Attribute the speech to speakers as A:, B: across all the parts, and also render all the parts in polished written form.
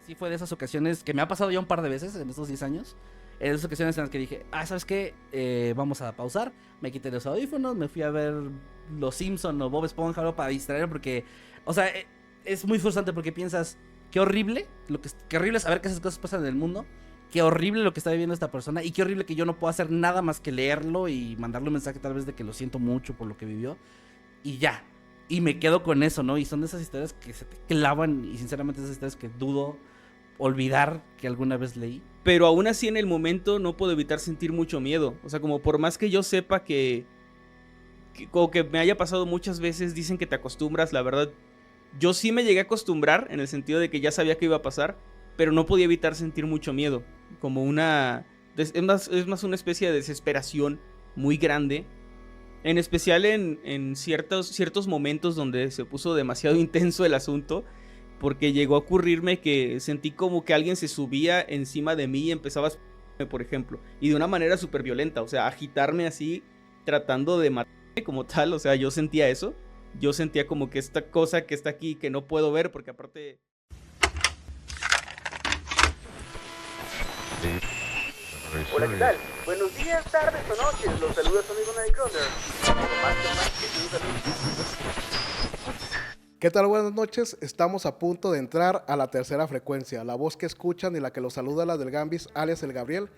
A: sí fue de esas ocasiones que me ha pasado ya un par de veces en estos 10 años. En esas ocasiones en las que dije, ¿sabes qué? Vamos a pausar. Me quité los audífonos, me fui a ver Los Simpson o Bob Esponja, algo para distraer, porque, o sea, es muy frustrante porque piensas, qué horrible, qué horrible saber que esas cosas pasan en el mundo. Qué horrible lo que está viviendo esta persona. Y qué horrible que yo no puedo hacer nada más que leerlo y mandarle un mensaje tal vez de que lo siento mucho por lo que vivió. Y ya. Y me quedo con eso, ¿no? Y son de esas historias que se te clavan. Y sinceramente esas historias que dudo olvidar que alguna vez leí.
B: Pero aún así en el momento no puedo evitar sentir mucho miedo. O sea, como por más que yo sepa como que me haya pasado muchas veces, dicen que te acostumbras, la verdad. Yo sí me llegué a acostumbrar en el sentido de que ya sabía que iba a pasar, pero no podía evitar sentir mucho miedo. Como es más una especie de desesperación muy grande. En especial en ciertos momentos donde se puso demasiado intenso el asunto. Porque llegó a ocurrirme que sentí como que alguien se subía encima de mí y empezaba a por ejemplo. Y de una manera súper violenta. O sea, agitarme así, tratando de matarme como tal. O sea, yo sentía eso. Yo sentía como que esta cosa que está aquí, que no puedo ver, porque aparte...
C: Hola, ¿qué tal? Buenos días, tardes o noches. Los saluda su amigo Nightcrawler.
D: ¿Qué tal? Buenas noches. Estamos a punto de entrar a la tercera frecuencia. La voz que escuchan y la que los saluda, la del Gambis, alias el Gabriel.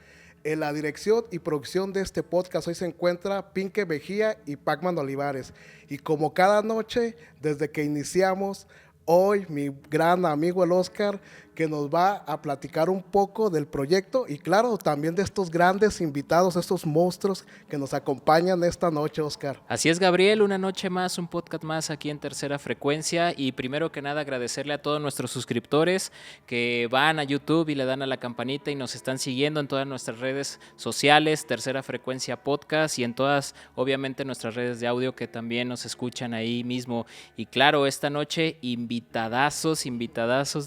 D: En la dirección y producción de este podcast hoy se encuentra Pinke Mejía y Pacman Olivares. Y como cada noche, desde que iniciamos, hoy mi gran amigo el Oscar, que nos va a platicar un poco del proyecto y claro, también de estos grandes invitados, estos monstruos que nos acompañan esta noche, Oscar.
E: Así es, Gabriel, una noche más, un podcast más aquí en Tercera Frecuencia y primero que nada agradecerle a todos nuestros suscriptores que van a YouTube y le dan a la campanita y nos están siguiendo en todas nuestras redes sociales, Tercera Frecuencia Podcast y en todas, obviamente, nuestras redes de audio que también nos escuchan ahí mismo. Y claro, esta noche invitadazos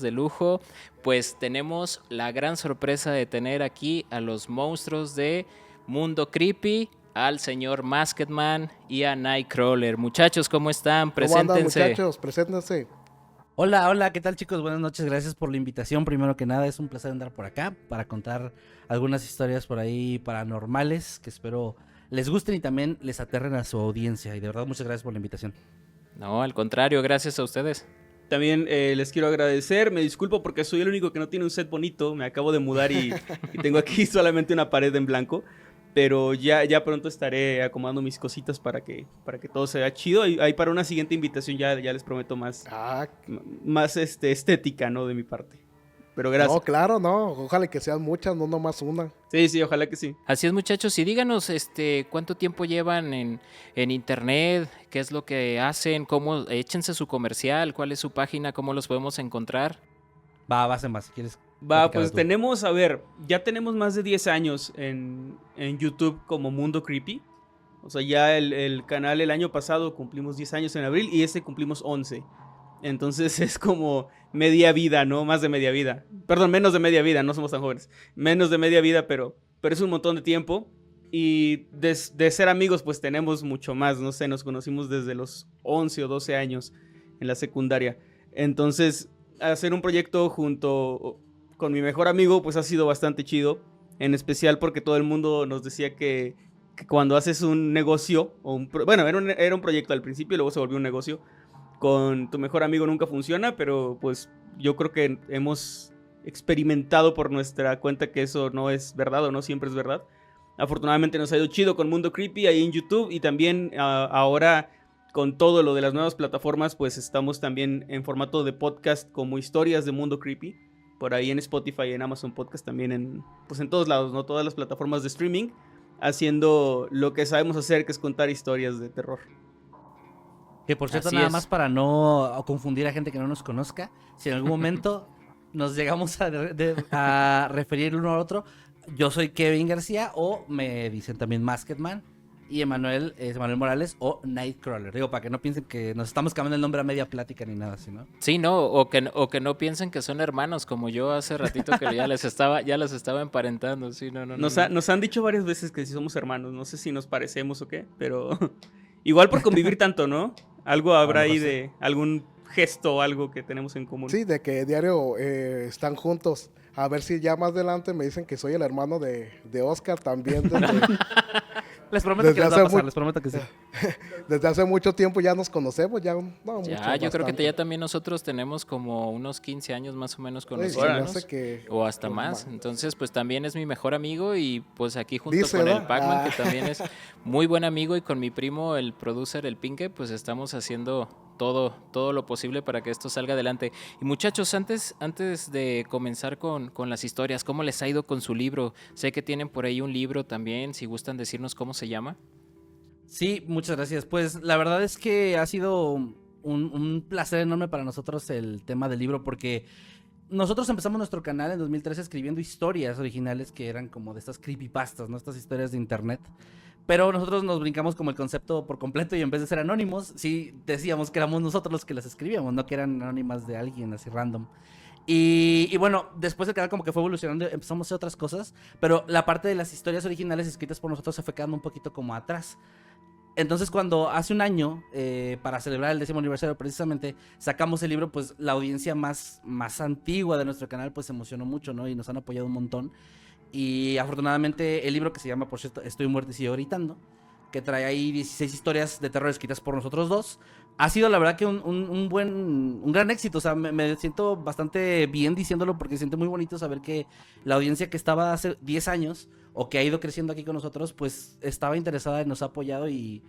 E: de lujo. Pues tenemos la gran sorpresa de tener aquí a los monstruos de Mundo Creepy, al señor Masketman y a Nightcrawler. Muchachos, ¿cómo están? Preséntense.
D: ¿Cómo andan, muchachos? Preséntense.
A: Hola, ¿qué tal, chicos? Buenas noches, gracias por la invitación. Primero que nada, es un placer andar por acá para contar algunas historias por ahí paranormales que espero les gusten y también les aterren a su audiencia. Y de verdad, muchas gracias por la invitación.
E: No, al contrario, gracias a ustedes.
B: También les quiero agradecer, me disculpo porque soy el único que no tiene un set bonito, me acabo de mudar y tengo aquí solamente una pared en blanco, pero ya pronto estaré acomodando mis cositas para que todo se vea chido. Y ahí para una siguiente invitación ya les prometo más estética, ¿no? De mi parte. Pero gracias.
D: No, claro, no. Ojalá que sean muchas, no nomás una.
B: Sí, ojalá que sí.
E: Así es, muchachos. Y díganos, ¿cuánto tiempo llevan en internet? ¿Qué es lo que hacen? ¿Cómo? Échense su comercial. ¿Cuál es su página? ¿Cómo los podemos encontrar?
A: Vas en más, si quieres.
B: Pues tenemos, ya tenemos más de 10 años en YouTube como Mundo Creepy. O sea, ya el canal el año pasado cumplimos 10 años en abril y cumplimos 11. Entonces es como media vida, ¿no? Más de media vida. Perdón, menos de media vida, no somos tan jóvenes. Menos de media vida, pero es un montón de tiempo. Y de ser amigos, pues tenemos mucho más. No sé, nos conocimos desde los 11 o 12 años en la secundaria. Entonces, hacer un proyecto junto con mi mejor amigo, pues ha sido bastante chido. En especial porque todo el mundo nos decía que cuando haces un negocio, era un proyecto al principio y luego se volvió un negocio. Con tu mejor amigo nunca funciona, pero pues yo creo que hemos experimentado por nuestra cuenta que eso no es verdad o no siempre es verdad. Afortunadamente nos ha ido chido con Mundo Creepy ahí en YouTube y también ahora con todo lo de las nuevas plataformas pues estamos también en formato de podcast como historias de Mundo Creepy. Por ahí en Spotify y en Amazon Podcast también en todos lados, ¿no? Todas las plataformas de streaming haciendo lo que sabemos hacer, que es contar historias de terror.
A: Que por cierto,
E: Así
A: nada
E: es.
A: más para no confundir a gente que no nos conozca, si en algún momento nos llegamos a referir uno al otro, yo soy Kevin García o me dicen también Masketman y Emanuel es Manuel Morales o Nightcrawler. Digo, para que no piensen que nos estamos cambiando el nombre a media plática ni nada así, ¿no?
E: Sí, no, o que no piensen que son hermanos, como yo hace ratito que ya los estaba emparentando. Sí, no.
B: Nos han dicho varias veces que sí somos hermanos, no sé si nos parecemos o qué, pero igual por convivir tanto, ¿no? Algo habrá ahí de algún gesto o algo que tenemos en común.
D: Sí, de que diario están juntos. A ver si ya más adelante me dicen que soy el hermano de Oscar también.
A: Les prometo
D: Desde
A: que les va
D: hace
A: a pasar,
D: mu-
A: les prometo que sí.
D: Desde hace mucho tiempo ya nos conocemos, ya, no, mucho,
E: Ya, yo creo que
D: bastante.
E: ya también nosotros tenemos como unos 15 años más o menos
D: Oye, se me
E: conociéndonos.
D: hace que-
E: O hasta
D: que
E: más.
D: ma-
E: Entonces, pues también es mi mejor amigo y pues aquí junto
D: Dice,
E: con
D: ¿no?
E: el Pac-Man,
D: Ah.
E: que también es muy buen amigo, y con mi primo, el producer, el Pinke, pues estamos haciendo todo lo posible para que esto salga adelante. Y muchachos, antes de comenzar con las historias, ¿cómo les ha ido con su libro? Sé que tienen por ahí un libro también, si gustan decirnos cómo se llama.
A: Sí, muchas gracias. Pues la verdad es que ha sido un placer enorme para nosotros el tema del libro, porque nosotros empezamos nuestro canal en 2013 escribiendo historias originales que eran como de estas creepypastas, ¿no? Estas historias de internet. Pero nosotros nos brincamos como el concepto por completo y en vez de ser anónimos, sí decíamos que éramos nosotros los que las escribíamos, no que eran anónimas de alguien así random. Y bueno, después el canal como que fue evolucionando, empezamos a hacer otras cosas, pero la parte de las historias originales escritas por nosotros se fue quedando un poquito como atrás. Entonces cuando hace un año, para celebrar el 10º aniversario precisamente, sacamos el libro, pues la audiencia más antigua de nuestro canal pues se emocionó mucho, ¿no? Y nos han apoyado un montón. Y afortunadamente el libro, que se llama, por cierto, Estoy muerto y sigo gritando, que trae ahí 16 historias de terror escritas por nosotros dos, ha sido la verdad que un gran éxito. O sea, me siento bastante bien diciéndolo, porque siento muy bonito saber que la audiencia que estaba hace 10 años o que ha ido creciendo aquí con nosotros, pues estaba interesada y nos ha apoyado, y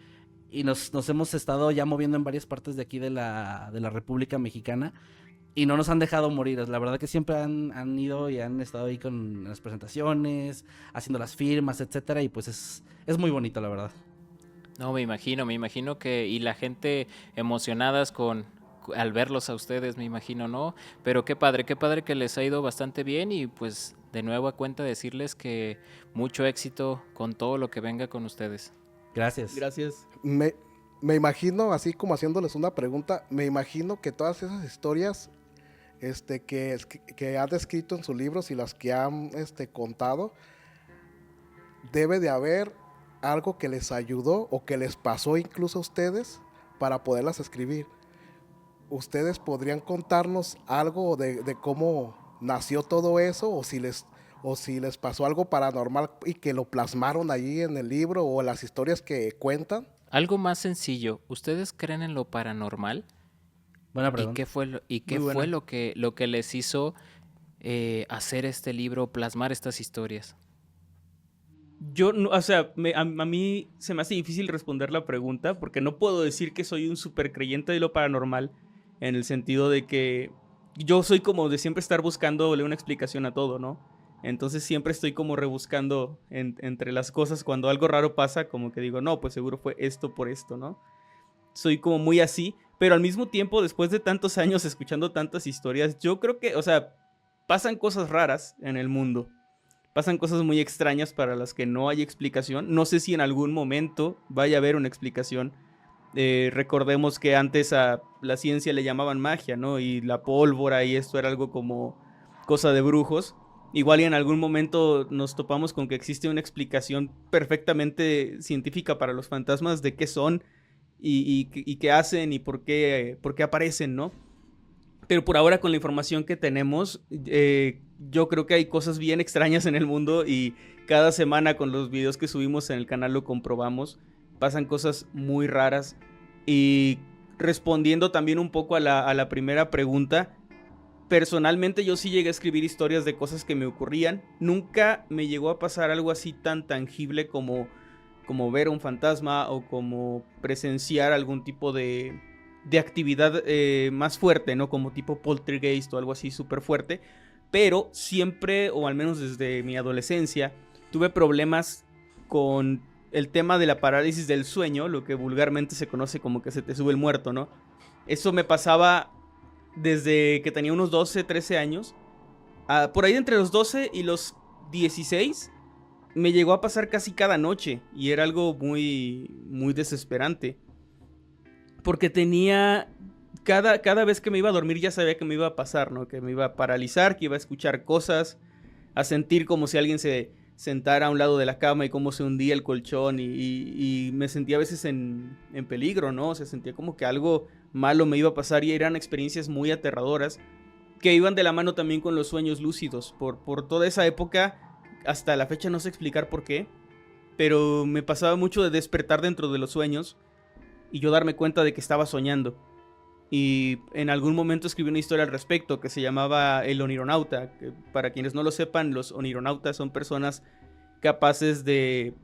A: nos hemos estado ya moviendo en varias partes de aquí de la República Mexicana y no nos han dejado morir. La verdad que siempre han ido y han estado ahí con las presentaciones, haciendo las firmas, etcétera, y pues es muy bonito, la verdad.
E: No, me imagino que, y la gente emocionadas al verlos a ustedes, me imagino, ¿no? Pero qué padre que les ha ido bastante bien, y pues de nuevo a cuenta decirles que mucho éxito con todo lo que venga con ustedes.
A: Gracias.
B: Gracias.
D: Me imagino, así como haciéndoles una pregunta, me imagino que todas esas historias que han escrito en sus libros y las que han contado, debe de haber algo que les ayudó o que les pasó incluso a ustedes para poderlas escribir. ¿Ustedes podrían contarnos algo de cómo nació todo eso, o si les pasó algo paranormal y que lo plasmaron allí en el libro o en las historias que cuentan?
E: Algo más sencillo, ¿ustedes creen en lo paranormal?
A: Buena
E: ¿Y
A: pregunta.
E: qué fue
B: Muy buena.
E: lo que les hizo hacer este libro, plasmar estas historias?
B: Yo, no, o sea, a mí se me hace difícil responder la pregunta, porque no puedo decir que soy un súper creyente de lo paranormal, en el sentido de que yo soy como de siempre estar buscándole una explicación a todo, ¿no? Entonces siempre estoy como rebuscando entre las cosas. Cuando algo raro pasa, como que digo, no, pues seguro fue esto por esto, ¿no? Soy como muy así, pero al mismo tiempo, después de tantos años escuchando tantas historias, yo creo que, o sea, pasan cosas raras en el mundo. Pasan cosas muy extrañas para las que no hay explicación. No sé si en algún momento vaya a haber una explicación. Recordemos que antes a la ciencia le llamaban magia, ¿no? Y la pólvora y esto era algo como cosa de brujos. Igual y en algún momento nos topamos con que existe una explicación perfectamente científica para los fantasmas, de qué son y qué hacen y por qué aparecen, ¿no? Pero por ahora, con la información que tenemos, yo creo que hay cosas bien extrañas en el mundo, y cada semana con los videos que subimos en el canal lo comprobamos. Pasan cosas muy raras. Y respondiendo también un poco a la primera pregunta, personalmente yo sí llegué a escribir historias de cosas que me ocurrían. Nunca me llegó a pasar algo así tan tangible como ver un fantasma o como presenciar algún tipo de actividad más fuerte, ¿no? Como tipo poltergeist o algo así súper fuerte. Pero siempre, o al menos desde mi adolescencia, tuve problemas con el tema de la parálisis del sueño, lo que vulgarmente se conoce como que se te sube el muerto, ¿no? Eso me pasaba desde que tenía unos 12, 13 años. Por ahí entre los 12 y los 16 me llegó a pasar casi cada noche, y era algo muy, muy desesperante. Porque tenía... Cada vez que me iba a dormir ya sabía que me iba a pasar, ¿no? Que me iba a paralizar, que iba a escuchar cosas, a sentir como si alguien se sentar a un lado de la cama y cómo se hundía el colchón y me sentía a veces en peligro, ¿no? O sea, sentía como que algo malo me iba a pasar y eran experiencias muy aterradoras que iban de la mano también con los sueños lúcidos. Por toda esa época, hasta la fecha no sé explicar por qué, pero me pasaba mucho de despertar dentro de los sueños y yo darme cuenta de que estaba soñando. Y en algún momento escribí una historia al respecto que se llamaba El Onironauta. Que para quienes no lo sepan, los onironautas son personas capaces de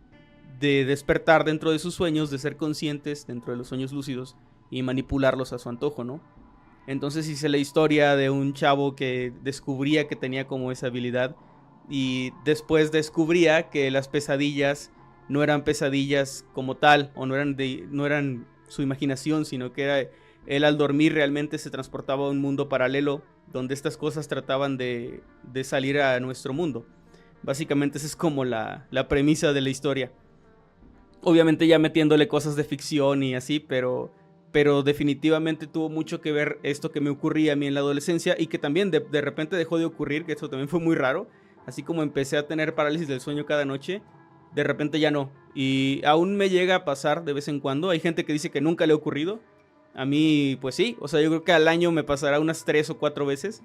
B: despertar dentro de sus sueños, de ser conscientes dentro de los sueños lúcidos y manipularlos a su antojo, ¿no? Entonces hice la historia de un chavo que descubría que tenía como esa habilidad y después descubría que las pesadillas no eran pesadillas como tal, o no eran su imaginación, sino que era él al dormir realmente se transportaba a un mundo paralelo donde estas cosas trataban de salir a nuestro mundo. Básicamente esa es como la premisa de la historia. Obviamente ya metiéndole cosas de ficción y así, pero definitivamente tuvo mucho que ver esto que me ocurría a mí en la adolescencia y que también de repente dejó de ocurrir, que esto también fue muy raro. Así como empecé a tener parálisis del sueño cada noche, de repente ya no. Y aún me llega a pasar de vez en cuando. Hay gente que dice que nunca le ha ocurrido. A mí, pues sí. O sea, yo creo que al año me pasará unas 3 o 4 veces.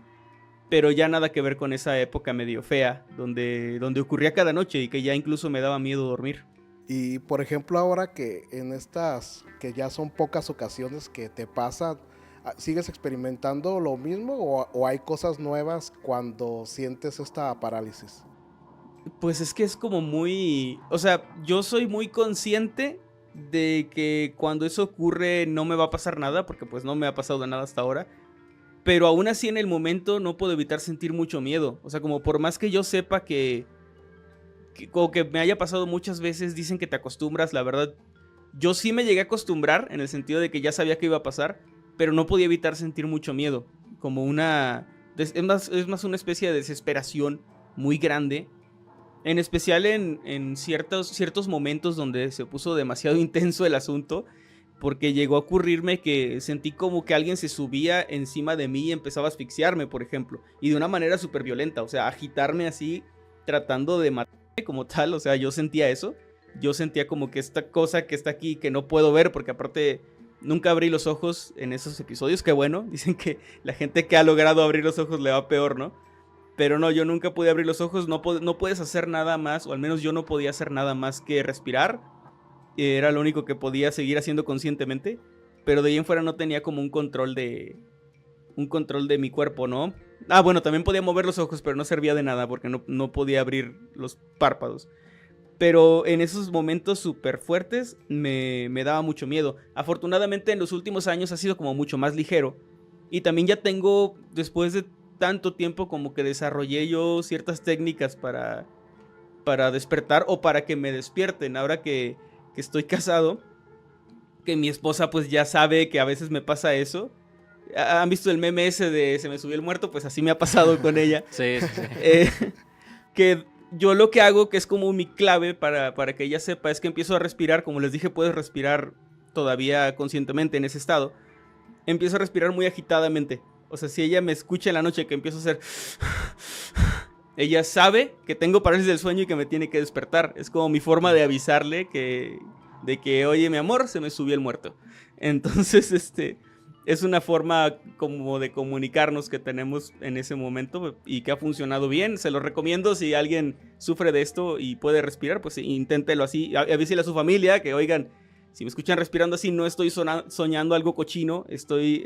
B: Pero ya nada que ver con esa época medio fea, donde ocurría cada noche y que ya incluso me daba miedo dormir.
D: Y por ejemplo ahora que en estas, que ya son pocas ocasiones que te pasa, ¿sigues experimentando lo mismo o hay cosas nuevas cuando sientes esta parálisis?
B: Pues es que es como muy... O sea, yo soy muy consciente de que cuando eso ocurre no me va a pasar nada, porque pues no me ha pasado nada hasta ahora. Pero aún así en el momento no puedo evitar sentir mucho miedo. O sea, como por más que yo sepa como que me haya pasado muchas veces, dicen que te acostumbras, la verdad. Yo sí me llegué a acostumbrar en el sentido de que ya sabía que iba a pasar, pero no podía evitar sentir mucho miedo. Como es más una especie de desesperación muy grande. En especial en ciertos momentos donde se puso demasiado intenso el asunto, porque llegó a ocurrirme que sentí como que alguien se subía encima de mí y empezaba a asfixiarme, por ejemplo, y de una manera súper violenta, o sea, agitarme así, tratando de matarme como tal. O sea, yo sentía eso, yo sentía como que esta cosa que está aquí, que no puedo ver, porque aparte nunca abrí los ojos en esos episodios, que bueno, dicen que la gente que ha logrado abrir los ojos le va peor, ¿no? Pero no, yo nunca pude abrir los ojos, no puedes hacer nada más, o al menos yo no podía hacer nada más que respirar. Era lo único que podía seguir haciendo conscientemente, pero de ahí en fuera no tenía como un control de mi cuerpo, ¿no? Ah, bueno, también podía mover los ojos, pero no servía de nada porque no podía abrir los párpados. Pero en esos momentos súper fuertes me daba mucho miedo. Afortunadamente en los últimos años ha sido como mucho más ligero. Y también ya tengo, después de tanto tiempo, como que desarrollé yo ciertas técnicas para despertar o para que me despierten. Ahora que estoy casado, que mi esposa pues ya sabe que a veces me pasa eso. ¿Han visto el meme ese de se me subió el muerto? Pues así me ha pasado con ella.
E: Sí, sí, sí.
B: Que yo lo que hago, que es como mi clave para que ella sepa, es que empiezo a respirar. Como les dije, puedes respirar todavía conscientemente en ese estado. Empiezo a respirar muy agitadamente. O sea, si ella me escucha en la noche que empiezo a hacer... Ella sabe que tengo parálisis del sueño y que me tiene que despertar. Es como mi forma de avisarle de que, oye, mi amor, se me subió el muerto. Entonces, es una forma como de comunicarnos que tenemos en ese momento y que ha funcionado bien. Se lo recomiendo si alguien sufre de esto y puede respirar, pues inténtelo así. Avísele a su familia que, oigan, si me escuchan respirando así, no estoy soñando algo cochino, estoy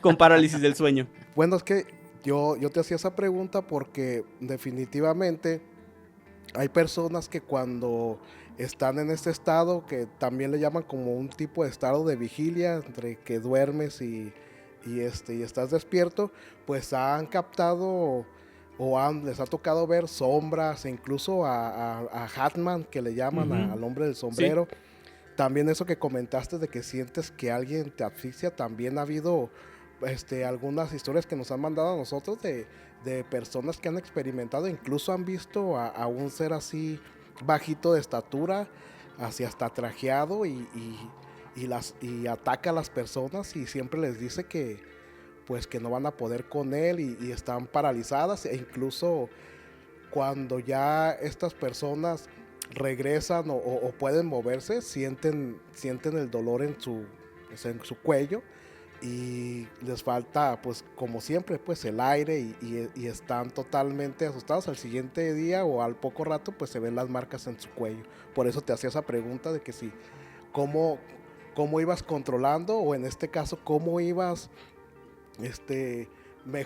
B: con parálisis del sueño.
D: Bueno, es que yo te hacía esa pregunta porque definitivamente hay personas que cuando están en este estado, que también le llaman como un tipo de estado de vigilia, entre que duermes y estás despierto, pues han captado les ha tocado ver sombras, e incluso a Hatman, que le llaman, al hombre del sombrero. Sí. También eso que comentaste de que sientes que alguien te asfixia, también ha habido algunas historias que nos han mandado a nosotros de personas que han experimentado, incluso han visto a un ser así bajito de estatura, así hasta trajeado y ataca a las personas y siempre les dice que pues que no van a poder con él y están paralizadas, e incluso cuando ya estas personas regresan o pueden moverse, sienten el dolor en su cuello, y les falta, pues como siempre, pues el aire, y están totalmente asustados. Al siguiente día o al poco rato pues se ven las marcas en su cuello. Por eso te hacía esa pregunta de que si cómo ibas controlando, o en este caso cómo ibas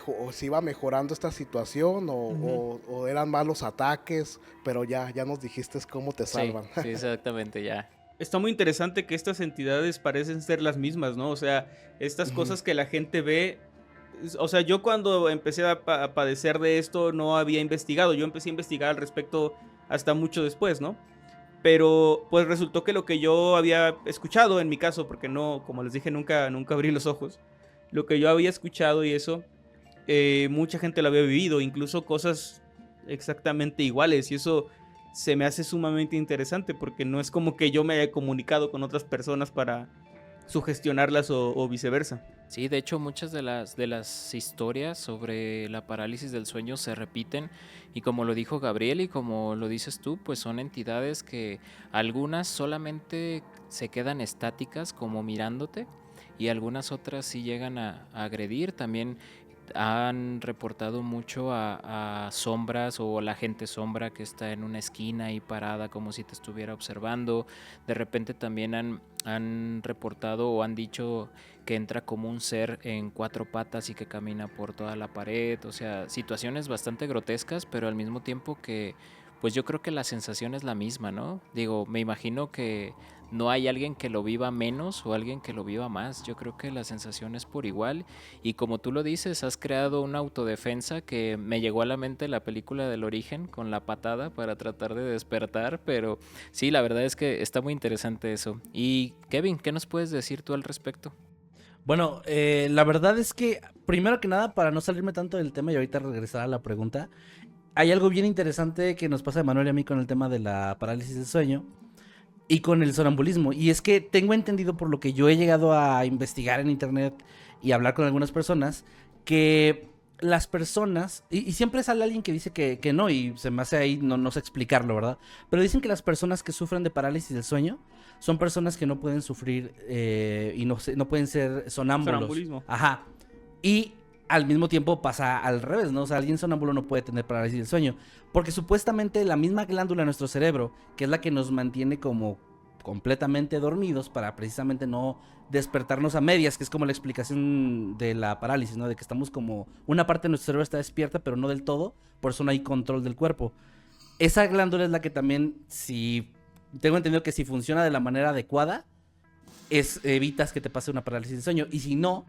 D: o si iba mejorando esta situación, o eran malos ataques, pero ya nos dijiste cómo te salvan.
E: Sí, exactamente, ya.
B: Está muy interesante que estas entidades parecen ser las mismas, ¿no? O sea, estas cosas que la gente ve. O sea, yo cuando empecé a padecer de esto no había investigado. Yo empecé a investigar al respecto hasta mucho después, ¿no? Pero pues resultó que lo que yo había escuchado en mi caso, porque no, como les dije, nunca abrí los ojos. Lo que yo había escuchado y eso, mucha gente lo había vivido, incluso cosas exactamente iguales, y eso se me hace sumamente interesante, porque no es como que yo me haya comunicado con otras personas para sugestionarlas o viceversa.
E: Sí, de hecho muchas de las historias sobre la parálisis del sueño se repiten, y como lo dijo Gabriel y como lo dices tú, pues son entidades que algunas solamente se quedan estáticas como mirándote, y algunas otras sí llegan a agredir. También han reportado mucho a sombras, o la gente sombra que está en una esquina ahí parada como si te estuviera observando. De repente también han reportado o han dicho que entra como un ser en 4 patas y que camina por toda la pared. O sea, situaciones bastante grotescas, pero al mismo tiempo que, pues yo creo que la sensación es la misma, ¿no? Digo, me imagino que no hay alguien que lo viva menos o alguien que lo viva más. Yo creo que la sensación es por igual. Y como tú lo dices, has creado una autodefensa que me llegó a la mente la película del Origen con la patada para tratar de despertar. Pero sí, la verdad es que está muy interesante eso. Y Kevin, ¿qué nos puedes decir tú al respecto?
A: Bueno, la verdad es que, primero que nada, para no salirme tanto del tema y ahorita regresar a la pregunta, hay algo bien interesante que nos pasa a Manuel y a mí con el tema de la parálisis del sueño y con el sonambulismo. Y es que tengo entendido, por lo que yo he llegado a investigar en internet y hablar con algunas personas, que las personas, y siempre sale alguien que dice que no, y se me hace ahí, no sé explicarlo, ¿verdad? Pero dicen que las personas que sufren de parálisis del sueño son personas que no pueden sufrir y no pueden ser sonámbulos.
B: Sonambulismo.
A: Ajá. Y al mismo tiempo pasa al revés, ¿no? O sea, alguien sonámbulo no puede tener parálisis del sueño, porque supuestamente la misma glándula de nuestro cerebro, que es la que nos mantiene como completamente dormidos para precisamente no despertarnos a medias, que es como la explicación de la parálisis, ¿no? De que estamos como, una parte de nuestro cerebro está despierta, pero no del todo, por eso no hay control del cuerpo. Esa glándula es la que también, si tengo entendido que si funciona de la manera adecuada, evitas que te pase una parálisis del sueño, y si no,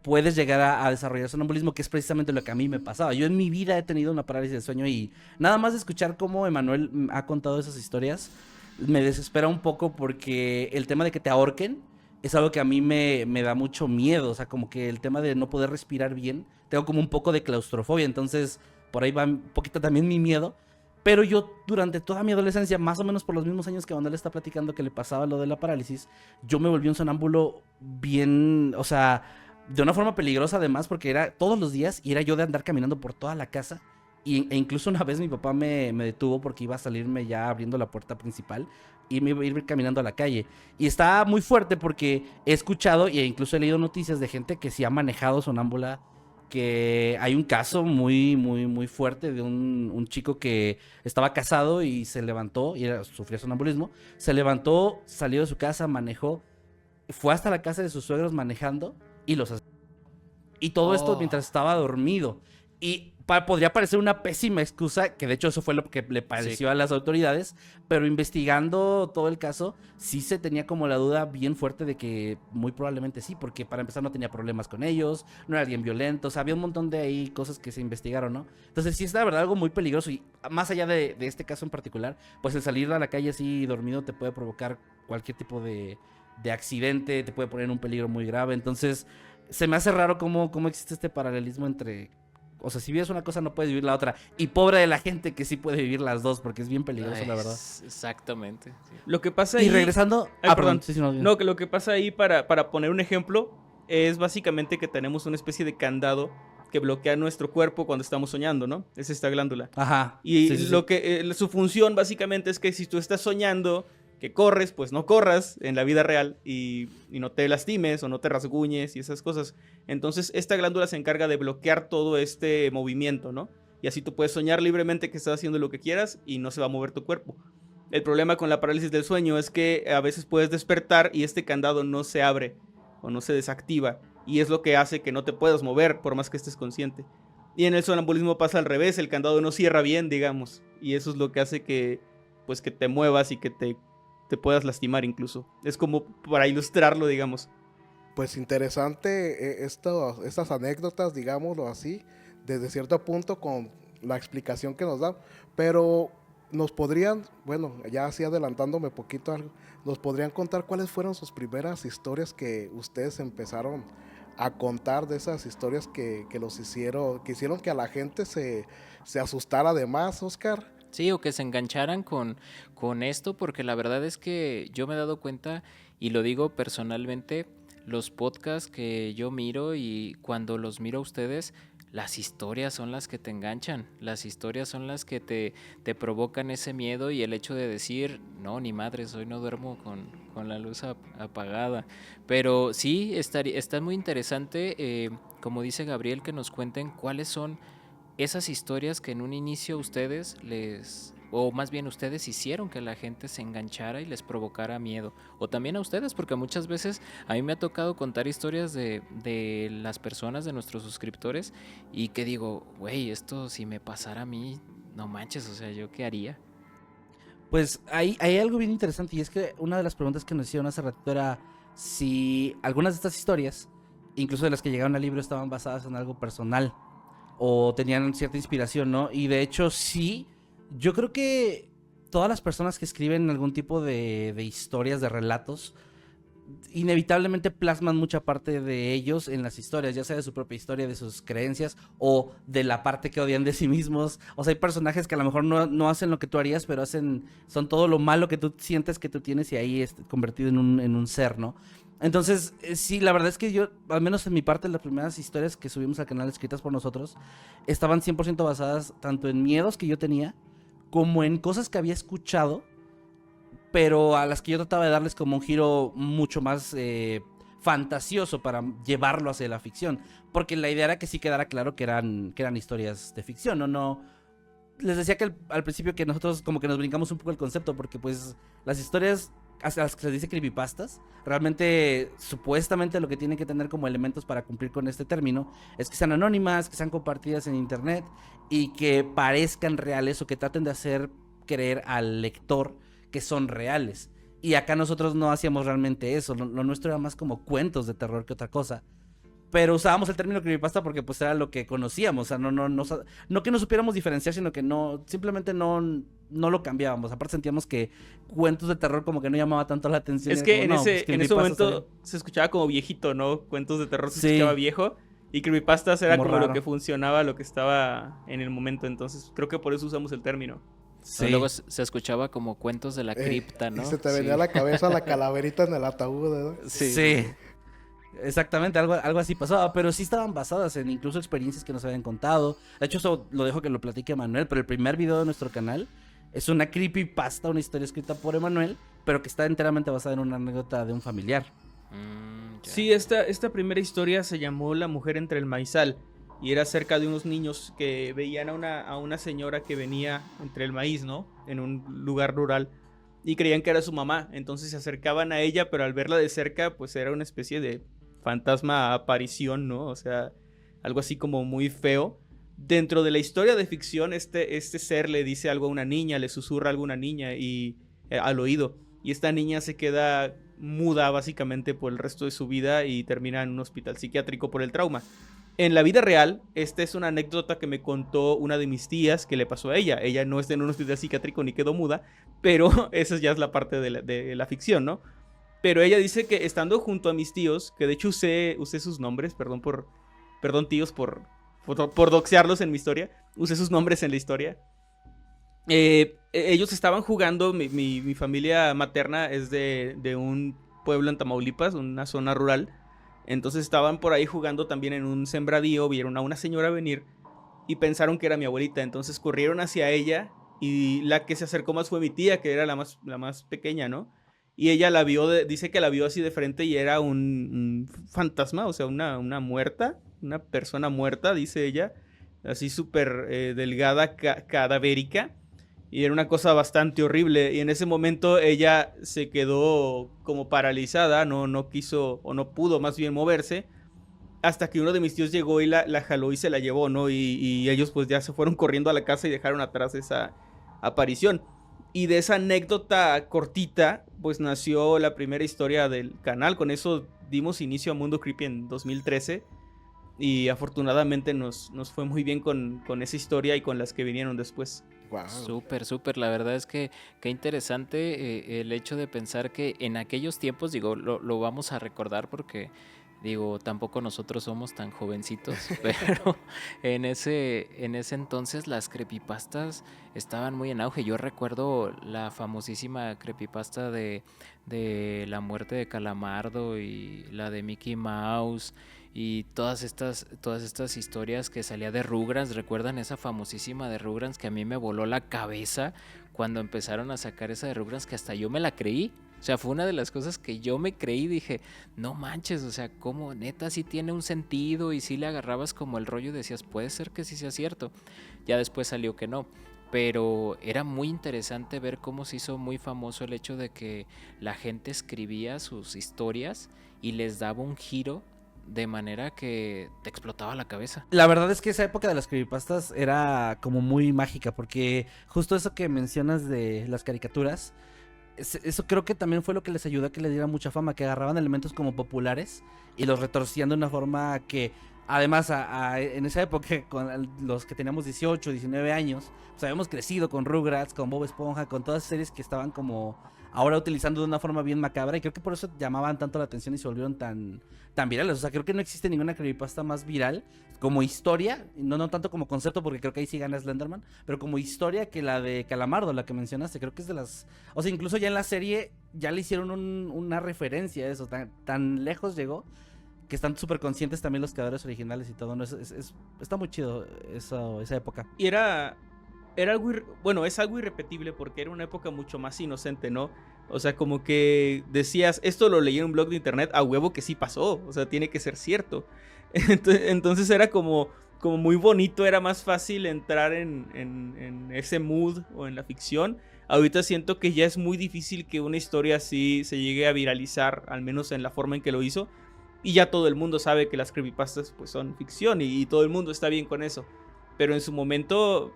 A: puedes llegar a desarrollar sonambulismo, que es precisamente lo que a mí me pasaba. Yo en mi vida he tenido una parálisis de sueño, y nada más de escuchar cómo Emanuel ha contado esas historias me desespera un poco, porque el tema de que te ahorquen es algo que a mí me da mucho miedo. O sea, como que el tema de no poder respirar bien, tengo como un poco de claustrofobia, entonces por ahí va un poquito también mi miedo. Pero yo durante toda mi adolescencia, más o menos por los mismos años que Manuel está platicando que le pasaba lo de la parálisis, yo me volví un sonámbulo bien, o sea, de una forma peligrosa además, porque era todos los días y era yo de andar caminando por toda la casa. E incluso una vez mi papá me detuvo porque iba a salirme ya abriendo la puerta principal y me iba a ir caminando a la calle. Y está muy fuerte porque he escuchado e incluso he leído noticias de gente que sí ha manejado sonámbula, que hay un caso muy fuerte de un chico que estaba casado y se levantó, y sufría sonambulismo, se levantó, salió de su casa, manejó, fue hasta la casa de sus suegros manejando y los asesinó. Y todo esto mientras estaba dormido. Y podría parecer una pésima excusa, que de hecho eso fue lo que le pareció a las autoridades, pero investigando todo el caso, sí se tenía como la duda bien fuerte de que muy probablemente sí, porque para empezar no tenía problemas con ellos, no era alguien violento, o sea, había un montón de ahí cosas que se investigaron, ¿no? Entonces sí es la verdad algo muy peligroso, y más allá de este caso en particular, pues el salir a la calle así dormido te puede provocar cualquier tipo de accidente, te puede poner en un peligro muy grave. Entonces se me hace raro cómo existe este paralelismo entre... O sea, si vives una cosa no puedes vivir la otra. Y pobre de la gente que sí puede vivir las dos, porque es bien peligroso, la verdad.
E: Exactamente. Sí.
B: Lo que pasa ahí...
A: Y regresando...
B: perdón.
A: Sí,
B: no, que lo que pasa ahí, para poner un ejemplo, es básicamente que tenemos una especie de candado que bloquea nuestro cuerpo cuando estamos soñando, ¿no? Es esta glándula.
A: Ajá.
B: Y
A: Sí, sí, sí.
B: lo que su función básicamente es que si tú estás soñando que corres, pues no corras en la vida real y no te lastimes o no te rasguñes y esas cosas. Entonces esta glándula se encarga de bloquear todo este movimiento, ¿no? Y así tú puedes soñar libremente que estás haciendo lo que quieras y no se va a mover tu cuerpo. El problema con la parálisis del sueño es que a veces puedes despertar y este candado no se abre o no se desactiva. Y es lo que hace que no te puedas mover por más que estés consciente. Y en el sonambulismo pasa al revés, el candado no cierra bien, digamos. Y eso es lo que hace que, pues, que te muevas y que te puedas lastimar incluso. Es como para ilustrarlo, digamos.
D: Pues interesante estas anécdotas, digámoslo así, desde cierto punto con la explicación que nos dan, pero nos podrían, bueno, ya así adelantándome poquito algo, nos podrían contar cuáles fueron sus primeras historias que ustedes empezaron a contar, de esas historias que hicieron que a la gente se asustara de más, Oscar.
E: Sí, o que se engancharan con esto, porque la verdad es que yo me he dado cuenta, y lo digo personalmente, los podcasts que yo miro y cuando los miro a ustedes, las historias son las que te enganchan, las historias son las que te provocan ese miedo y el hecho de decir, no, ni madres, hoy no duermo con la luz apagada. Pero sí, está muy interesante, como dice Gabriel, que nos cuenten cuáles son esas historias que en un inicio ustedes o más bien ustedes hicieron que la gente se enganchara y les provocara miedo. O también a ustedes, porque muchas veces a mí me ha tocado contar historias de las personas, de nuestros suscriptores, y que digo, güey, esto si me pasara a mí, no manches, o sea, ¿yo qué haría?
A: Pues hay algo bien interesante y es que una de las preguntas que nos hicieron hace ratito era si algunas de estas historias, incluso de las que llegaron al libro, estaban basadas en algo personal o tenían cierta inspiración, ¿no? Y de hecho sí, yo creo que todas las personas que escriben algún tipo de historias, de relatos, inevitablemente plasman mucha parte de ellos en las historias, ya sea de su propia historia, de sus creencias o de la parte que odian de sí mismos. O sea, hay personajes que a lo mejor no hacen lo que tú harías, pero son todo lo malo que tú sientes que tú tienes y ahí es convertido en un ser, ¿no? Entonces, sí, la verdad es que yo, al menos en mi parte, las primeras historias que subimos al canal escritas por nosotros, estaban 100% basadas tanto en miedos que yo tenía, como en cosas que había escuchado, pero a las que yo trataba de darles como un giro mucho más fantasioso para llevarlo hacia la ficción. Porque la idea era que sí quedara claro que eran historias de ficción, no. Les decía que al principio que nosotros como que nos brincamos un poco el concepto, porque pues las historias a las que se dice creepypastas, realmente, supuestamente lo que tienen que tener como elementos para cumplir con este término es que sean anónimas, que sean compartidas en internet y que parezcan reales o que traten de hacer creer al lector que son reales. Y acá nosotros no hacíamos realmente eso, lo nuestro era más como cuentos de terror que otra cosa. Pero usábamos el término creepypasta porque pues era lo que conocíamos, o sea, no que no supiéramos diferenciar, sino que simplemente no lo cambiábamos. Aparte sentíamos que cuentos de terror como que no llamaba tanto la atención.
B: Es que
A: como,
B: en ese momento se escuchaba como viejito, ¿no? Cuentos de terror se escuchaba viejo. Y creepypastas era como lo que funcionaba, lo que estaba en el momento. Entonces creo que por eso usamos el término.
E: Sí. Luego se escuchaba como cuentos de la cripta, ¿no?
D: Y se te venía a la cabeza la calaverita en el ataúd, ¿no?
A: Sí. Exactamente, algo así pasaba, pero sí estaban basadas en incluso experiencias que nos habían contado. De hecho, eso lo dejo que lo platique Manuel, pero el primer video de nuestro canal es una creepypasta, una historia escrita por Emanuel, pero que está enteramente basada en una anécdota de un familiar.
B: Sí, esta primera historia se llamó La mujer entre el maizal y era acerca de unos niños que veían a una señora que venía entre el maíz, ¿no? En un lugar rural y creían que era su mamá, entonces se acercaban a ella, pero al verla de cerca, pues era una especie de fantasma aparición, ¿no? O sea, algo así como muy feo. Dentro de la historia de ficción, este ser le dice algo a una niña, le susurra algo a una niña y al oído. Y esta niña se queda muda básicamente por el resto de su vida y termina en un hospital psiquiátrico por el trauma. En la vida real, esta es una anécdota que me contó una de mis tías que le pasó a ella. Ella no está en un hospital psiquiátrico ni quedó muda, pero esa ya es la parte de la ficción, ¿no? Pero ella dice que estando junto a mis tíos, que de hecho usé sus nombres, perdón tíos por doxearlos en mi historia, usé sus nombres en la historia. Ellos estaban jugando, mi familia materna es de un pueblo en Tamaulipas, una zona rural, Entonces estaban por ahí jugando también en un sembradío, vieron a una señora venir y pensaron que era mi abuelita. Entonces corrieron hacia ella y la que se acercó más fue mi tía, que era la más pequeña, ¿no? Y ella la vio, dice que la vio así de frente y era un fantasma, o sea, una muerta, una persona muerta, dice ella, así súper delgada, cadavérica. Y era una cosa bastante horrible. Y en ese momento ella se quedó como paralizada, no quiso o no pudo más bien moverse. Hasta que uno de mis tíos llegó y la jaló y se la llevó, ¿no? Y ellos pues ya se fueron corriendo a la casa y dejaron atrás esa aparición. Y de esa anécdota cortita, pues nació la primera historia del canal. Con eso dimos inicio a Mundo Creepy en 2013. Y afortunadamente nos fue muy bien con esa historia y con las que vinieron después.
D: Wow.
E: Súper, súper. La verdad es que qué interesante el hecho de pensar que en aquellos tiempos, digo, lo vamos a recordar porque, digo, tampoco nosotros somos tan jovencitos, pero en ese entonces las creepypastas estaban muy en auge. Yo recuerdo la famosísima creepypasta de la muerte de Calamardo y la de Mickey Mouse. Y todas estas historias que salía de Rugrats. ¿Recuerdan esa famosísima de Rugrats que a mí me voló la cabeza cuando empezaron a sacar esa de Rugrats, que hasta yo me la creí? O sea, fue una de las cosas que yo me creí. Dije, no manches, o sea, como neta sí tiene un sentido. Y sí le agarrabas como el rollo y decías, puede ser que sí sea cierto. Ya después salió que no. Pero era muy interesante ver cómo se hizo muy famoso el hecho de que la gente escribía sus historias y les daba un giro de manera que te explotaba la cabeza.
A: La verdad es que esa época de las creepypastas era como muy mágica, porque justo eso que mencionas de las caricaturas, eso creo que también fue lo que les ayudó a que le diera mucha fama, que agarraban elementos como populares y los retorcían de una forma que, además, en esa época, con los que teníamos 18, 19 años, pues habíamos crecido con Rugrats, con Bob Esponja, con todas series que estaban como ahora utilizando de una forma bien macabra, y creo que por eso llamaban tanto la atención y se volvieron tan virales. O sea, creo que no existe ninguna creepypasta más viral como historia, no tanto como concepto, porque creo que ahí sí gana Slenderman, pero como historia, que la de Calamardo, la que mencionaste. Creo que es de las... O sea, incluso ya en la serie ya le hicieron una referencia a eso, tan lejos llegó, que están súper conscientes también los creadores originales y todo, ¿no? Está muy chido esa época.
B: Y era algo, bueno, es algo irrepetible porque era una época mucho más inocente, ¿no? O sea, como que decías, esto lo leí en un blog de internet, a huevo que sí pasó, o sea, tiene que ser cierto. Entonces era como muy bonito, era más fácil entrar en ese mood o en la ficción. Ahorita siento que ya es muy difícil que una historia así se llegue a viralizar, al menos en la forma en que lo hizo. Y ya todo el mundo sabe que las creepypastas pues son ficción y todo el mundo está bien con eso. Pero en su momento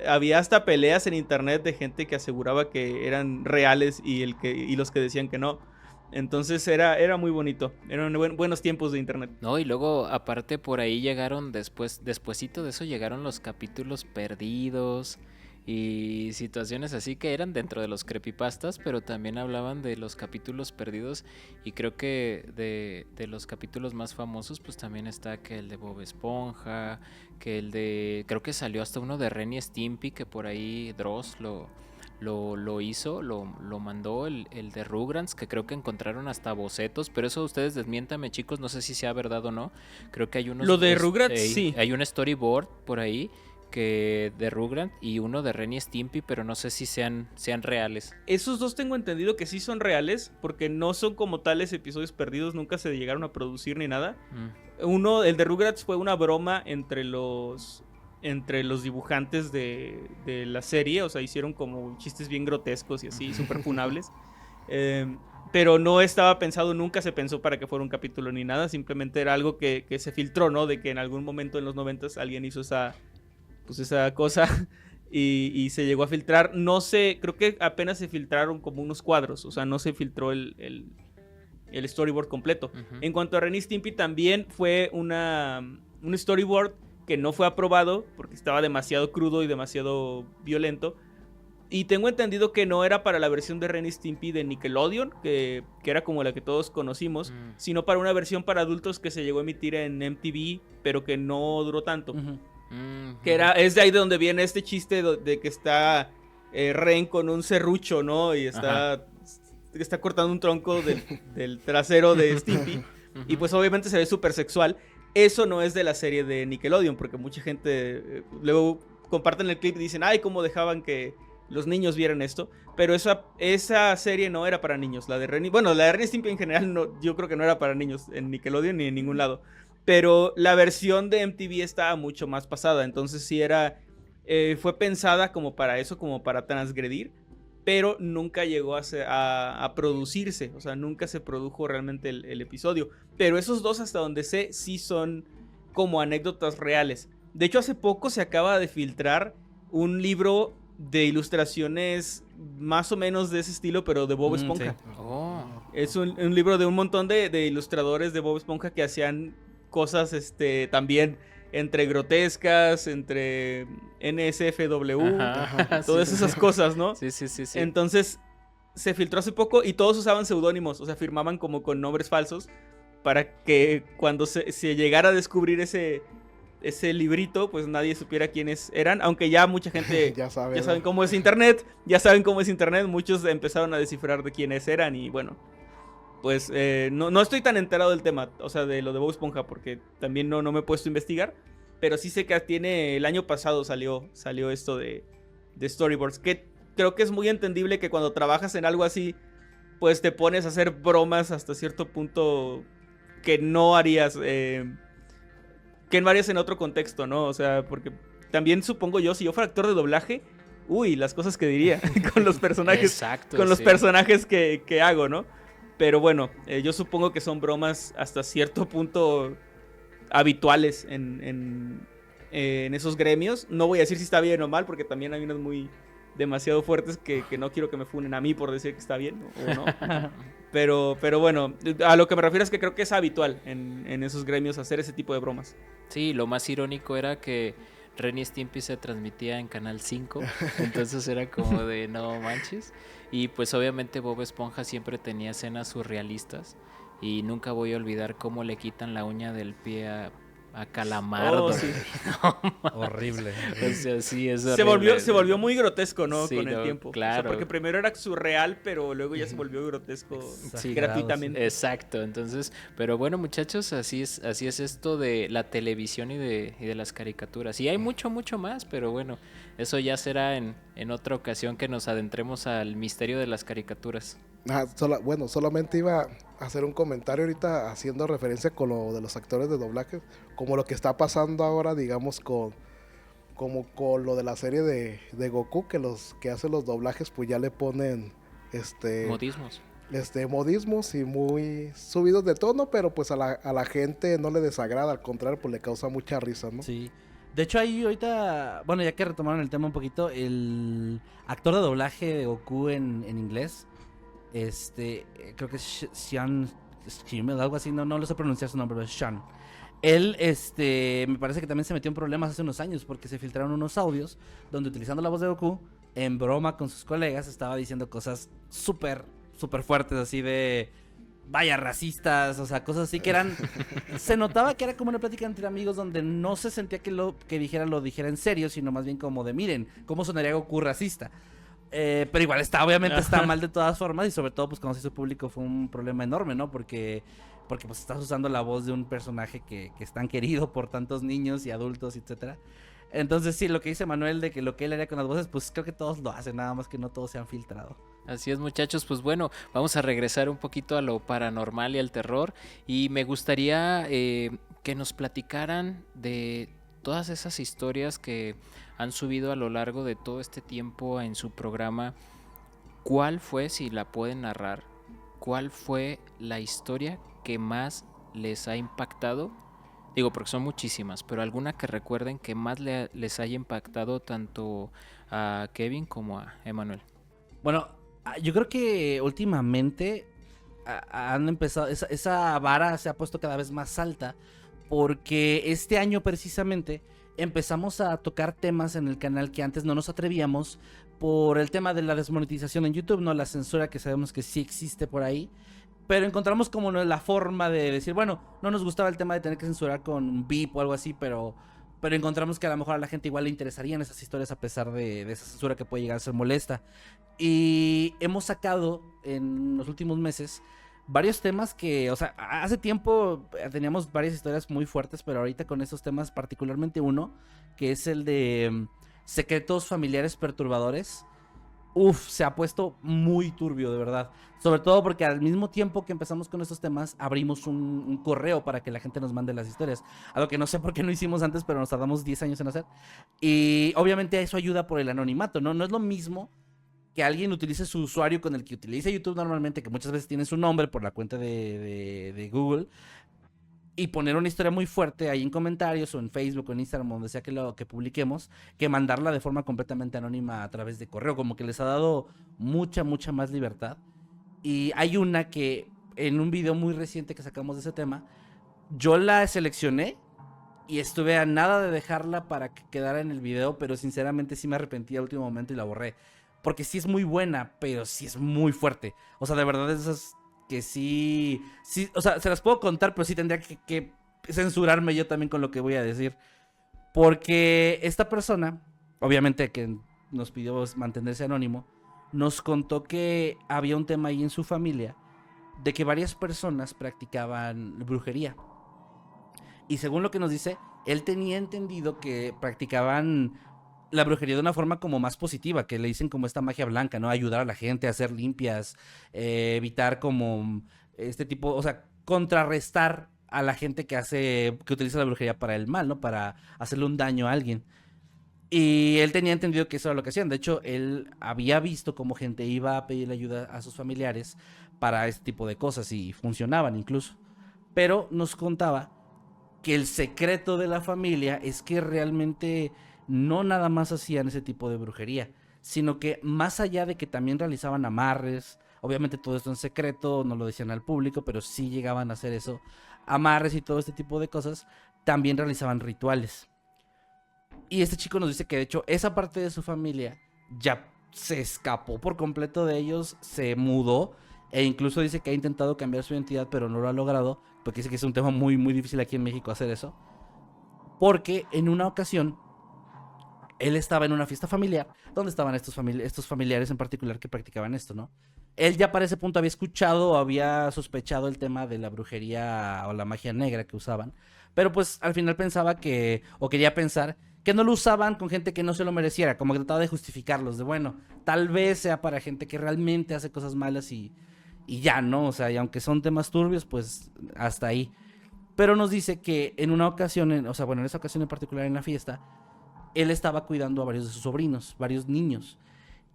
B: había hasta peleas en internet de gente que aseguraba que eran reales y los que decían que no. Entonces era muy bonito. Eran buenos tiempos de internet.
E: No, y luego aparte por ahí llegaron despuesito de eso llegaron los capítulos perdidos y situaciones así que eran dentro de los creepypastas, pero también hablaban de los capítulos perdidos. Y creo que de los capítulos más famosos pues también está que el de Bob Esponja, que el de... creo que salió hasta uno de Ren y Stimpy, que por ahí Dross lo hizo, lo mandó, el de Rugrats, que creo que encontraron hasta bocetos, pero eso ustedes desmiéntame, chicos, no sé si sea verdad o no. Creo que hay unos...
B: Lo de Rugrats, sí.
E: Hay un storyboard por ahí que de Rugrats y uno de Ren y Stimpy, pero no sé si sean reales.
B: Esos dos tengo entendido que sí son reales, porque no son como tales episodios perdidos, nunca se llegaron a producir ni nada. El de Rugrats fue una broma entre los dibujantes de la serie, o sea, hicieron como chistes bien grotescos y así, súper funables. Pero no estaba pensado, nunca se pensó para que fuera un capítulo ni nada, simplemente era algo que se filtró, ¿no? De que en algún momento en los 90s alguien hizo esa cosa y se llegó a filtrar. No sé, creo que apenas se filtraron como unos cuadros, o sea, no se filtró el storyboard completo. En cuanto a Ren y Stimpy, también fue un storyboard que no fue aprobado porque estaba demasiado crudo y demasiado violento. Y tengo entendido que no era para la versión de Ren y Stimpy de Nickelodeon, que era como la que todos conocimos, sino para una versión para adultos que se llegó a emitir en MTV, pero que no duró tanto. Que es de ahí de donde viene este chiste de que está Ren con un serrucho, ¿no? Y está cortando un tronco del trasero de Stimpy. Y pues obviamente se ve súper sexual. Eso no es de la serie de Nickelodeon, porque mucha gente luego comparten el clip y dicen, ay, cómo dejaban que los niños vieran esto. Pero esa serie no era para niños. La de Ren y Stimpy en general no, yo creo que no era para niños en Nickelodeon ni en ningún lado. Pero la versión de MTV estaba mucho más pasada. Entonces sí fue pensada como para eso, como para transgredir. Pero nunca llegó a producirse. O sea, nunca se produjo realmente el episodio. Pero esos dos, hasta donde sé, sí son como anécdotas reales. De hecho, hace poco se acaba de filtrar un libro de ilustraciones más o menos de ese estilo, pero de Bob Esponja.
A: Sí.
E: Oh.
B: Es un libro de un montón de ilustradores de Bob Esponja que hacían cosas también entre grotescas, entre NSFW,
E: Ajá.
B: todas
E: Sí,
B: esas cosas, ¿no?
E: Sí.
B: Entonces se filtró hace poco y todos usaban seudónimos, o sea, firmaban como con nombres falsos para que cuando se llegara a descubrir ese librito, pues nadie supiera quiénes eran, aunque ya mucha gente
D: Ya saben,
B: ya saben
D: ¿no?
B: cómo es internet, muchos empezaron a descifrar de quiénes eran y bueno, pues no estoy tan enterado del tema, o sea, de lo de Bob Esponja, porque también no me he puesto a investigar, pero sí sé que el año pasado salió esto de storyboards, que creo que es muy entendible que cuando trabajas en algo así, pues te pones a hacer bromas hasta cierto punto que no harías en otro contexto, ¿no? O sea, porque también supongo yo, si yo fuera actor de doblaje, uy, las cosas que diría con los personajes,
E: Exacto,
B: con los
E: sí.
B: personajes que hago, ¿no? Pero bueno, yo supongo que son bromas hasta cierto punto habituales en esos gremios. No voy a decir si está bien o mal, porque también hay unos demasiado fuertes que no quiero que me funen a mí por decir que está bien o no. Pero bueno, a lo que me refiero es que creo que es habitual en esos gremios hacer ese tipo de bromas.
E: Sí, lo más irónico era que Ren y Stimpy se transmitía en Canal 5, entonces era como de no manches. Y pues obviamente Bob Esponja siempre tenía escenas surrealistas y nunca voy a olvidar cómo le quitan la uña del pie a Calamardo.
B: Oh, sí.
A: Horrible.
E: O sea, sí, es
B: Se
E: horrible.
B: volvió muy grotesco, ¿no?
E: Sí,
B: con el
E: no,
B: tiempo.
E: claro.
B: O sea, porque primero era surreal, pero luego ya se volvió grotesco
E: Sí,
B: gratuitamente.
E: Exacto, entonces, pero bueno muchachos, así es esto de la televisión y de las caricaturas. Y hay mucho más, pero bueno, eso ya será en otra ocasión que nos adentremos al misterio de las caricaturas.
D: Bueno, solamente iba a hacer un comentario ahorita haciendo referencia con lo de los actores de doblaje, como lo que está pasando ahora, digamos, con lo de la serie de Goku, que los que hacen los doblajes pues ya le ponen
E: Modismos.
D: modismos y muy subidos de tono, pero pues a la gente no le desagrada, al contrario, pues le causa mucha risa, ¿no?
A: Sí. De hecho, ahí ahorita, bueno, ya que retomaron el tema un poquito, el actor de doblaje de Goku en inglés, creo que es Sean Schemmel, algo así, no lo sé pronunciar su nombre, pero es Sean. Él, me parece que también se metió en problemas hace unos años porque se filtraron unos audios donde utilizando la voz de Goku, en broma con sus colegas, estaba diciendo cosas súper fuertes, así de vaya racistas, o sea, cosas así que eran, se notaba que era como una plática entre amigos donde no se sentía que lo que dijera lo dijera en serio, sino más bien como de miren, cómo sonaría Goku racista. Pero igual obviamente está mal de todas formas, y sobre todo pues cuando se hizo público fue un problema enorme, ¿no? Porque pues estás usando la voz de un personaje que es tan querido por tantos niños y adultos, etcétera. Entonces sí, lo que dice Manuel de que lo que él haría con las voces, pues creo que todos lo hacen, nada más que no todos se han filtrado.
E: Así es muchachos, pues bueno, vamos a regresar un poquito a lo paranormal y al terror, y me gustaría que nos platicaran de todas esas historias que han subido a lo largo de todo este tiempo en su programa. ¿Cuál fue, si la pueden narrar, cuál fue la historia que más les ha impactado? Digo, porque son muchísimas, pero alguna que recuerden que más les haya impactado tanto a Kevin como a Emanuel.
A: Bueno, yo creo que últimamente han empezado, esa vara se ha puesto cada vez más alta, porque este año precisamente empezamos a tocar temas en el canal que antes no nos atrevíamos por el tema de la desmonetización en YouTube, ¿no? La censura que sabemos que sí existe por ahí. Pero encontramos como la forma de decir, bueno, no nos gustaba el tema de tener que censurar con un beep o algo así, pero encontramos que a lo mejor a la gente igual le interesarían esas historias a pesar de esa censura que puede llegar a ser molesta. Y hemos sacado en los últimos meses varios temas que, o sea, hace tiempo teníamos varias historias muy fuertes, pero ahorita con esos temas, particularmente uno, que es el de secretos familiares perturbadores. Uf, se ha puesto muy turbio, de verdad. Sobre todo porque al mismo tiempo que empezamos con estos temas, abrimos un correo para que la gente nos mande las historias. Algo que no sé por qué no hicimos antes, pero nos tardamos 10 años en hacer. Y obviamente eso ayuda por el anonimato, ¿no? No es lo mismo que alguien utilice su usuario con el que utiliza YouTube normalmente, que muchas veces tiene su nombre por la cuenta de Google, y poner una historia muy fuerte ahí en comentarios o en Facebook o en Instagram, donde sea que publiquemos, que mandarla de forma completamente anónima a través de correo. Como que les ha dado mucha más libertad. Y hay una que en un video muy reciente que sacamos de ese tema, yo la seleccioné y estuve a nada de dejarla para que quedara en el video, pero sinceramente sí me arrepentí al último momento y la borré. Porque sí es muy buena, pero sí es muy fuerte. O sea, de verdad es esas que sí, o sea, se las puedo contar, pero sí tendría que censurarme yo también con lo que voy a decir. Porque esta persona, obviamente que nos pidió mantenerse anónimo, nos contó que había un tema ahí en su familia de que varias personas practicaban brujería. Y según lo que nos dice, él tenía entendido que practicaban la brujería de una forma como más positiva, que le dicen como esta magia blanca, ¿no? Ayudar a la gente a hacer limpias, evitar como este tipo, o sea, contrarrestar a la gente que utiliza la brujería para el mal, ¿no? Para hacerle un daño a alguien. Y él tenía entendido que eso era lo que hacían. De hecho, él había visto cómo gente iba a pedirle ayuda a sus familiares para este tipo de cosas y funcionaban incluso. Pero nos contaba que el secreto de la familia es que realmente no nada más hacían ese tipo de brujería, sino que más allá de que también realizaban amarres, obviamente todo esto en secreto, no lo decían al público, pero sí llegaban a hacer eso, amarres y todo este tipo de cosas, también realizaban rituales. Y este chico nos dice que de hecho esa parte de su familia ya se escapó por completo de ellos, se mudó, e incluso dice que ha intentado cambiar su identidad, pero no lo ha logrado, porque dice que es un tema muy difícil aquí en México hacer eso, porque en una ocasión él estaba en una fiesta familiar donde estaban estos familiares en particular que practicaban esto, ¿no? Él ya para ese punto había escuchado o había sospechado el tema de la brujería o la magia negra que usaban, pero pues al final pensaba que, o quería pensar, que no lo usaban con gente que no se lo mereciera, como que trataba de justificarlos, de bueno, tal vez sea para gente que realmente hace cosas malas y ya, ¿no? O sea, y aunque son temas turbios, pues hasta ahí. Pero nos dice que en una ocasión, o sea, bueno, en esa ocasión en particular en la fiesta, él estaba cuidando a varios de sus sobrinos, varios niños,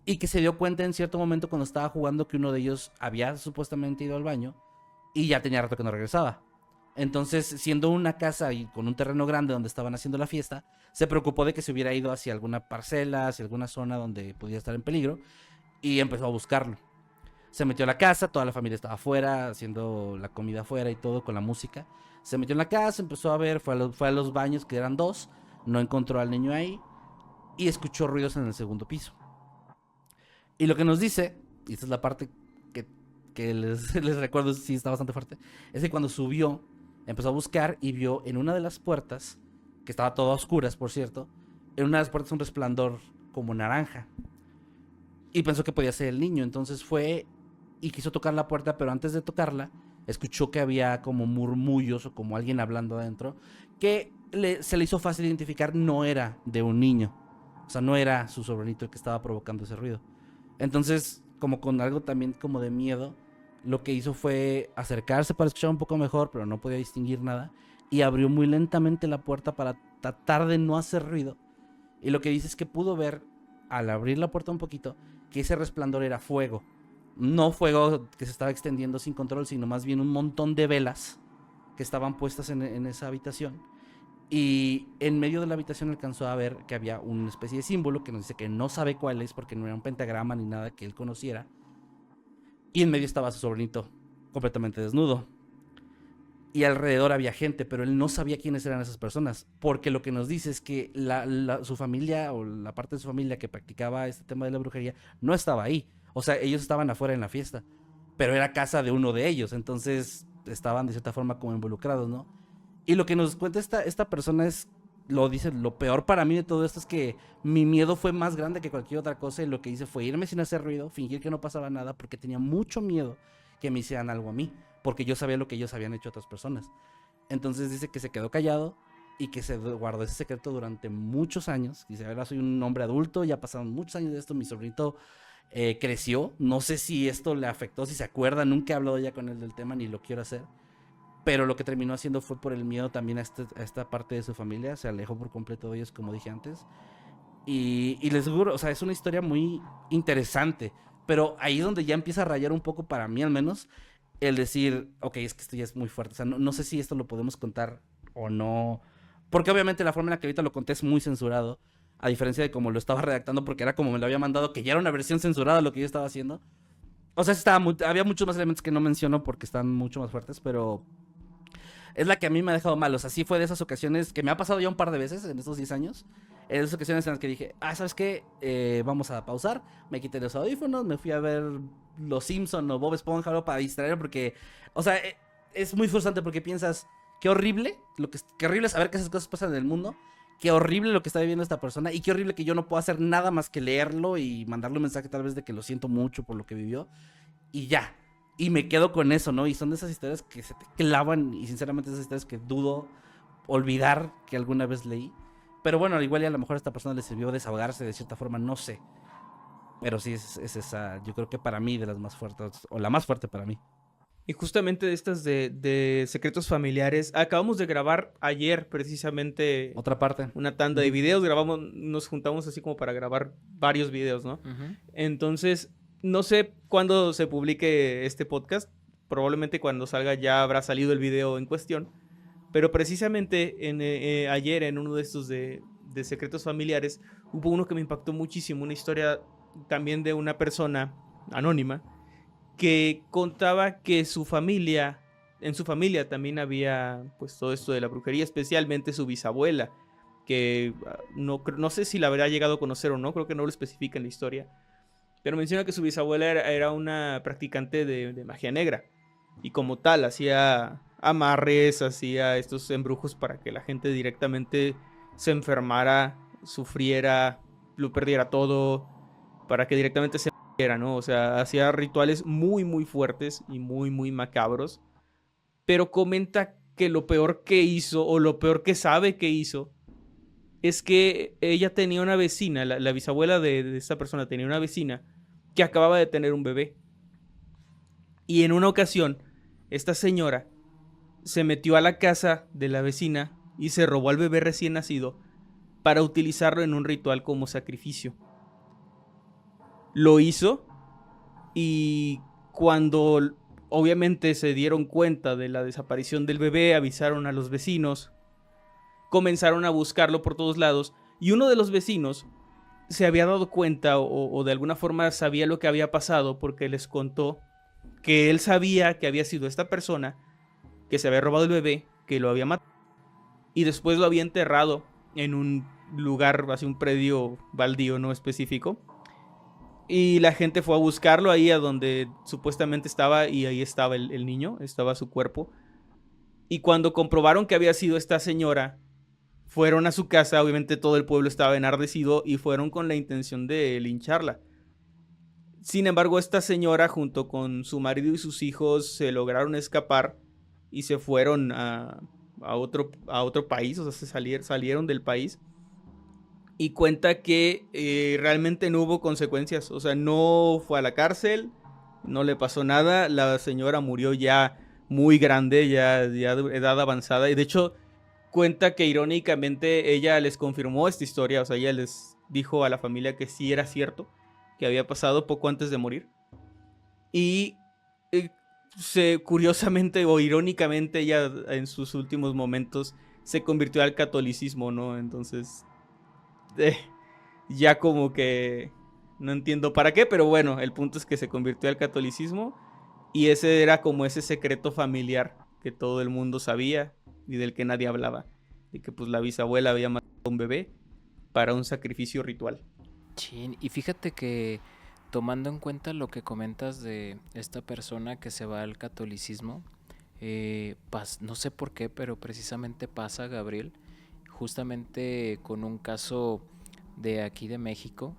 A: y que se dio cuenta en cierto momento cuando estaba jugando que uno de ellos había supuestamente ido al baño y ya tenía rato que no regresaba. Entonces, siendo una casa y con un terreno grande donde estaban haciendo la fiesta, se preocupó de que se hubiera ido hacia alguna parcela, hacia alguna zona donde pudiera estar en peligro, y empezó a buscarlo. Se metió a la casa, toda la familia estaba afuera, haciendo la comida afuera y todo, con la música. Se metió en la casa, empezó a ver, fue a los baños, que eran 2, no encontró al niño ahí, y escuchó ruidos en el segundo piso. Y lo que nos dice, y esta es la parte que les recuerdo, sí está bastante fuerte, es que cuando subió, empezó a buscar y vio en una de las puertas, que estaba toda a oscuras, por cierto, en una de las puertas un resplandor como naranja. Y pensó que podía ser el niño, entonces fue y quiso tocar la puerta, pero antes de tocarla, escuchó que había como murmullos o como alguien hablando adentro, que se le hizo fácil identificar no era de un niño. O sea, no era su sobrinito el que estaba provocando ese ruido. Entonces, como con algo también como de miedo, lo que hizo fue acercarse para escuchar un poco mejor, pero no podía distinguir nada, y abrió muy lentamente la puerta para tratar de no hacer ruido. Y lo que dice es que pudo ver, al abrir la puerta un poquito, que ese resplandor era fuego. No fuego que se estaba extendiendo sin control, sino más bien un montón de velas que estaban puestas en esa habitación. Y en medio de la habitación alcanzó a ver que había una especie de símbolo que nos dice que no sabe cuál es, porque no era un pentagrama ni nada que él conociera. Y en medio estaba su sobrinito completamente desnudo. Y alrededor había gente, pero él no sabía quiénes eran esas personas, porque lo que nos dice es que su familia, o la parte de su familia que practicaba este tema de la brujería, no estaba ahí. O sea, ellos estaban afuera en la fiesta, pero era casa de uno de ellos, entonces estaban de cierta forma como involucrados, ¿no? Y lo que nos cuenta esta persona es, lo dice, lo peor para mí de todo esto es que mi miedo fue más grande que cualquier otra cosa, y lo que hice fue irme sin hacer ruido, fingir que no pasaba nada, porque tenía mucho miedo que me hicieran algo a mí, porque yo sabía lo que ellos habían hecho a otras personas. Entonces dice que se quedó callado y que se guardó ese secreto durante muchos años. Dice, ahora soy un hombre adulto, ya pasaron muchos años de esto, mi sobrinito creció, no sé si esto le afectó, si se acuerda, nunca he hablado ya con él del tema, ni lo quiero hacer. Pero lo que terminó haciendo fue por el miedo también a esta parte de su familia, se alejó por completo de ellos, como dije antes. Y les juro, o sea, es una historia muy interesante, pero ahí es donde ya empieza a rayar un poco, para mí al menos, el decir, ok, es que esto ya es muy fuerte, o sea, no sé si esto lo podemos contar o no, porque obviamente la forma en la que ahorita lo conté es muy censurado, a diferencia de como lo estaba redactando, porque era como me lo había mandado, que ya era una versión censurada de lo que yo estaba haciendo. O sea, había muchos más elementos que no menciono porque están mucho más fuertes, pero es la que a mí me ha dejado mal. O sea, sí fue de esas ocasiones que me ha pasado ya un par de veces en estos 10 años. En esas ocasiones en las que dije, ¿sabes qué? Vamos a pausar. Me quité los audífonos, me fui a ver Los Simpson o Bob Esponja, algo para distraer, porque, o sea, es muy frustrante porque piensas, qué horrible, qué horrible saber que esas cosas pasan en el mundo. Qué horrible lo que está viviendo esta persona. Y qué horrible que yo no pueda hacer nada más que leerlo y mandarle un mensaje tal vez de que lo siento mucho por lo que vivió. Y ya. Y me quedo con eso, ¿no? Y son de esas historias que se te clavan. Y sinceramente esas historias que dudo olvidar que alguna vez leí. Pero bueno, igual y a lo mejor a esta persona le sirvió desahogarse de cierta forma, no sé. Pero sí es esa, yo creo que para mí de las más fuertes, o la más fuerte para mí.
B: Y justamente de estas de secretos familiares, acabamos de grabar ayer precisamente
A: Otra parte.
B: una tanda de videos, nos juntamos así como para grabar varios videos, ¿no?
E: Ujú.
B: Entonces, no sé cuándo se publique este podcast, probablemente cuando salga ya habrá salido el video en cuestión, pero precisamente ayer en uno de estos de secretos familiares hubo uno que me impactó muchísimo, una historia también de una persona anónima, que contaba que en su familia también había pues todo esto de la brujería, especialmente su bisabuela, que no sé si la habrá llegado a conocer o no, creo que no lo especifica en la historia, pero menciona que su bisabuela era una practicante de magia negra, y como tal hacía amarres, hacía estos embrujos para que la gente directamente se enfermara, sufriera, lo perdiera todo, para que directamente se era, ¿no? O sea, hacía rituales muy, muy fuertes y muy, muy macabros. Pero comenta que lo peor que hizo, o lo peor que sabe que hizo, es que ella tenía una vecina, la bisabuela de esta persona tenía una vecina que acababa de tener un bebé. Y en una ocasión, esta señora se metió a la casa de la vecina y se robó al bebé recién nacido para utilizarlo en un ritual como sacrificio. Lo hizo y cuando obviamente se dieron cuenta de la desaparición del bebé, avisaron a los vecinos, comenzaron a buscarlo por todos lados y uno de los vecinos se había dado cuenta o de alguna forma sabía lo que había pasado porque les contó que él sabía que había sido esta persona que se había robado el bebé, que lo había matado y después lo había enterrado en un lugar, así un predio baldío no específico. Y la gente fue a buscarlo ahí a donde supuestamente estaba y ahí estaba el niño, estaba su cuerpo. Y cuando comprobaron que había sido esta señora, fueron a su casa, obviamente todo el pueblo estaba enardecido y fueron con la intención de lincharla. Sin embargo, esta señora junto con su marido y sus hijos se lograron escapar y se fueron a otro país, o sea, salieron del país. Y cuenta que realmente no hubo consecuencias, o sea, no fue a la cárcel, no le pasó nada, la señora murió ya muy grande, ya de edad avanzada, y de hecho cuenta que irónicamente ella les confirmó esta historia, o sea, ella les dijo a la familia que sí era cierto, que había pasado poco antes de morir, y curiosamente o irónicamente ella en sus últimos momentos se convirtió al catolicismo, ¿no? Entonces... ya como que no entiendo para qué, pero bueno, el punto es que se convirtió al catolicismo y ese era como ese secreto familiar que todo el mundo sabía y del que nadie hablaba, de que pues la bisabuela había matado a un bebé para un sacrificio ritual.
E: Chin, y fíjate que tomando en cuenta lo que comentas de esta persona que se va al catolicismo, no sé por qué, pero precisamente pasa, Gabriel, justamente con un caso de aquí de México,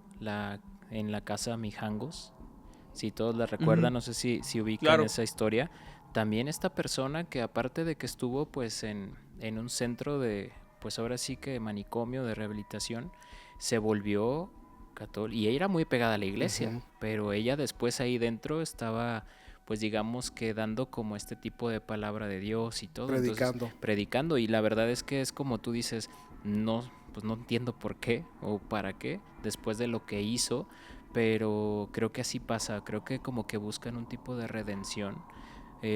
E: en la casa Mijangos, si todos la recuerdan,
B: Ujú.
E: no sé si ubican
B: Claro.
E: esa historia. También esta persona que aparte de que estuvo pues en un centro de, pues ahora sí que manicomio de rehabilitación, se volvió católica y ella era muy pegada a la iglesia,
D: Ujú.
E: pero ella después ahí dentro estaba pues digamos que dando como este tipo de palabra de Dios y todo, entonces
D: Predicando.
E: predicando y la verdad es que es como tú dices, no, pues no entiendo por qué o para qué después de lo que hizo, pero creo que así pasa, creo que como que buscan un tipo de redención,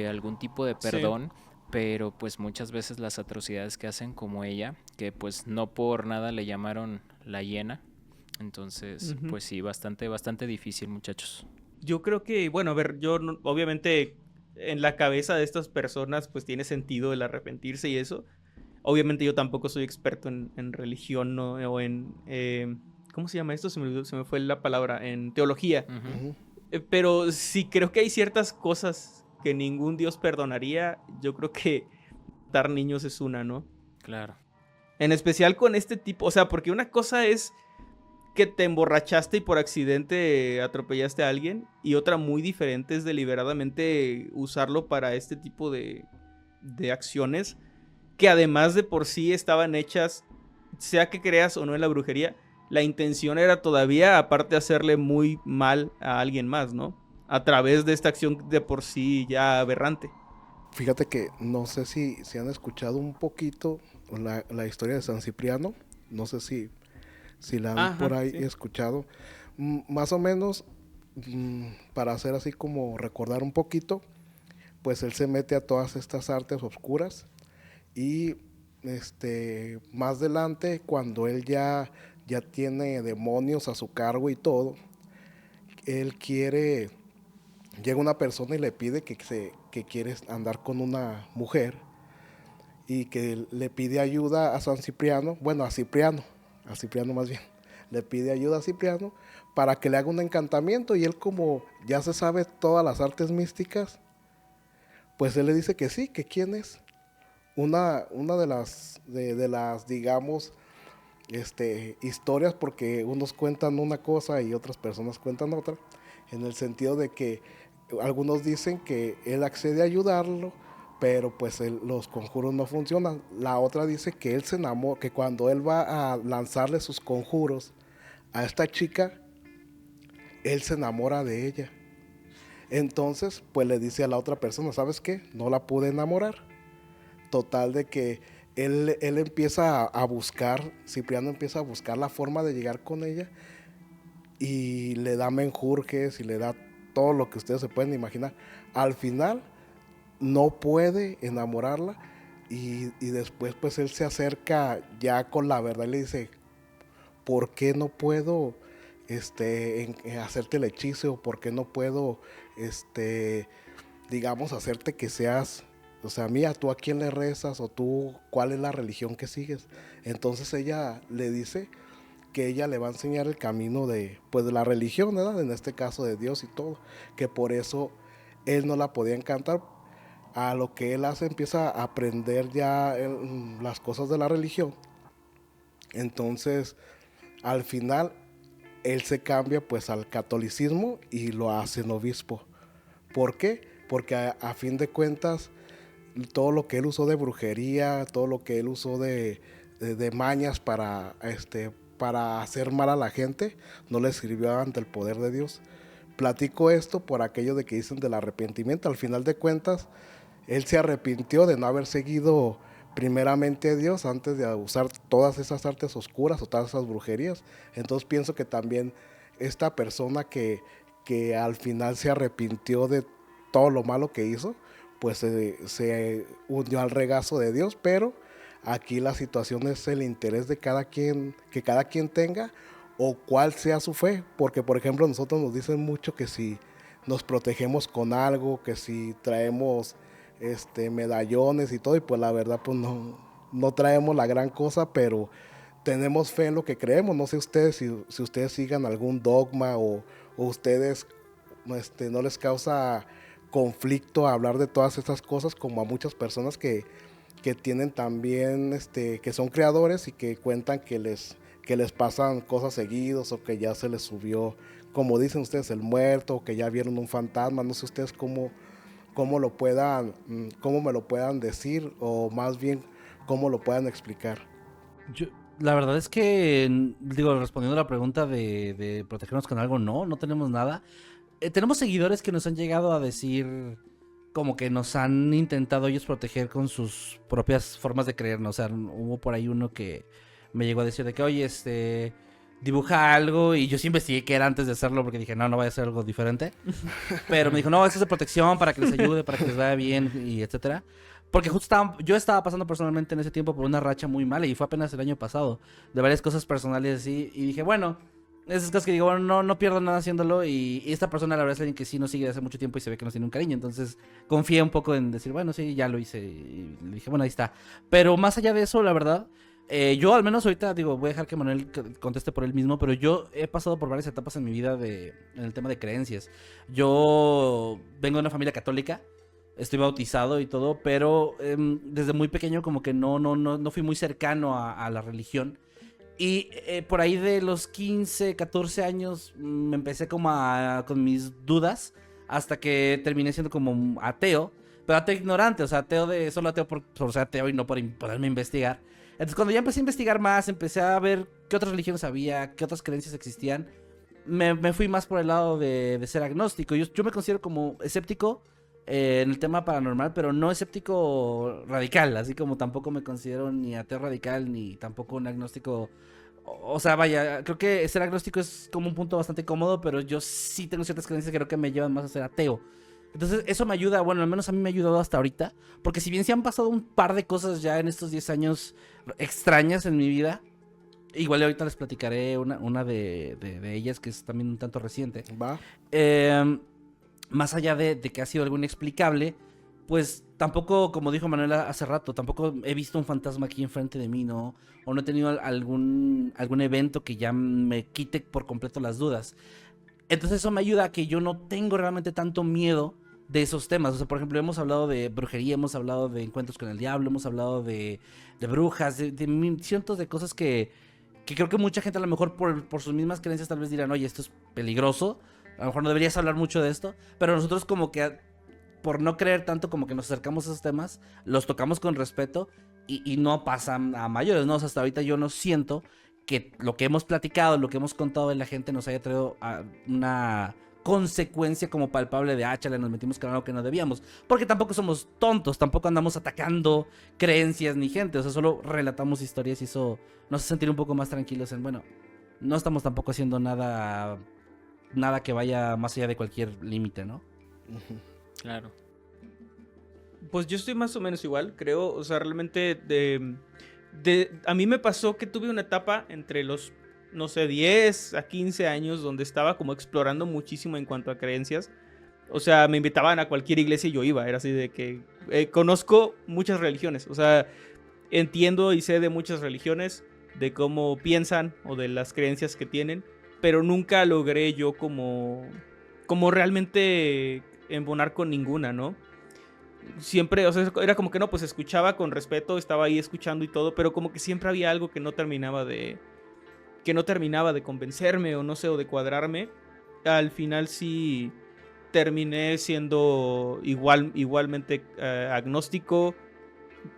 E: algún tipo de
B: Sí.
E: perdón, pero pues muchas veces las atrocidades que hacen como ella, que pues no por nada le llamaron la hiena, entonces
B: Ujú.
E: pues sí, bastante difícil, muchachos.
B: Yo creo que, bueno, a ver, obviamente en la cabeza de estas personas pues tiene sentido el arrepentirse y eso. Obviamente yo tampoco soy experto en religión, ¿no? O en... ¿cómo se llama esto? Se me fue la palabra. En teología.
E: Ujú.
D: Ujú.
B: Pero sí creo que hay ciertas cosas que ningún Dios perdonaría. Yo creo que matar niños es una, ¿no?
E: Claro.
B: En especial con este tipo. O sea, porque una cosa es que te emborrachaste y por accidente atropellaste a alguien. Y otra muy diferente es deliberadamente usarlo para este tipo de acciones. Que además de por sí estaban hechas, sea que creas o no en la brujería, la intención era todavía, aparte, hacerle muy mal a alguien más, ¿no? A través de esta acción de por sí ya aberrante.
D: Fíjate que no sé si han escuchado un poquito la historia de San Cipriano. No sé si la han por
B: Ajá,
D: ahí
B: sí.
D: escuchado. Más o menos, para hacer así como recordar un poquito, pues él se mete a todas estas artes oscuras y más adelante, cuando él ya tiene demonios a su cargo y todo, él quiere, llega una persona y le pide que quiere andar con una mujer y que le pide ayuda a San Cipriano, bueno, a Cipriano más bien, le pide ayuda a Cipriano para que le haga un encantamiento y él como ya se sabe todas las artes místicas, pues él le dice que sí, que quién es. Una de las digamos, historias, porque unos cuentan una cosa y otras personas cuentan otra, en el sentido de que algunos dicen que él accede a ayudarlo, pero pues los conjuros no funcionan. La otra dice que él se enamora, que cuando él va a lanzarle sus conjuros a esta chica, él se enamora de ella. Entonces, pues le dice a la otra persona, ¿sabes qué? No la pude enamorar. Total de que él empieza a buscar, Cipriano empieza a buscar la forma de llegar con ella y le da menjurjes y le da todo lo que ustedes se pueden imaginar. Al final no puede enamorarla y después pues él se acerca ya con la verdad y le dice, ¿por qué no puedo hacerte el hechizo? ¿Por qué no puedo, digamos, hacerte que seas, o sea, mía, tú a quién le rezas o tú cuál es la religión que sigues? Entonces ella le dice que ella le va a enseñar el camino de, pues, de la religión, ¿verdad? En este caso de Dios y todo, que por eso él no la podía encantar. A lo que él hace, empieza a aprender ya las cosas de la religión. Entonces, al final, él se cambia pues al catolicismo y lo hacen obispo. ¿Por qué? Porque a fin de cuentas, todo lo que él usó de brujería, todo lo que él usó de mañas para hacer mal a la gente, no le sirvió ante el poder de Dios. Platico esto por aquello de que dicen del arrepentimiento. Al final de cuentas, él se arrepintió de no haber seguido primeramente a Dios antes de usar todas esas artes oscuras o todas esas brujerías. Entonces pienso que también esta persona que al final se arrepintió de todo lo malo que hizo, pues se unió al regazo de Dios, pero aquí la situación es el interés de cada quien, que cada quien tenga o cuál sea su fe, porque por ejemplo nosotros nos dicen mucho que si nos protegemos con algo, que si traemos medallones y todo, y pues la verdad pues no traemos la gran cosa, pero tenemos fe en lo que creemos. No sé ustedes si ustedes sigan algún dogma o ustedes no les causa conflicto hablar de todas estas cosas como a muchas personas que tienen también, que son creadores y que cuentan que que les pasan cosas seguidos o que ya se les subió, como dicen ustedes, el muerto, o que ya vieron un fantasma. No sé ustedes cómo me lo puedan decir, o más bien cómo lo puedan explicar.
A: La verdad es que, digo, respondiendo a la pregunta de protegernos con algo, no tenemos nada. Tenemos seguidores que nos han llegado a decir como que nos han intentado ellos proteger con sus propias formas de creernos. O sea, hubo por ahí uno que me llegó a decir de que, oye, dibuja algo, y yo sí investigué qué era antes de hacerlo porque dije, no vaya a ser algo diferente. Pero me dijo, no, eso es de protección para que les ayude, para que les vaya bien, y etcétera. Porque justo yo estaba pasando personalmente en ese tiempo por una racha muy mala, y fue apenas el año pasado, de varias cosas personales así, y dije, bueno, esas cosas que digo, bueno, no pierdo nada haciéndolo, y esta persona la verdad es alguien que sí nos sigue desde hace mucho tiempo y se ve que nos tiene un cariño, entonces confié un poco en decir, bueno, sí, ya lo hice, y le dije, bueno, ahí está. Pero más allá de eso, la verdad, yo al menos ahorita, digo, voy a dejar que Manuel conteste por él mismo, pero yo he pasado por varias etapas en mi vida en el tema de creencias. Yo vengo de una familia católica, estoy bautizado y todo, pero desde muy pequeño como que no fui muy cercano a la religión. Y por ahí de los 15, 14 años me empecé como con mis dudas, hasta que terminé siendo como ateo, pero ateo ignorante, o sea, solo ateo por ser ateo y no por poderme investigar. Entonces cuando ya empecé a investigar más, empecé a ver qué otras religiones había, qué otras creencias existían, me fui más por el lado de ser agnóstico. Yo me considero como escéptico en el tema paranormal, pero no escéptico radical, así como tampoco me considero ni ateo radical, ni tampoco un agnóstico. O sea, vaya, creo que ser agnóstico es como un punto bastante cómodo, pero yo sí tengo ciertas creencias que creo que me llevan más a ser ateo. Entonces eso me ayuda, bueno, al menos a mí me ha ayudado hasta ahorita, porque si bien se han pasado un par de cosas ya en estos 10 años extrañas en mi vida, igual ahorita les platicaré una de ellas que es también un tanto reciente.
D: ¿Va?
A: Más allá de que ha sido algo inexplicable, pues tampoco, como dijo Manuela hace rato, tampoco he visto un fantasma aquí enfrente de mí, ¿no? O no he tenido algún evento que ya me quite por completo las dudas. Entonces eso me ayuda a que yo no tengo realmente tanto miedo de esos temas. O sea, por ejemplo, hemos hablado de brujería, hemos hablado de encuentros con el diablo, hemos hablado de brujas, de cientos de cosas que creo que mucha gente a lo mejor por sus mismas creencias tal vez dirán, oye, esto es peligroso, a lo mejor no deberías hablar mucho de esto, pero nosotros como que por no creer tanto, como que nos acercamos a esos temas, los tocamos con respeto y no pasan a mayores, ¿no? O sea, hasta ahorita yo no siento que lo que hemos platicado, lo que hemos contado de la gente nos haya traído a una consecuencia como palpable de chale, nos metimos con algo que no debíamos, porque tampoco somos tontos, tampoco andamos atacando creencias ni gente, o sea, solo relatamos historias y eso nos hace sentir un poco más tranquilos en, bueno, no estamos tampoco haciendo nada que vaya más allá de cualquier límite, ¿no?
E: Claro.
B: Pues yo estoy más o menos igual, creo, o sea, realmente a mí me pasó que tuve una etapa entre los, no sé, 10 a 15 años donde estaba como explorando muchísimo en cuanto a creencias. O sea, me invitaban a cualquier iglesia y yo iba, era así de que conozco muchas religiones, o sea, entiendo y sé de muchas religiones, de cómo piensan o de las creencias que tienen, pero nunca logré yo como realmente embonar con ninguna, ¿no? Siempre, o sea, era como que no, pues escuchaba con respeto, estaba ahí escuchando y todo, pero como que siempre había algo que no terminaba de convencerme o no sé, o de cuadrarme. Al final sí terminé siendo igualmente agnóstico,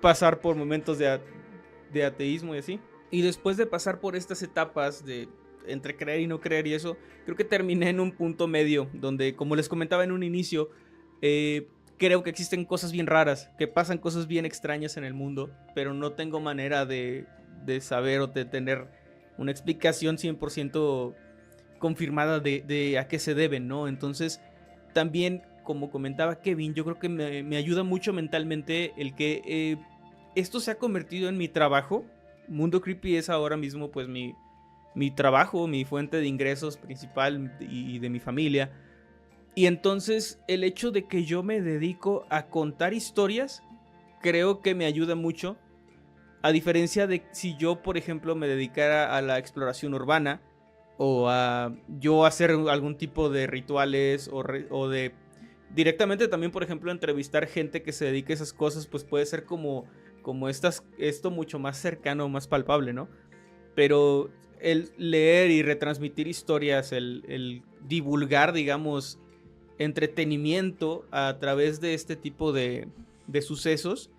B: pasar por momentos de ateísmo y así. Y después de pasar por estas etapas de entre creer y no creer y eso, creo que terminé en un punto medio donde, como les comentaba en un inicio, creo que existen cosas bien raras, que pasan cosas bien extrañas en el mundo, pero no tengo manera de saber o de tener una explicación 100% confirmada de a qué se deben, ¿no? Entonces, también, como comentaba Kevin, yo creo que me ayuda mucho mentalmente el que esto se ha convertido en mi trabajo. Mundo Creepy es ahora mismo, pues, mi trabajo, mi fuente de ingresos principal y de mi familia. Y entonces el hecho de que yo me dedico a contar historias creo que me ayuda mucho, a diferencia de si yo, por ejemplo, me dedicara a la exploración urbana o a yo hacer algún tipo de rituales o de directamente también, por ejemplo, entrevistar gente que se dedique a esas cosas, pues puede ser como esto mucho más cercano, más palpable, ¿no? Pero el leer y retransmitir historias, el divulgar, digamos, entretenimiento a través de este tipo de sucesos,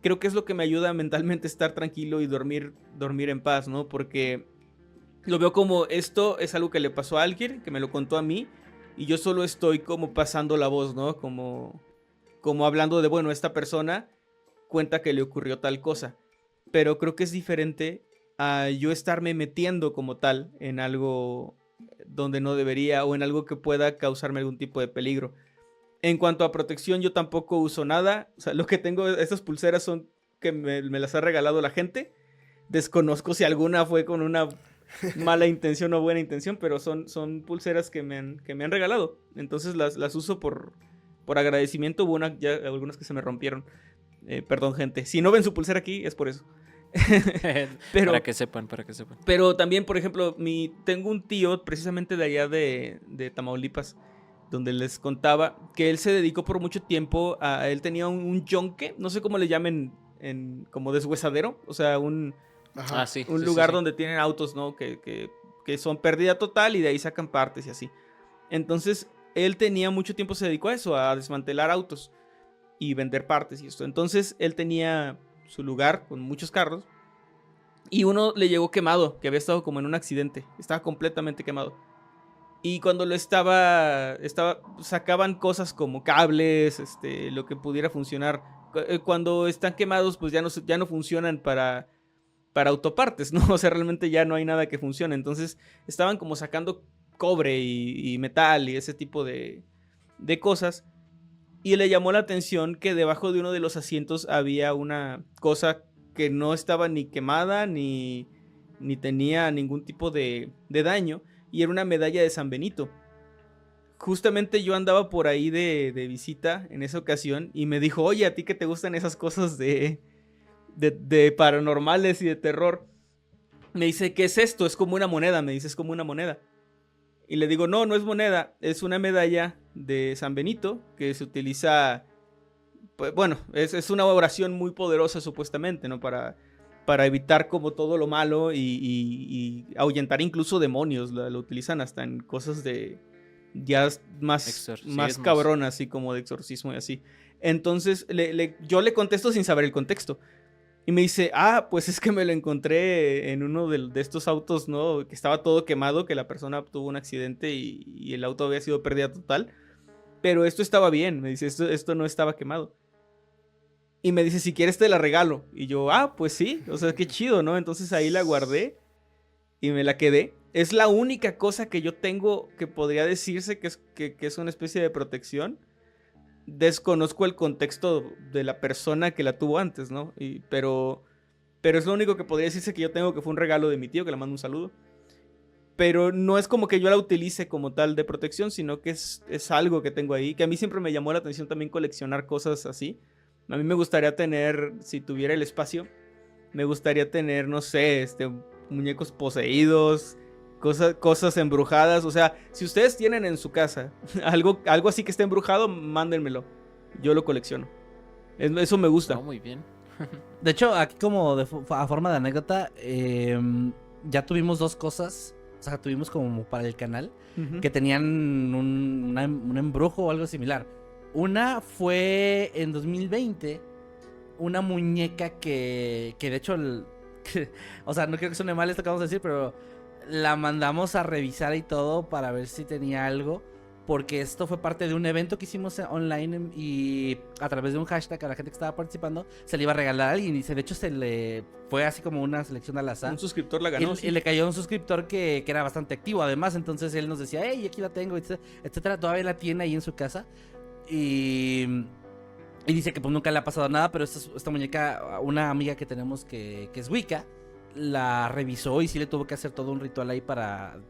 B: creo que es lo que me ayuda mentalmente a estar tranquilo y dormir en paz, ¿no? Porque lo veo como esto es algo que le pasó a alguien, que me lo contó a mí, y yo solo estoy como pasando la voz, ¿no? Como hablando de, bueno, esta persona cuenta que le ocurrió tal cosa. Pero creo que es diferente a yo estarme metiendo como tal en algo donde no debería o en algo que pueda causarme algún tipo de peligro. En cuanto a protección, yo tampoco uso nada. O sea, lo que tengo, estas pulseras son que me las ha regalado la gente. Desconozco si alguna fue con una mala intención o buena intención, pero son pulseras que me han regalado. Entonces las uso por agradecimiento. Hubo ya algunas que se me rompieron. Perdón, gente. Si no ven su pulsera aquí, es por eso.
E: Para que sepan.
B: Pero también, por ejemplo, tengo un tío precisamente de allá de Tamaulipas, donde les contaba que él se dedicó por mucho tiempo él tenía un yonque, no sé cómo le llamen, como deshuesadero, o sea, un lugar donde tienen autos, ¿no? Que son pérdida total y de ahí sacan partes y así. Entonces, él tenía mucho tiempo, se dedicó a eso, a desmantelar autos y vender partes y esto. Entonces, él tenía su lugar con muchos carros y uno le llegó quemado, que había estado como en un accidente, estaba completamente quemado. Y cuando sacaban cosas como cables, lo que pudiera funcionar. Cuando están quemados, pues ya no funcionan para autopartes, ¿no? O sea, realmente ya no hay nada que funcione. Entonces estaban como sacando cobre y metal y ese tipo de cosas. Y le llamó la atención que debajo de uno de los asientos había una cosa que no estaba ni quemada ni tenía ningún tipo de daño. Y era una medalla de San Benito. Justamente yo andaba por ahí de visita en esa ocasión y me dijo, oye, ¿a ti que te gustan esas cosas de paranormales y de terror? Me dice, ¿qué es esto? Es como una moneda, me dice, es como una moneda. Y le digo, no es moneda, es una medalla de San Benito que se utiliza, pues, bueno, es una oración muy poderosa supuestamente, ¿no? Para evitar como todo lo malo y ahuyentar incluso demonios. Lo utilizan hasta en cosas de ya más cabronas, así como de exorcismo y así. Entonces yo le contesto sin saber el contexto. Y me dice, pues es que me lo encontré en uno de estos autos, ¿no? Que estaba todo quemado, que la persona tuvo un accidente y el auto había sido pérdida total. Pero esto estaba bien, me dice, esto no estaba quemado. Y me dice, si quieres te la regalo. Y yo, pues sí, o sea, qué chido, ¿no? Entonces ahí la guardé y me la quedé. Es la única cosa que yo tengo que podría decirse que es una especie de protección. Desconozco el contexto de la persona que la tuvo antes, ¿no? Pero es lo único que podría decirse que yo tengo, que fue un regalo de mi tío, que le mando un saludo. Pero no es como que yo la utilice como tal de protección, sino que es algo que tengo ahí. Que a mí siempre me llamó la atención también coleccionar cosas así. A mí me gustaría tener, si tuviera el espacio, me gustaría tener, no sé, muñecos poseídos, cosas embrujadas. O sea, si ustedes tienen en su casa algo así que esté embrujado, mándenmelo. Yo lo colecciono. Eso me gusta.
E: Muy bien.
A: De hecho, aquí como a forma de anécdota, ya tuvimos dos cosas. O sea, tuvimos como para el canal, que tenían un embrujo o algo similar. Una fue en 2020, una muñeca que de hecho, o sea, no quiero que suene mal esto que vamos a decir, pero la mandamos a revisar y todo para ver si tenía algo, porque esto fue parte de un evento que hicimos online y a través de un hashtag a la gente que estaba participando se le iba a regalar a alguien y de hecho se le fue así como una selección al azar.
B: Un suscriptor la ganó.
A: Y le cayó un suscriptor que era bastante activo además, entonces él nos decía, hey, aquí la tengo, etcétera, todavía la tiene ahí en su casa. Y dice que pues nunca le ha pasado nada, pero esta muñeca, una amiga que tenemos que es Wicca, la revisó y sí le tuvo que hacer todo un ritual ahí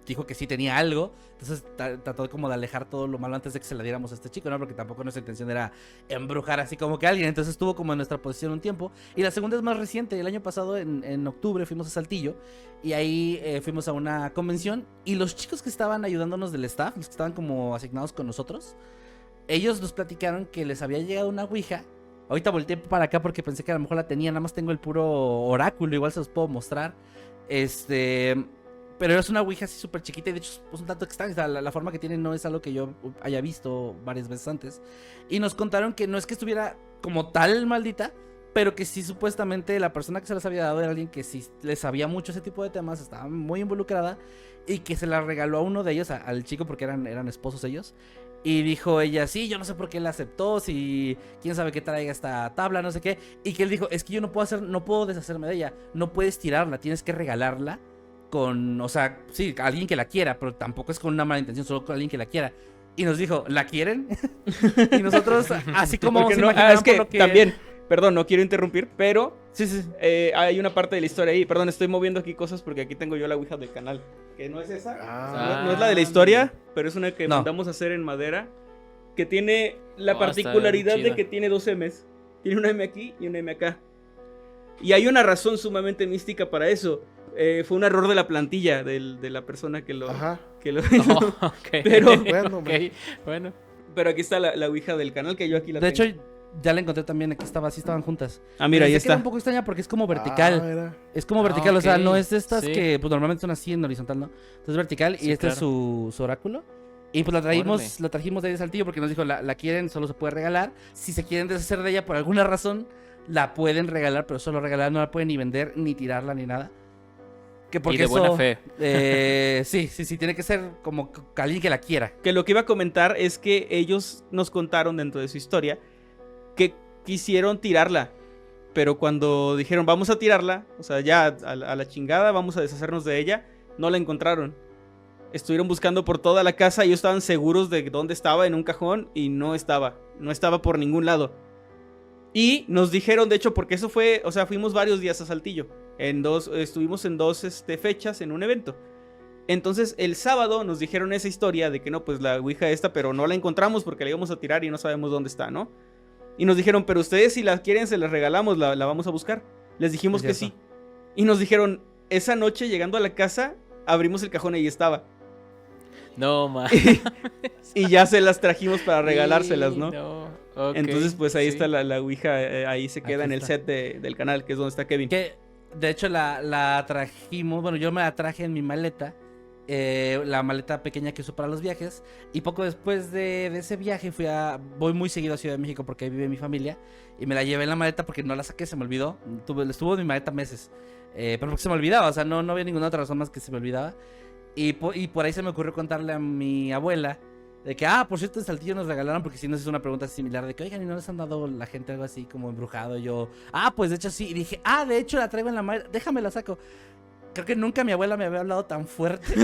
A: dijo que sí tenía algo, entonces trató como de alejar todo lo malo antes de que se la diéramos a este chico, ¿no? Porque tampoco nuestra intención era embrujar así como que a alguien, entonces estuvo como en nuestra posición un tiempo. Y la segunda es más reciente, el año pasado en octubre fuimos a Saltillo y ahí fuimos a una convención y los chicos que estaban ayudándonos del staff, los que estaban como asignados con nosotros, ellos nos platicaron que les había llegado una ouija. Ahorita volteé para acá porque pensé que a lo mejor la tenía. Nada más tengo el puro oráculo. Igual se los puedo mostrar. Pero es una ouija así súper chiquita y de hecho es un tanto extraña. O sea, la forma que tiene no es algo que yo haya visto varias veces antes. Y nos contaron que no es que estuviera como tal maldita, pero que sí supuestamente la persona que se las había dado era alguien que sí le sabía mucho ese tipo de temas, estaba muy involucrada y que se la regaló a uno de ellos, al chico, porque eran esposos ellos. Y dijo ella, sí, yo no sé por qué la aceptó, si quién sabe qué traiga esta tabla, no sé qué. Y que él dijo, es que yo no puedo deshacerme de ella, no puedes tirarla, tienes que regalarla con, o sea, sí, a alguien que la quiera, pero tampoco es con una mala intención, solo con alguien que la quiera. Y nos dijo, ¿la quieren? Y nosotros, así como
B: Porque
A: se
B: no,
A: imaginaban
B: es que,
A: por lo
B: también, perdón, no quiero interrumpir, pero
A: Sí.
B: hay una parte de la historia ahí. Perdón, estoy moviendo aquí cosas porque aquí tengo yo la ouija del canal. Que no es esa. No es la de la historia, pero es una que
A: No.
B: mandamos a hacer en madera. Que tiene la
E: Oh, está
B: particularidad
E: chida.
B: de que tiene 2 M's. Tiene una M aquí y una M acá. Y hay una razón sumamente mística para eso. Fue un error de la plantilla de la persona que lo...
D: Ajá.
B: Que lo
E: Oh, ok.
B: Pero-
D: Bueno,
E: Ok, bueno.
B: Pero aquí está la ouija del canal que yo aquí la
A: De
B: tengo.
A: hecho, ya la encontré también, aquí estaba, sí estaban juntas.
B: Ah, mira, ahí
A: Pensé que era
B: está.
A: un poco extraña porque es como vertical.
D: Ah, mira.
A: Es como
E: Ah,
A: vertical, o sea,
E: ok.
A: no es de estas
E: Sí.
A: que pues normalmente son así en horizontal, ¿no? Entonces vertical
E: Sí,
A: y este es
E: claro.
A: su oráculo. Y pues la trajimos de ahí de Saltillo porque nos dijo, la quieren, solo se puede regalar. Si se quieren deshacer de ella por alguna razón, la pueden regalar, pero solo regalar, no la pueden ni vender, ni tirarla, ni nada. Que porque
E: Y de buena
A: eso,
E: fe.
A: sí, tiene que ser como alguien que la quiera.
B: Que lo que iba a comentar es que ellos nos contaron dentro de su historia que quisieron tirarla. Pero cuando dijeron vamos a tirarla, o sea, ya a la chingada, vamos a deshacernos de ella, no la encontraron. Estuvieron buscando por toda la casa y ellos estaban seguros de dónde estaba, en un cajón, y no estaba por ningún lado. Y nos dijeron, de hecho, porque eso fue, o sea, fuimos varios días a Saltillo. Estuvimos en dos fechas en un evento. Entonces el sábado nos dijeron esa historia de que no, pues la ouija esta, pero no la encontramos porque la íbamos a tirar y no sabemos dónde está, ¿no? Y nos dijeron, pero ustedes si la quieren se las regalamos, la vamos a buscar. Les dijimos
A: Es
B: que
A: cierto.
B: sí. Y nos dijeron, esa noche llegando a la casa, abrimos el cajón y ahí estaba.
E: No, ma.
B: Y ya se las trajimos para regalárselas, ¿no?
E: Ok,
B: Entonces pues ahí
E: sí.
B: está la ouija, ahí se queda
A: Aquí
B: en el
A: está.
B: set del canal, que es donde está Kevin.
A: Que de hecho la trajimos, bueno, yo me la traje en mi maleta, la maleta pequeña que uso para los viajes, y poco después de ese viaje voy muy seguido a Ciudad de México porque ahí vive mi familia, y me la llevé en la maleta porque no la saqué, se me olvidó, estuvo en mi maleta meses, pero porque se me olvidaba, o sea, no había ninguna otra razón más que se me olvidaba, y por ahí se me ocurrió contarle a mi abuela, de que, por cierto, en Saltillo nos regalaron, porque si nos hizo una pregunta similar de que, oigan, ¿y no les han dado la gente algo así como embrujado? Y yo, pues de hecho sí. Y dije, de hecho la traigo en la maleta, déjame la saco. Creo que nunca mi abuela me había hablado tan fuerte.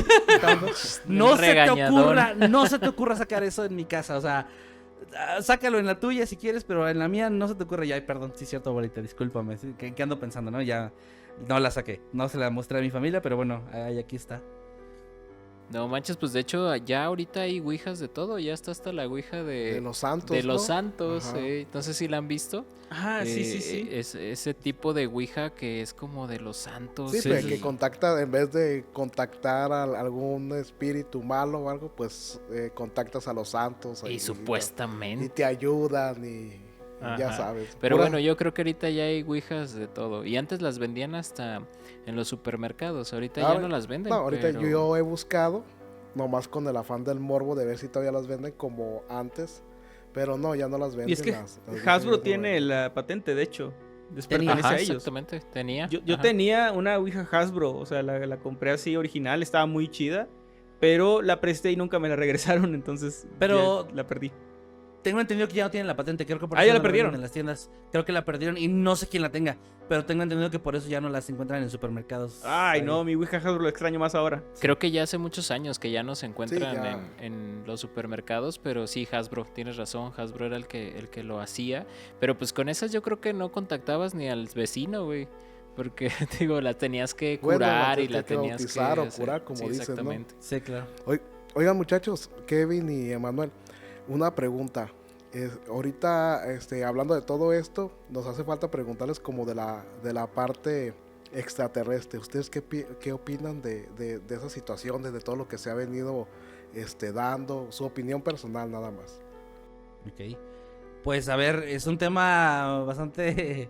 A: No se te ocurra sacar eso en mi casa, o sea, sácalo en la tuya si quieres, pero en la mía no se te ocurre. Ya, perdón, sí, cierto, abuelita, discúlpame. ¿Sí? ¿Qué ando pensando, no? Ya no la saqué, no se la mostré a mi familia, pero bueno, ahí aquí está.
E: No manches, pues de hecho ya ahorita hay ouijas de todo, ya está hasta la ouija
D: De los santos.
E: de los
D: ¿no?
E: santos,
D: Ajá.
E: no sé si la han visto.
B: Sí.
E: Es ese tipo de ouija que es como de los santos.
D: Sí,
A: Sí,
D: pero
A: sí.
D: que contacta, en vez de contactar a algún espíritu malo o algo, pues contactas a los santos.
E: Y
D: Y
E: supuestamente.
D: te ayudan y ya
E: Ajá.
D: sabes.
E: Pero
D: Pura-
E: bueno, yo creo que ahorita ya hay ouijas de todo. Y antes las vendían hasta en los supermercados. Ahorita ya no las venden.
D: No, ahorita
E: pero-
D: yo he buscado, nomás con el afán del morbo de ver si todavía las venden como antes. Pero no, ya no las venden.
B: Y es que
D: las
B: Hasbro
D: viejitas,
B: tiene
D: no.
B: la patente, de hecho.
A: Tenía.
B: Pertenece
E: Ajá,
B: a ellos.
E: exactamente. Tenía.
B: Yo
E: Ajá.
B: tenía una ouija Hasbro, o sea, la compré así original, estaba muy chida, pero la presté y nunca me la regresaron, entonces
A: Pero-
B: ya la perdí.
A: Tengo entendido que ya no tienen la patente, creo que por
B: Ah,
A: eso
B: ya la
A: no venden
B: perdieron.
A: en las tiendas. Creo que la perdieron y no sé quién la tenga, pero tengo entendido que por eso ya no las encuentran en supermercados.
B: Ay,
A: Ahí.
B: no, mi ouija Hasbro lo extraño más ahora.
E: Creo que ya hace muchos años que ya no se encuentran
D: ya.
E: en los supermercados, pero sí, Hasbro, tienes razón, Hasbro era el que lo hacía. Pero pues con esas yo creo que no contactabas ni al vecino, güey. Porque, digo, la tenías que
D: Bueno,
E: curar
D: la
E: y la
D: tenías que
E: tenías
D: bautizar
E: que
D: o
E: hacer.
D: curar, como
E: Sí,
D: dicen, ¿no?
E: exactamente.
A: Sí, claro.
D: Oigan, muchachos, Kevin y Emanuel, una pregunta. Ahorita, hablando de todo esto, nos hace falta preguntarles como de la parte extraterrestre. ¿Ustedes qué opinan de esas situaciones, de todo lo que se ha venido dando? Su opinión personal nada más.
A: Ok. Pues a ver, es un tema bastante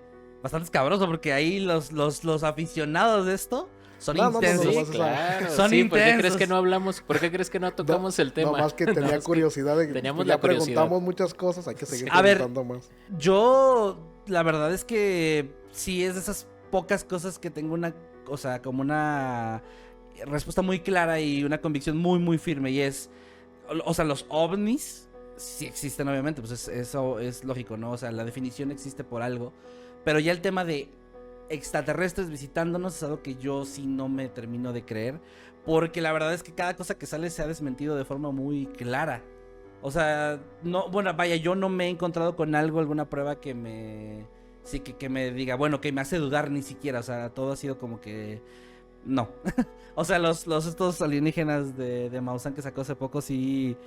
A: escabroso porque ahí los aficionados de esto Son
D: No,
A: intensos.
D: no,
E: Sí,
D: nomás esa-
E: claro.
A: Son
E: Sí, ¿por qué crees
A: intensos.
E: que no hablamos? ¿Por qué crees que no tocamos el tema?
D: No más que tenía
E: Nomás
D: curiosidad de
E: teníamos
D: ya
E: la curiosidad.
D: preguntamos muchas cosas, hay que seguir
A: A ver.
D: preguntando más.
A: Yo, la verdad es que sí es de esas pocas cosas que tengo una, o sea, como una respuesta muy clara y una convicción muy, muy firme. Y es, o sea, los ovnis sí existen, obviamente, pues eso es lógico, ¿no? O sea, la definición existe por algo. Pero ya el tema de extraterrestres visitándonos es algo que yo sí no me termino de creer. Porque la verdad es que cada cosa que sale se ha desmentido de forma muy clara. O sea, no, bueno, vaya, yo no me he encontrado con algo, alguna prueba que me, sí, que me diga, bueno, que me hace dudar ni siquiera, o sea, todo ha sido como que, no. O sea, estos alienígenas de Maussan que sacó hace poco, sí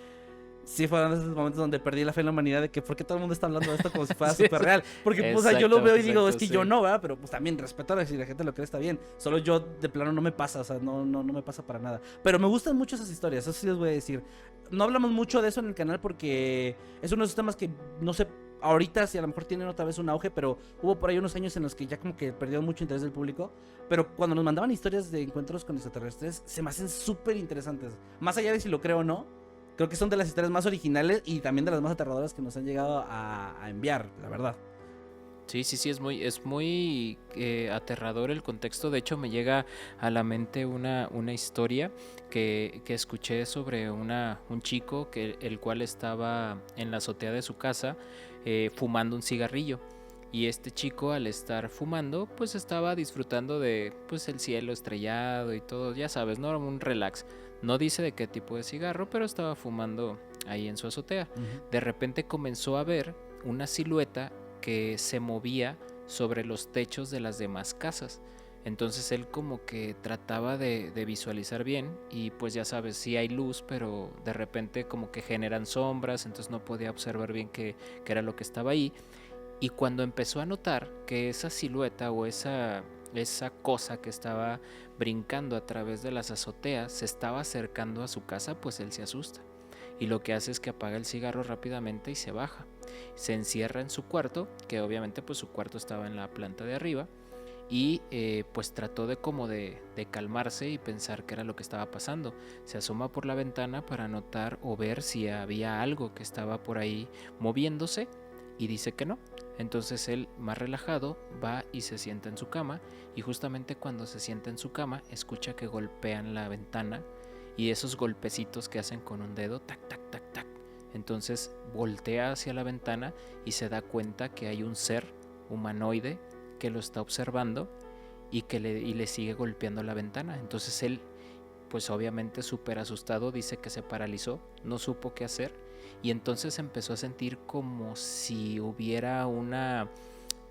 A: fueron esos momentos donde perdí la fe en la humanidad de que, ¿por qué todo el mundo está hablando de esto como si fuera
E: Sí,
A: súper real? Porque, o sea, yo
E: exacto,
A: lo veo y digo, es
E: exacto,
A: que yo
E: sí.
A: no, ¿verdad? Pero pues también respeto a si la gente lo cree, está bien. Solo yo, de plano, no me pasa, o sea, no me pasa para nada. Pero me gustan mucho esas historias, eso sí les voy a decir. No hablamos mucho de eso en el canal porque es uno de esos temas que, no sé, ahorita si a lo mejor tienen otra vez un auge, pero hubo por ahí unos años en los que ya como que perdió mucho interés del público. Pero cuando nos mandaban historias de encuentros con extraterrestres, se me hacen súper interesantes. Más allá de si lo creo o no, creo que son de las historias más originales y también de las más aterradoras que nos han llegado a enviar, la verdad.
E: Sí, es muy aterrador el contexto. De hecho, me llega a la mente una historia que escuché sobre un chico el cual estaba en la azotea de su casa fumando un cigarrillo. Y este chico, al estar fumando, pues estaba disfrutando de pues el cielo estrellado y todo, ya sabes, ¿no? Un relax. No dice de qué tipo de cigarro, pero estaba fumando ahí en su azotea. De repente comenzó a ver una silueta que se movía sobre los techos de las demás casas. Entonces él como que trataba de visualizar bien y pues ya sabes, sí hay luz, pero de repente como que generan sombras, entonces no podía observar bien qué era lo que estaba ahí. Y cuando empezó a notar que esa silueta o esa cosa que estaba brincando a través de las azoteas se estaba acercando a su casa, pues él se asusta. Y lo que hace es que apaga el cigarro rápidamente y se baja. Se encierra en su cuarto, que obviamente pues su cuarto estaba en la planta de arriba. Y pues trató de calmarse y pensar qué era lo que estaba pasando. Se asoma por la ventana para notar o ver si había algo que estaba por ahí moviéndose y dice que no. Entonces él, más relajado, va y se sienta en su cama y justamente cuando se sienta en su cama escucha que golpean la ventana y esos golpecitos que hacen con un dedo, tac, tac, tac, tac. Entonces voltea hacia la ventana y se da cuenta que hay un ser humanoide que lo está observando y le sigue golpeando la ventana. Entonces él, pues obviamente súper asustado, dice que se paralizó, no supo qué hacer y entonces empezó a sentir como si hubiera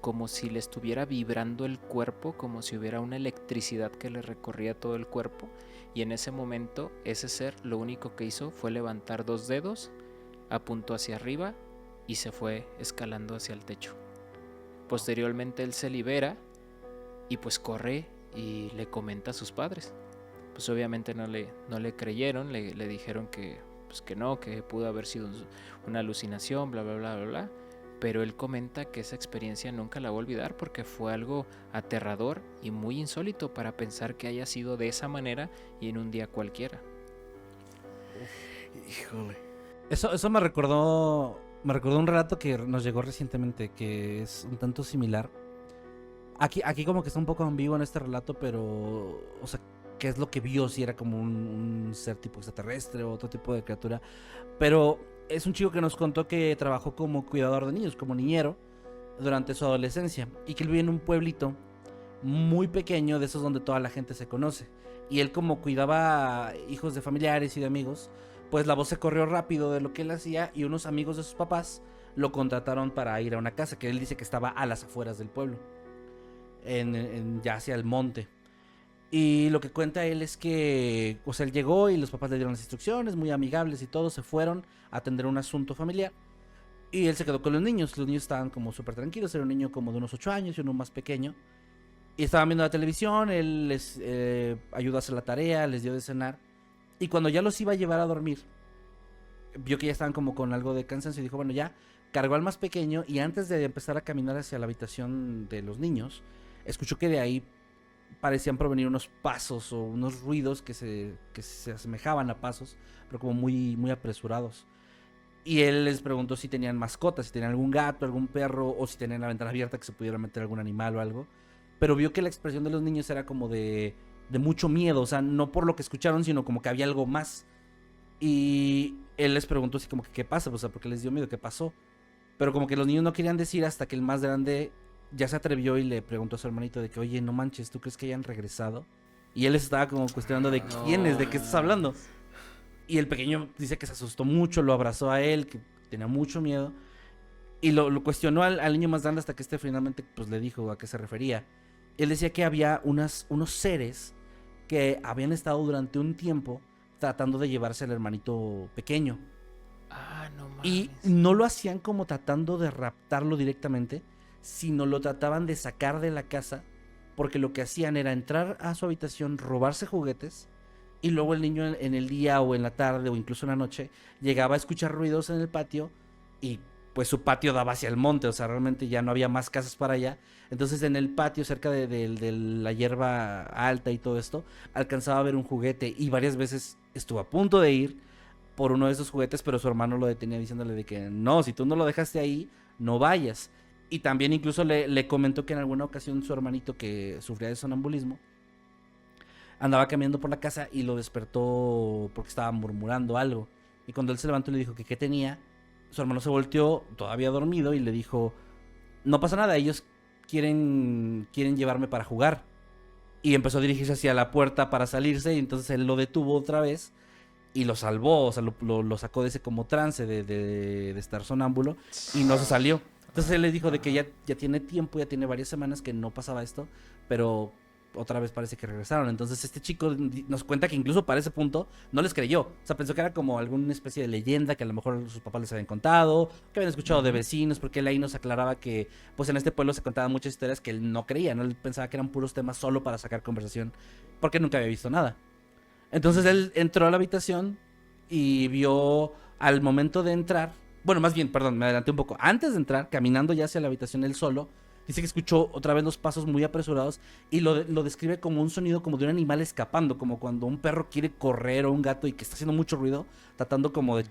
E: como si le estuviera vibrando el cuerpo, como si hubiera una electricidad que le recorría todo el cuerpo. Y en ese momento ese ser lo único que hizo fue levantar 2 dedos, apuntó hacia arriba y se fue escalando hacia el techo. Posteriormente él se libera y pues corre y le comenta a sus padres. Pues obviamente no le creyeron, le dijeron que pues que no, que pudo haber sido una alucinación, bla bla bla bla bla. Pero él comenta que esa experiencia nunca la va a olvidar porque fue algo aterrador y muy insólito para pensar que haya sido de esa manera y en un día cualquiera.
D: Híjole.
A: Eso me recordó un relato que nos llegó recientemente, que es un tanto similar. Aquí como que está un poco ambiguo en este relato, pero, o sea, qué es lo que vio, si era como un ser tipo extraterrestre o otro tipo de criatura. Pero es un chico que nos contó que trabajó como cuidador de niños, como niñero, durante su adolescencia. Y que él vivía en un pueblito muy pequeño, de esos donde toda la gente se conoce. Y él, como cuidaba hijos de familiares y de amigos, pues la voz se corrió rápido de lo que él hacía y unos amigos de sus papás lo contrataron para ir a una casa que él dice que estaba a las afueras del pueblo, ya hacia el monte. Y lo que cuenta él es que, o sea, él llegó y los papás le dieron las instrucciones, muy amigables y todos se fueron a atender un asunto familiar. Y él se quedó con los niños estaban como súper tranquilos, era un niño como de unos 8 años y uno más pequeño. Y estaban viendo la televisión, él les ayudó a hacer la tarea, les dio de cenar. Y cuando ya los iba a llevar a dormir, vio que ya estaban como con algo de cansancio y dijo, bueno, ya, cargó al más pequeño y antes de empezar a caminar hacia la habitación de los niños, escuchó que de ahí parecían provenir unos pasos o unos ruidos que se asemejaban a pasos, pero como muy, muy apresurados. Y él les preguntó si tenían mascotas, si tenían algún gato, algún perro, o si tenían la ventana abierta que se pudiera meter algún animal o algo. Pero vio que la expresión de los niños era como de mucho miedo, o sea, no por lo que escucharon, sino como que había algo más. Y él les preguntó así como que qué pasa, o sea, porque les dio miedo, qué pasó. Pero como que los niños no querían decir hasta que el más grande ya se atrevió y le preguntó a su hermanito de que, oye, no manches, ¿tú crees que hayan regresado? Y él les estaba como cuestionando de quiénes, de qué estás hablando. Y el pequeño dice que se asustó mucho, lo abrazó a él, que tenía mucho miedo. Y lo cuestionó al niño más grande hasta que finalmente pues le dijo a qué se refería. Él decía que había unos seres que habían estado durante un tiempo tratando de llevarse al hermanito pequeño.
E: Ah, no mames.
A: Y no lo hacían como tratando de raptarlo directamente, sino lo trataban de sacar de la casa, porque lo que hacían era entrar a su habitación, robarse juguetes, y luego el niño en el día o en la tarde o incluso en la noche llegaba a escuchar ruidos en el patio y pues su patio daba hacia el monte, o sea, realmente ya no había más casas para allá. Entonces en el patio, cerca de la hierba alta y todo esto, alcanzaba a ver un juguete y varias veces estuvo a punto de ir por uno de esos juguetes, pero su hermano lo detenía diciéndole de que no, si tú no lo dejaste ahí, no vayas. Y también incluso le comentó que en alguna ocasión su hermanito, que sufría de sonambulismo, andaba caminando por la casa y lo despertó porque estaba murmurando algo. Y cuando él se levantó y le dijo que qué tenía, su hermano se volteó, todavía dormido, y le dijo, no pasa nada, ellos quieren llevarme para jugar. Y empezó a dirigirse hacia la puerta para salirse, y entonces él lo detuvo otra vez y lo salvó, o sea, lo sacó de ese como trance de estar sonámbulo, y no se salió. Entonces él le dijo de que ya tiene tiempo, ya tiene varias semanas que no pasaba esto, pero otra vez parece que regresaron. Entonces este chico nos cuenta que incluso para ese punto no les creyó. O sea, pensó que era como alguna especie de leyenda que a lo mejor sus papás les habían contado, que habían escuchado de vecinos, porque él ahí nos aclaraba que pues en este pueblo se contaban muchas historias que él no creía, ¿no? Él pensaba que eran puros temas solo para sacar conversación, porque nunca había visto nada. Entonces él entró a la habitación y vio al momento de entrar, bueno, más bien, perdón, me adelanté un poco. Antes de entrar, caminando ya hacia la habitación él solo, dice que escuchó otra vez los pasos muy apresurados y lo describe como un sonido como de un animal escapando, como cuando un perro quiere correr o un gato y que está haciendo mucho ruido, tratando como de,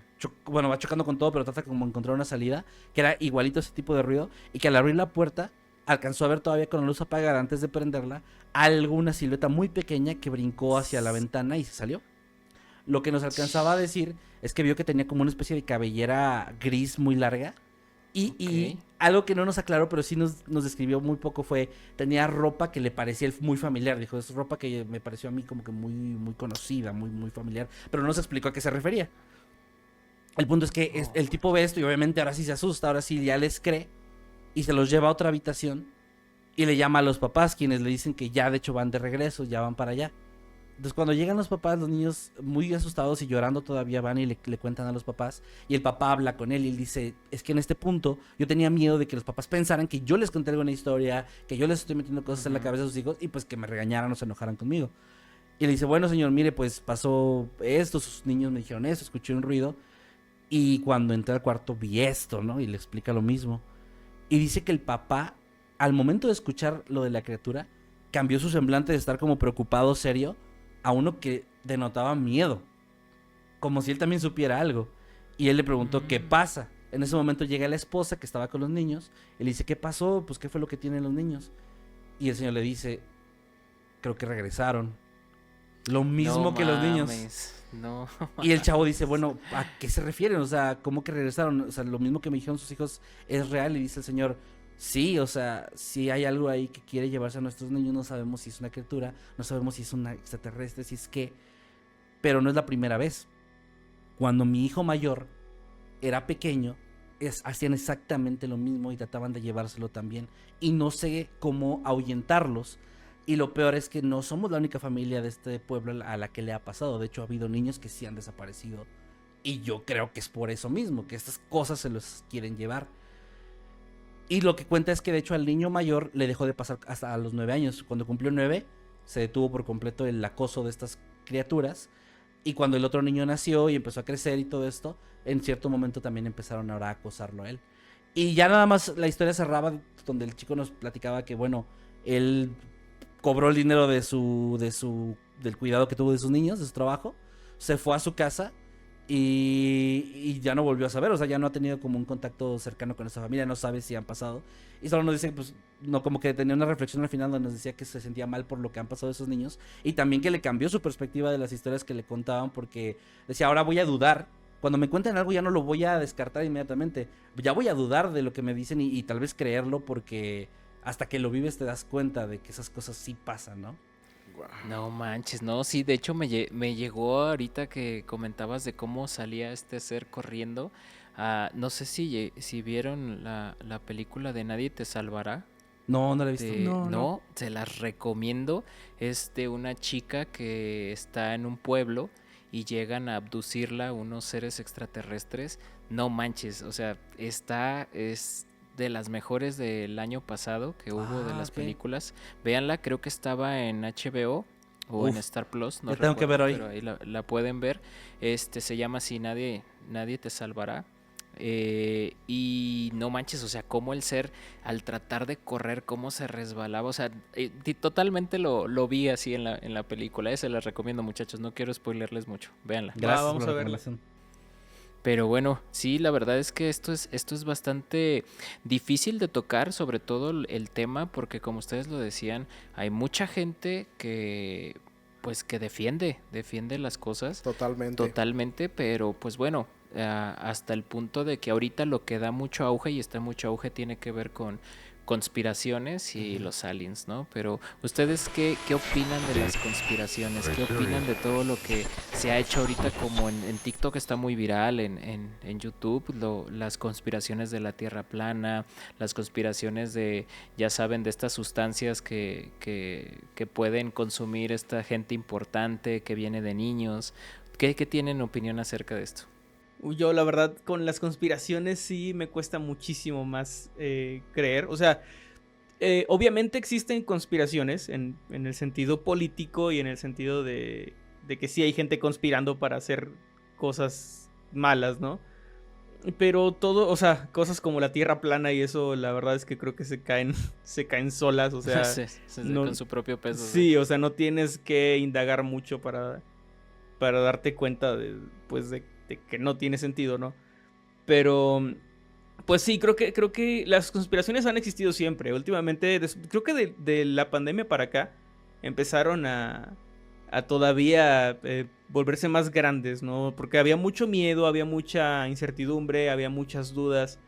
A: va chocando con todo, pero trata como de encontrar una salida, que era igualito ese tipo de ruido, y que al abrir la puerta alcanzó a ver todavía con la luz apagada antes de prenderla alguna silueta muy pequeña que brincó hacia la ventana y se salió. Lo que nos alcanzaba a decir es que vio que tenía como una especie de cabellera gris muy larga. Y algo que no nos aclaró, pero sí nos describió muy poco, fue, tenía ropa que le parecía muy familiar. Dijo, es ropa que me pareció a mí como que muy, muy conocida, muy, muy familiar. Pero no se explicó a qué se refería. El punto es que el tipo ve esto y obviamente ahora sí se asusta, ahora sí ya les cree. Y se los lleva a otra habitación y le llama a los papás, quienes le dicen que ya de hecho van de regreso, ya van para allá. Entonces cuando llegan los papás, los niños muy asustados y llorando todavía van y le cuentan a los papás. Y el papá habla con él y él dice, es que en este punto yo tenía miedo de que los papás pensaran que yo les conté alguna historia, que yo les estoy metiendo cosas en la cabeza a sus hijos y pues que me regañaran o se enojaran conmigo. Y le dice, bueno señor, mire, pues pasó esto, sus niños me dijeron eso, escuché un ruido. Y cuando entré al cuarto vi esto, ¿no? Y le explica lo mismo. Y dice que el papá, al momento de escuchar lo de la criatura, cambió su semblante de estar como preocupado, serio, a uno que denotaba miedo, como si él también supiera algo. Y él le preguntó qué pasa. En ese momento llega la esposa que estaba con los niños y le dice, ¿qué pasó? Pues qué fue lo que tienen los niños. Y el señor le dice, creo que regresaron. Lo mismo que los niños.
E: No.
A: Y el chavo dice, bueno, ¿a qué se refieren? O sea, ¿cómo que regresaron? O sea, lo mismo que me dijeron sus hijos es real. Y dice el señor, sí, o sea, si hay algo ahí que quiere llevarse a nuestros niños, no sabemos si es una criatura, no sabemos si es una extraterrestre, si es qué, pero no es la primera vez. Cuando mi hijo mayor era pequeño, hacían exactamente lo mismo y trataban de llevárselo también. Y no sé cómo ahuyentarlos. Y lo peor es que no somos la única familia de este pueblo a la que le ha pasado. De hecho, ha habido niños que sí han desaparecido. Y yo creo que es por eso mismo, que estas cosas se los quieren llevar. Y lo que cuenta es que de hecho al niño mayor le dejó de pasar hasta los 9 años. Cuando cumplió 9, se detuvo por completo el acoso de estas criaturas. Y cuando el otro niño nació y empezó a crecer y todo esto, en cierto momento también empezaron ahora a acosarlo a él. Y ya nada más la historia cerraba donde el chico nos platicaba que, bueno, él cobró el dinero del cuidado que tuvo de sus niños, de su trabajo, se fue a su casa y ya no volvió a saber, o sea, ya no ha tenido como un contacto cercano con esa familia, no sabe si han pasado. Y solo nos dice, pues, no, como que tenía una reflexión al final donde nos decía que se sentía mal por lo que han pasado esos niños y también que le cambió su perspectiva de las historias que le contaban porque decía, ahora voy a dudar. Cuando me cuenten algo ya no lo voy a descartar inmediatamente, ya voy a dudar de lo que me dicen y tal vez creerlo porque hasta que lo vives te das cuenta de que esas cosas sí pasan, ¿no?
E: No manches, no, sí, de hecho me llegó ahorita que comentabas de cómo salía este ser corriendo. No sé si vieron la película de Nadie te salvará.
A: No, no lo he visto.
E: No, se las recomiendo. Es de una chica que está en un pueblo y llegan a abducirla unos seres extraterrestres. No manches, o sea, es de las mejores del año pasado que hubo de las
A: ok.
E: películas. Véanla, creo que estaba en HBO o en
A: Uf,
E: Star Plus, no
A: ya tengo que
E: recuerdo,
A: ver hoy.
E: pero ahí la pueden ver. Se llama así, Nadie te salvará. Y no manches, o sea, cómo el ser al tratar de correr, cómo se resbalaba, o sea, totalmente lo vi así en la película. Se las recomiendo, muchachos, no quiero spoilerles mucho, véanla.
A: Gracias
B: vamos
A: por la
B: a verla.
A: recomendación.
E: Pero bueno, sí, la verdad es que esto es bastante difícil de tocar, sobre todo el tema, porque como ustedes lo decían, hay mucha gente que pues que defiende las cosas totalmente, pero pues bueno, hasta el punto de que ahorita lo que da mucho auge y está mucho auge tiene que ver con conspiraciones y los aliens, ¿no? Pero ustedes qué opinan de las conspiraciones, qué opinan de todo lo que se ha hecho ahorita, como en TikTok está muy viral, en YouTube, las conspiraciones de la Tierra plana, las conspiraciones de, ya saben, de estas sustancias que pueden consumir esta gente importante que viene de niños. ¿Qué tienen opinión acerca de esto?
B: Yo, la verdad, con las conspiraciones sí me cuesta muchísimo más creer. O sea, obviamente existen conspiraciones en el sentido político y en el sentido de que sí hay gente conspirando para hacer cosas malas, ¿no? Pero todo, o sea, cosas como la Tierra plana y eso, la verdad es que creo que se caen solas, o sea, no,
E: con su propio peso.
B: sí, o sea, no tienes que indagar mucho para darte cuenta de, pues, de que no tiene sentido, ¿no? Pero, pues sí, creo que las conspiraciones han existido siempre. Últimamente, creo que de la pandemia para acá, empezaron a todavía volverse más grandes, ¿no? Porque había mucho miedo, había mucha incertidumbre, había muchas dudas.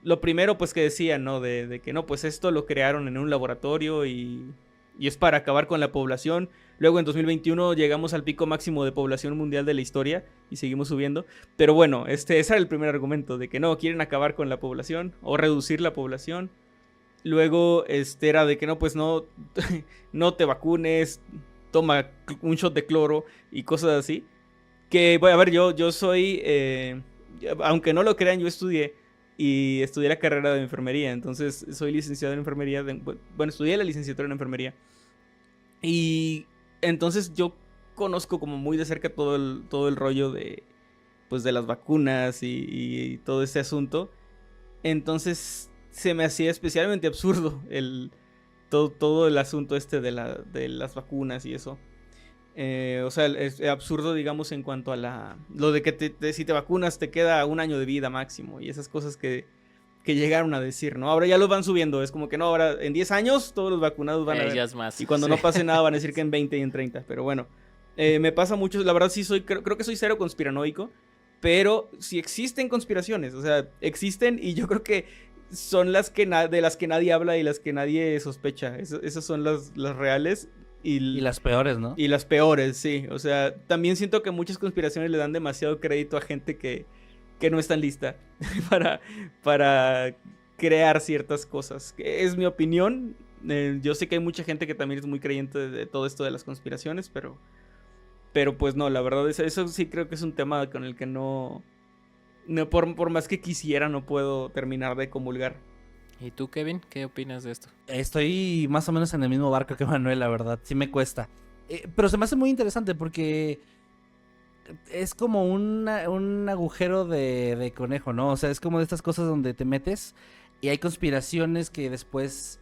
B: Lo primero, pues, que decían, ¿no? De que no, pues esto lo crearon en un laboratorio y es para acabar con la población. Luego en 2021 llegamos al pico máximo de población mundial de la historia y seguimos subiendo. Pero bueno, ese era el primer argumento, de que no, quieren acabar con la población o reducir la población. Luego era de que no, pues no, no te vacunes, toma un shot de cloro y cosas así. Que, bueno, a ver, yo soy, aunque no lo crean, yo estudié la carrera de enfermería. Entonces soy licenciado en enfermería, bueno, estudié la licenciatura en enfermería. Y entonces yo conozco como muy de cerca todo el rollo de, pues, de las vacunas y todo ese asunto. Entonces se me hacía especialmente absurdo todo el asunto de las vacunas y eso. O sea, es absurdo, digamos, en cuanto a lo de que si te vacunas te queda 1 año de vida máximo y esas cosas que llegaron a decir, ¿no? Ahora ya los van subiendo, es como que no, ahora en 10 años todos los vacunados van a ver.
E: Ya es más.
B: Y cuando no pase nada van a decir que en 20 y en 30, pero bueno. Me pasa mucho, la verdad sí creo que soy cero conspiranoico, pero sí existen conspiraciones, o sea, existen y yo creo que son de las que nadie habla y las que nadie sospecha. Esas son las reales. Y
A: las peores, ¿no?
B: Y las peores, sí. O sea, también siento que muchas conspiraciones le dan demasiado crédito a gente que no es tan lista para crear ciertas cosas. Es mi opinión. Yo sé que hay mucha gente que también es muy creyente de todo esto de las conspiraciones, pero pues no, la verdad eso sí creo que es un tema con el que no por más que quisiera no puedo terminar de comulgar.
E: ¿Y tú, Kevin? ¿Qué opinas de esto?
A: Estoy más o menos en el mismo barco que Manuel, la verdad. Sí me cuesta. Pero se me hace muy interesante porque es como un agujero de conejo, ¿no? O sea, es como de estas cosas donde te metes y hay conspiraciones que después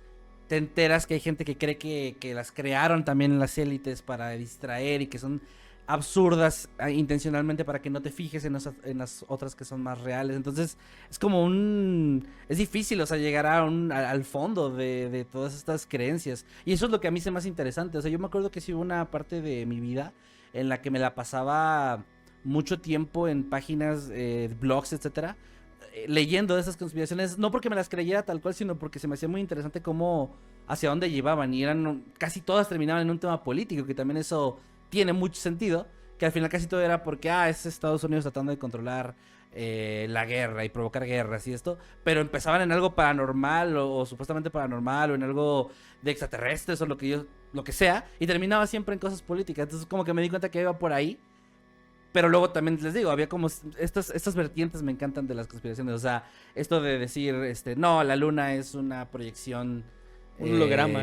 A: te enteras que hay gente que cree que las crearon también las élites para distraer y que son absurdas intencionalmente para que no te fijes en las otras que son más reales. Entonces es como es difícil, o sea, llegar al fondo de todas estas creencias. Y eso es lo que a mí se me hace interesante. O sea, yo me acuerdo que sí hubo una parte de mi vida en la que me la pasaba mucho tiempo en páginas, blogs, etcétera, leyendo de esas conspiraciones, no porque me las creyera tal cual, sino porque se me hacía muy interesante cómo, hacia dónde llevaban, y casi todas terminaban en un tema político, que también eso tiene mucho sentido, que al final casi todo era porque, es Estados Unidos tratando de controlar la guerra y provocar guerras y esto, pero empezaban en algo paranormal o supuestamente paranormal o en algo de extraterrestres o lo que sea, y terminaba siempre en cosas políticas. Entonces como que me di cuenta que iba por ahí. Pero luego también les digo, había como estas vertientes me encantan de las conspiraciones. O sea, esto de decir, no, la luna es una proyección.
B: Un holograma.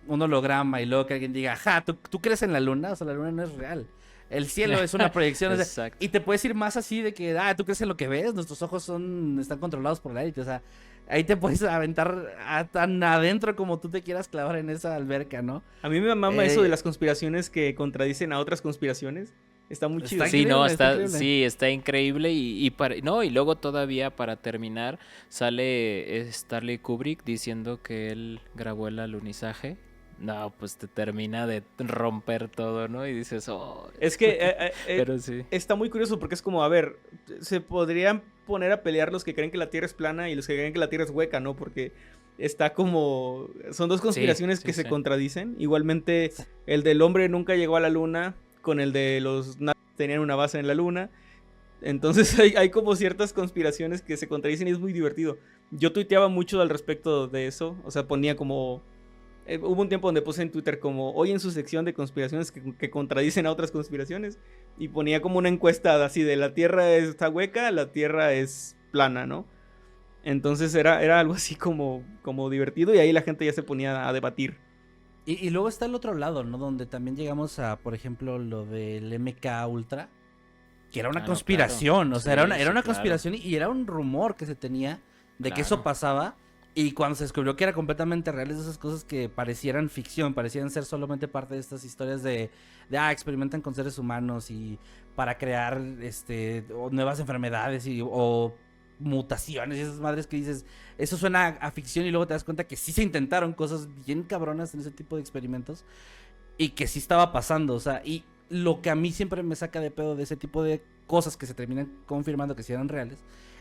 A: Un holograma, y luego que alguien diga, ajá, ¿tú crees en la luna? O sea, la luna no es real. El cielo es una proyección. O sea, y te puedes ir más así de que, ¿tú crees en lo que ves? Nuestros ojos están controlados por la élite. O sea, ahí te puedes aventar tan adentro como tú te quieras clavar en esa alberca, ¿no?
B: A mí me mama eso de las conspiraciones que contradicen a otras conspiraciones. Está muy chido.
E: Sí, no, está increíble y luego todavía para terminar sale Stanley Kubrick diciendo que él grabó el alunizaje. No, pues te termina de romper todo, ¿no? Y dices,
B: Es que
E: pero sí.
B: Está muy curioso porque es como, a ver, se podrían poner a pelear los que creen que la Tierra es plana y los que creen que la Tierra es hueca, ¿no? Porque está como... Son dos conspiraciones que se contradicen. Igualmente, el del hombre nunca llegó a la luna con el de los nazis tenían una base en la luna. Entonces hay como ciertas conspiraciones que se contradicen y es muy divertido. Yo tuiteaba mucho al respecto de eso. O sea, ponía como... hubo un tiempo donde puse en Twitter como hoy en su sección de conspiraciones que contradicen a otras conspiraciones. Y ponía como una encuesta así de la Tierra está hueca, la Tierra es plana, ¿no? Entonces era algo así como divertido y ahí la gente ya se ponía a debatir.
A: Y luego está el otro lado, ¿no? Donde también llegamos a, por ejemplo, lo del MK Ultra, que era una conspiración, claro. O sea, era una conspiración y era un rumor que se tenía de que eso pasaba. Y cuando se descubrió que era completamente real, esas cosas que parecieran ficción, parecían ser solamente parte de estas historias de experimentan con seres humanos y para crear nuevas enfermedades o mutaciones y esas madres que dices, eso suena a ficción y luego te das cuenta que sí se intentaron cosas bien cabronas en ese tipo de experimentos y que sí estaba pasando, o sea, y lo que a mí siempre me saca de pedo de ese tipo de cosas que se terminan confirmando que sí eran reales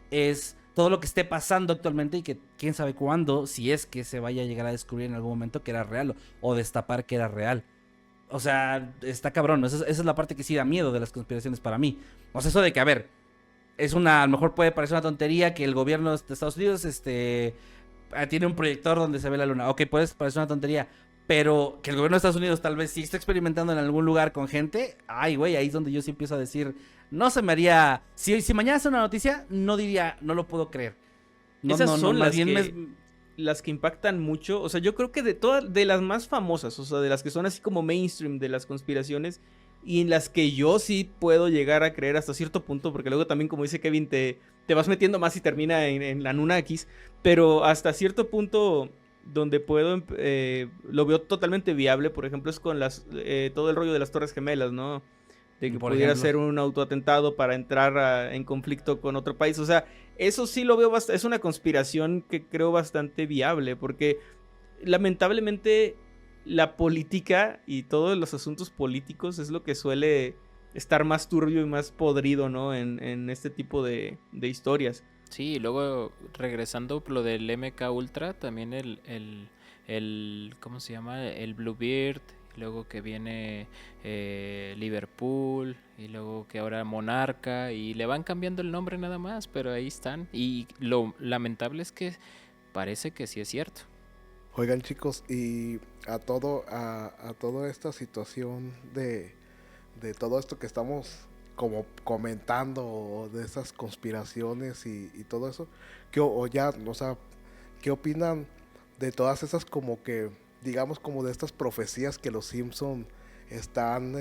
A: es todo lo que esté pasando actualmente y que quién sabe cuándo, si es que se vaya a llegar a descubrir en algún momento que era real o destapar que era real. O sea, está cabrón, esa es la parte que sí da miedo de las conspiraciones para mí. O sea, eso de que, a ver, a lo mejor puede parecer una tontería que el gobierno de Estados Unidos tiene un proyector donde se ve la luna. Ok, puede parecer una tontería, pero que el gobierno de Estados Unidos tal vez sí está experimentando en algún lugar con gente. Ay, güey, ahí es donde yo sí empiezo a decir, no se me haría... Si mañana hace una noticia, no diría, no lo puedo creer.
B: Esas son las que impactan mucho. O sea, yo creo que de las más famosas, o sea, de las que son así como mainstream de las conspiraciones, y en las que yo sí puedo llegar a creer hasta cierto punto, porque luego también, como dice Kevin, te vas metiendo más y termina en la Nunaquis, pero hasta cierto punto donde puedo, lo veo totalmente viable, por ejemplo, es con todo el rollo de las Torres Gemelas, ¿no? De que pudiera ser un autoatentado para entrar en conflicto con otro país. O sea, eso sí lo veo es una conspiración que creo bastante viable, porque lamentablemente la política y todos los asuntos políticos es lo que suele estar más turbio y más podrido, ¿no? En este tipo de historias.
E: Sí, y luego regresando lo del MK Ultra, también el ¿cómo se llama? El Bluebeard, luego que viene Liverpool, y luego que ahora Monarca, y le van cambiando el nombre nada más, pero ahí están. Y lo lamentable es que parece que sí es cierto.
D: Oigan, chicos, y a toda esta situación de todo esto que estamos como comentando, de esas conspiraciones y todo eso, ¿qué opinan de todas esas como que, digamos, como de estas profecías que los Simpson están,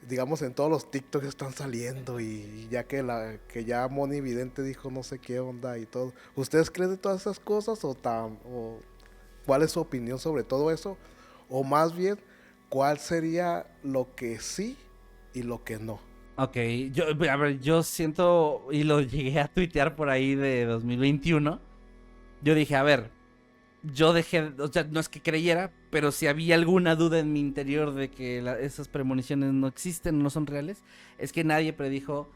D: digamos, en todos los TikToks están saliendo, y ya que ya Moni Vidente dijo no sé qué onda y todo? ¿Ustedes creen de todas esas cosas o ¿Cuál es su opinión sobre todo eso? O más bien, ¿cuál sería lo que sí y lo que no?
A: Ok, a ver, yo siento, y lo llegué a tuitear por ahí de 2021, yo dije, a ver, yo dejé, o sea, no es que creyera, pero si había alguna duda en mi interior de que esas premoniciones no existen, no son reales, es que nadie predijo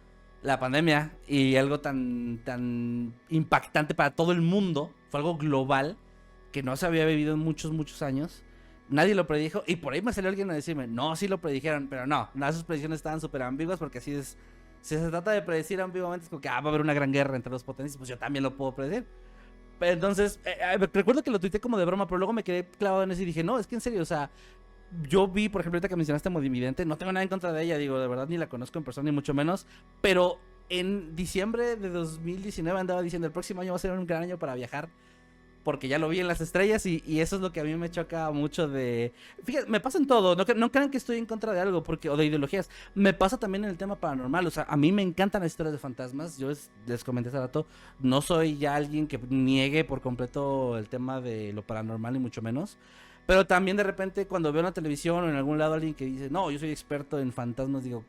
A: la pandemia y algo tan impactante para todo el mundo, fue algo global que no se había vivido en muchos años. Nadie lo predijo y por ahí me salió alguien a decirme, no, sí lo predijeron, pero no, esas predicciones estaban súper ambiguas porque así es, si se trata de predecir ambiguamente es como que va a haber una gran guerra entre dos potencias, pues yo también lo puedo predecir. Entonces, recuerdo que lo tuiteé como de broma, pero luego me quedé clavado en eso y dije, no, es que en serio, o sea, yo vi, por ejemplo, ahorita que mencionaste a Modividente, no tengo nada en contra de ella, digo, de verdad ni la conozco en persona ni mucho menos, pero en diciembre de 2019 andaba diciendo, el próximo año va a ser un gran año para viajar, porque ya lo vi en las estrellas y eso es lo que a mí me choca mucho de... Fíjate, me pasa en todo, no crean que estoy en contra de algo o de ideologías, me pasa también en el tema paranormal, o sea, a mí me encantan las historias de fantasmas, yo les comenté hace rato, no soy ya alguien que niegue por completo el tema de lo paranormal ni mucho menos, pero también de repente cuando veo en la televisión o en algún lado alguien que dice, no, yo soy experto en fantasmas, digo,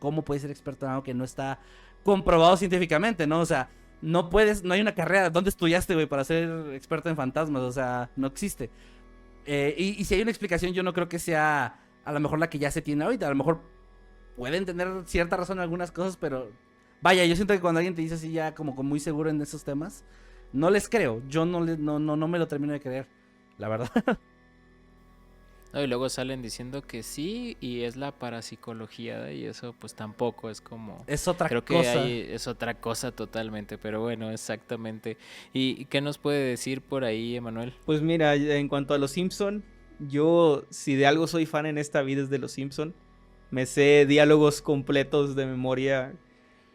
A: ¿cómo puedes ser experto en algo que no está comprobado científicamente, no? O sea, no hay una carrera. ¿Dónde estudiaste, güey, para ser experto en fantasmas? O sea, no existe. Y si hay una explicación, yo no creo que sea a lo mejor la que ya se tiene ahorita. A lo mejor pueden tener cierta razón en algunas cosas, pero vaya, yo siento que cuando alguien te dice así ya como muy seguro en esos temas, no les creo. Yo no me lo termino de creer, la verdad.
E: No, y luego salen diciendo que sí y es la parapsicología y eso pues tampoco es como...
A: Es otra
E: Creo que
A: cosa.
E: es otra cosa totalmente, pero bueno, exactamente. ¿Y qué nos puede decir por ahí, Emanuel?
B: Pues mira, en cuanto a Los Simpson, yo si de algo soy fan en esta vida es de Los Simpson. Me sé diálogos completos de memoria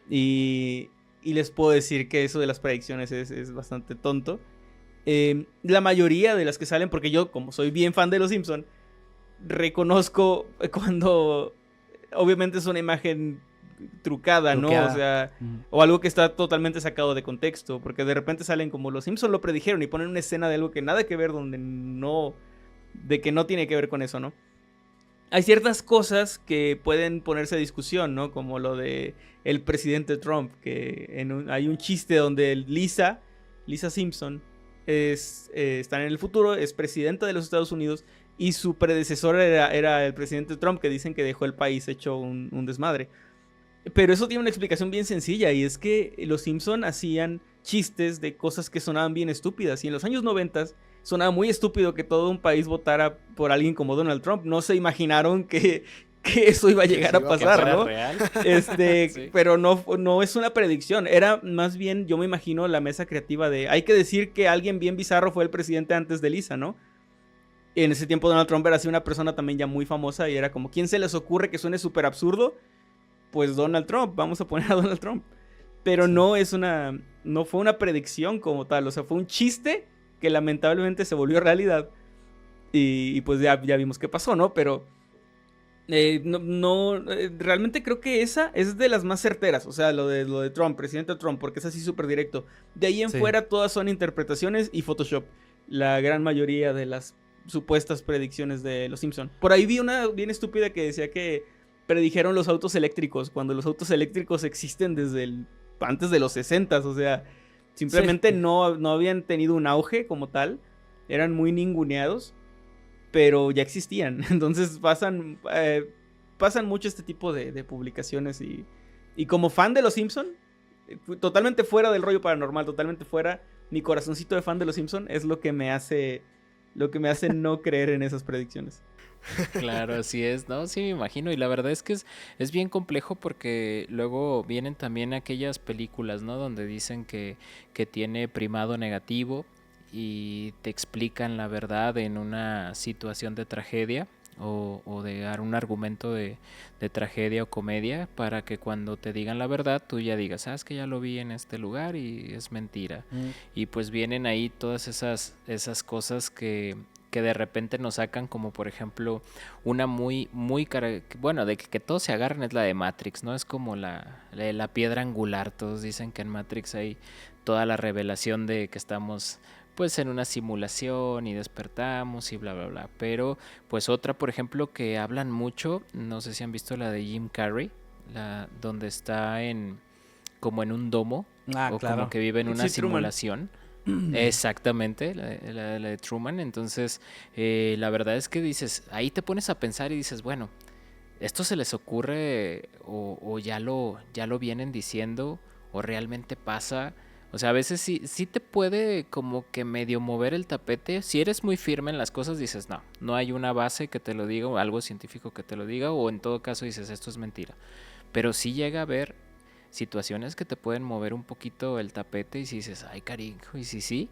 B: y les puedo decir que eso de las predicciones es bastante tonto. La mayoría de las que salen, porque yo como soy bien fan de Los Simpson, reconozco cuando obviamente es una imagen trucada, ¿no? O sea, o algo que está totalmente sacado de contexto, porque de repente salen como Los Simpson lo predijeron y ponen una escena de algo que nada que ver de que no tiene que ver con eso, ¿no? Hay ciertas cosas que pueden ponerse a discusión, ¿no? Como lo de el presidente Trump, que hay un chiste donde Lisa Simpson está en el futuro, es presidenta de los Estados Unidos y su predecesor era el presidente Trump, que dicen que dejó el país hecho un desmadre. Pero eso tiene una explicación bien sencilla, y es que los Simpson hacían chistes de cosas que sonaban bien estúpidas, y en los años 90 sonaba muy estúpido que todo un país votara por alguien como Donald Trump. No se imaginaron que eso iba a llegar a pasar, ¿no?
E: Real.
B: Sí. Pero no es una predicción, era más bien, yo me imagino, la mesa creativa de, hay que decir que alguien bien bizarro fue el presidente antes de Lisa, ¿no? En ese tiempo Donald Trump era así una persona también ya muy famosa y era como, ¿quién se les ocurre que suene súper absurdo? Pues Donald Trump, vamos a poner a Donald Trump. Pero sí. No fue una predicción como tal, o sea, fue un chiste que lamentablemente se volvió realidad y pues ya vimos qué pasó, ¿no? Pero realmente creo que esa es de las más certeras, o sea, lo de Trump, presidente Trump, porque es así súper directo. De ahí en fuera todas son interpretaciones y Photoshop, la gran mayoría de las supuestas predicciones de Los Simpson. Por ahí vi una bien estúpida que decía que predijeron los autos eléctricos, cuando los autos eléctricos existen desde antes de los 60s, o sea, simplemente no habían tenido un auge como tal, eran muy ninguneados, pero ya existían. Entonces pasan mucho este tipo de publicaciones y como fan de Los Simpson, totalmente fuera del rollo paranormal, totalmente fuera, mi corazoncito de fan de Los Simpson es lo que me hace no creer en esas predicciones.
E: Claro, así es, ¿no? Sí, me imagino. Y la verdad es que es bien complejo porque luego vienen también aquellas películas, ¿no? Donde dicen que tiene primado negativo y te explican la verdad en una situación de tragedia o de dar un argumento de tragedia o comedia para que cuando te digan la verdad tú ya digas, sabes que ya lo vi en este lugar y es mentira. Y pues vienen ahí todas esas cosas que de repente nos sacan, como por ejemplo una muy bueno, de que todos se agarran, es la de Matrix, ¿no? Es como la piedra angular. Todos dicen que en Matrix hay toda la revelación de que estamos pues en una simulación y despertamos y bla, bla, bla. Pero pues otra, por ejemplo, que hablan mucho, no sé si han visto la de Jim Carrey, donde está como en un domo o
A: claro.
E: como que vive en una
B: Sí, Truman.
E: simulación. Exactamente, la de Truman. Entonces, la verdad es que dices, ahí te pones a pensar y dices, bueno, esto se les ocurre o ya lo vienen diciendo o realmente pasa. O sea, a veces sí te puede como que medio mover el tapete. Si eres muy firme en las cosas, dices, no hay una base que te lo diga o algo científico que te lo diga, o en todo caso dices, esto es mentira. Pero sí llega a haber situaciones que te pueden mover un poquito el tapete y si dices, ay cariño, ¿y si sí?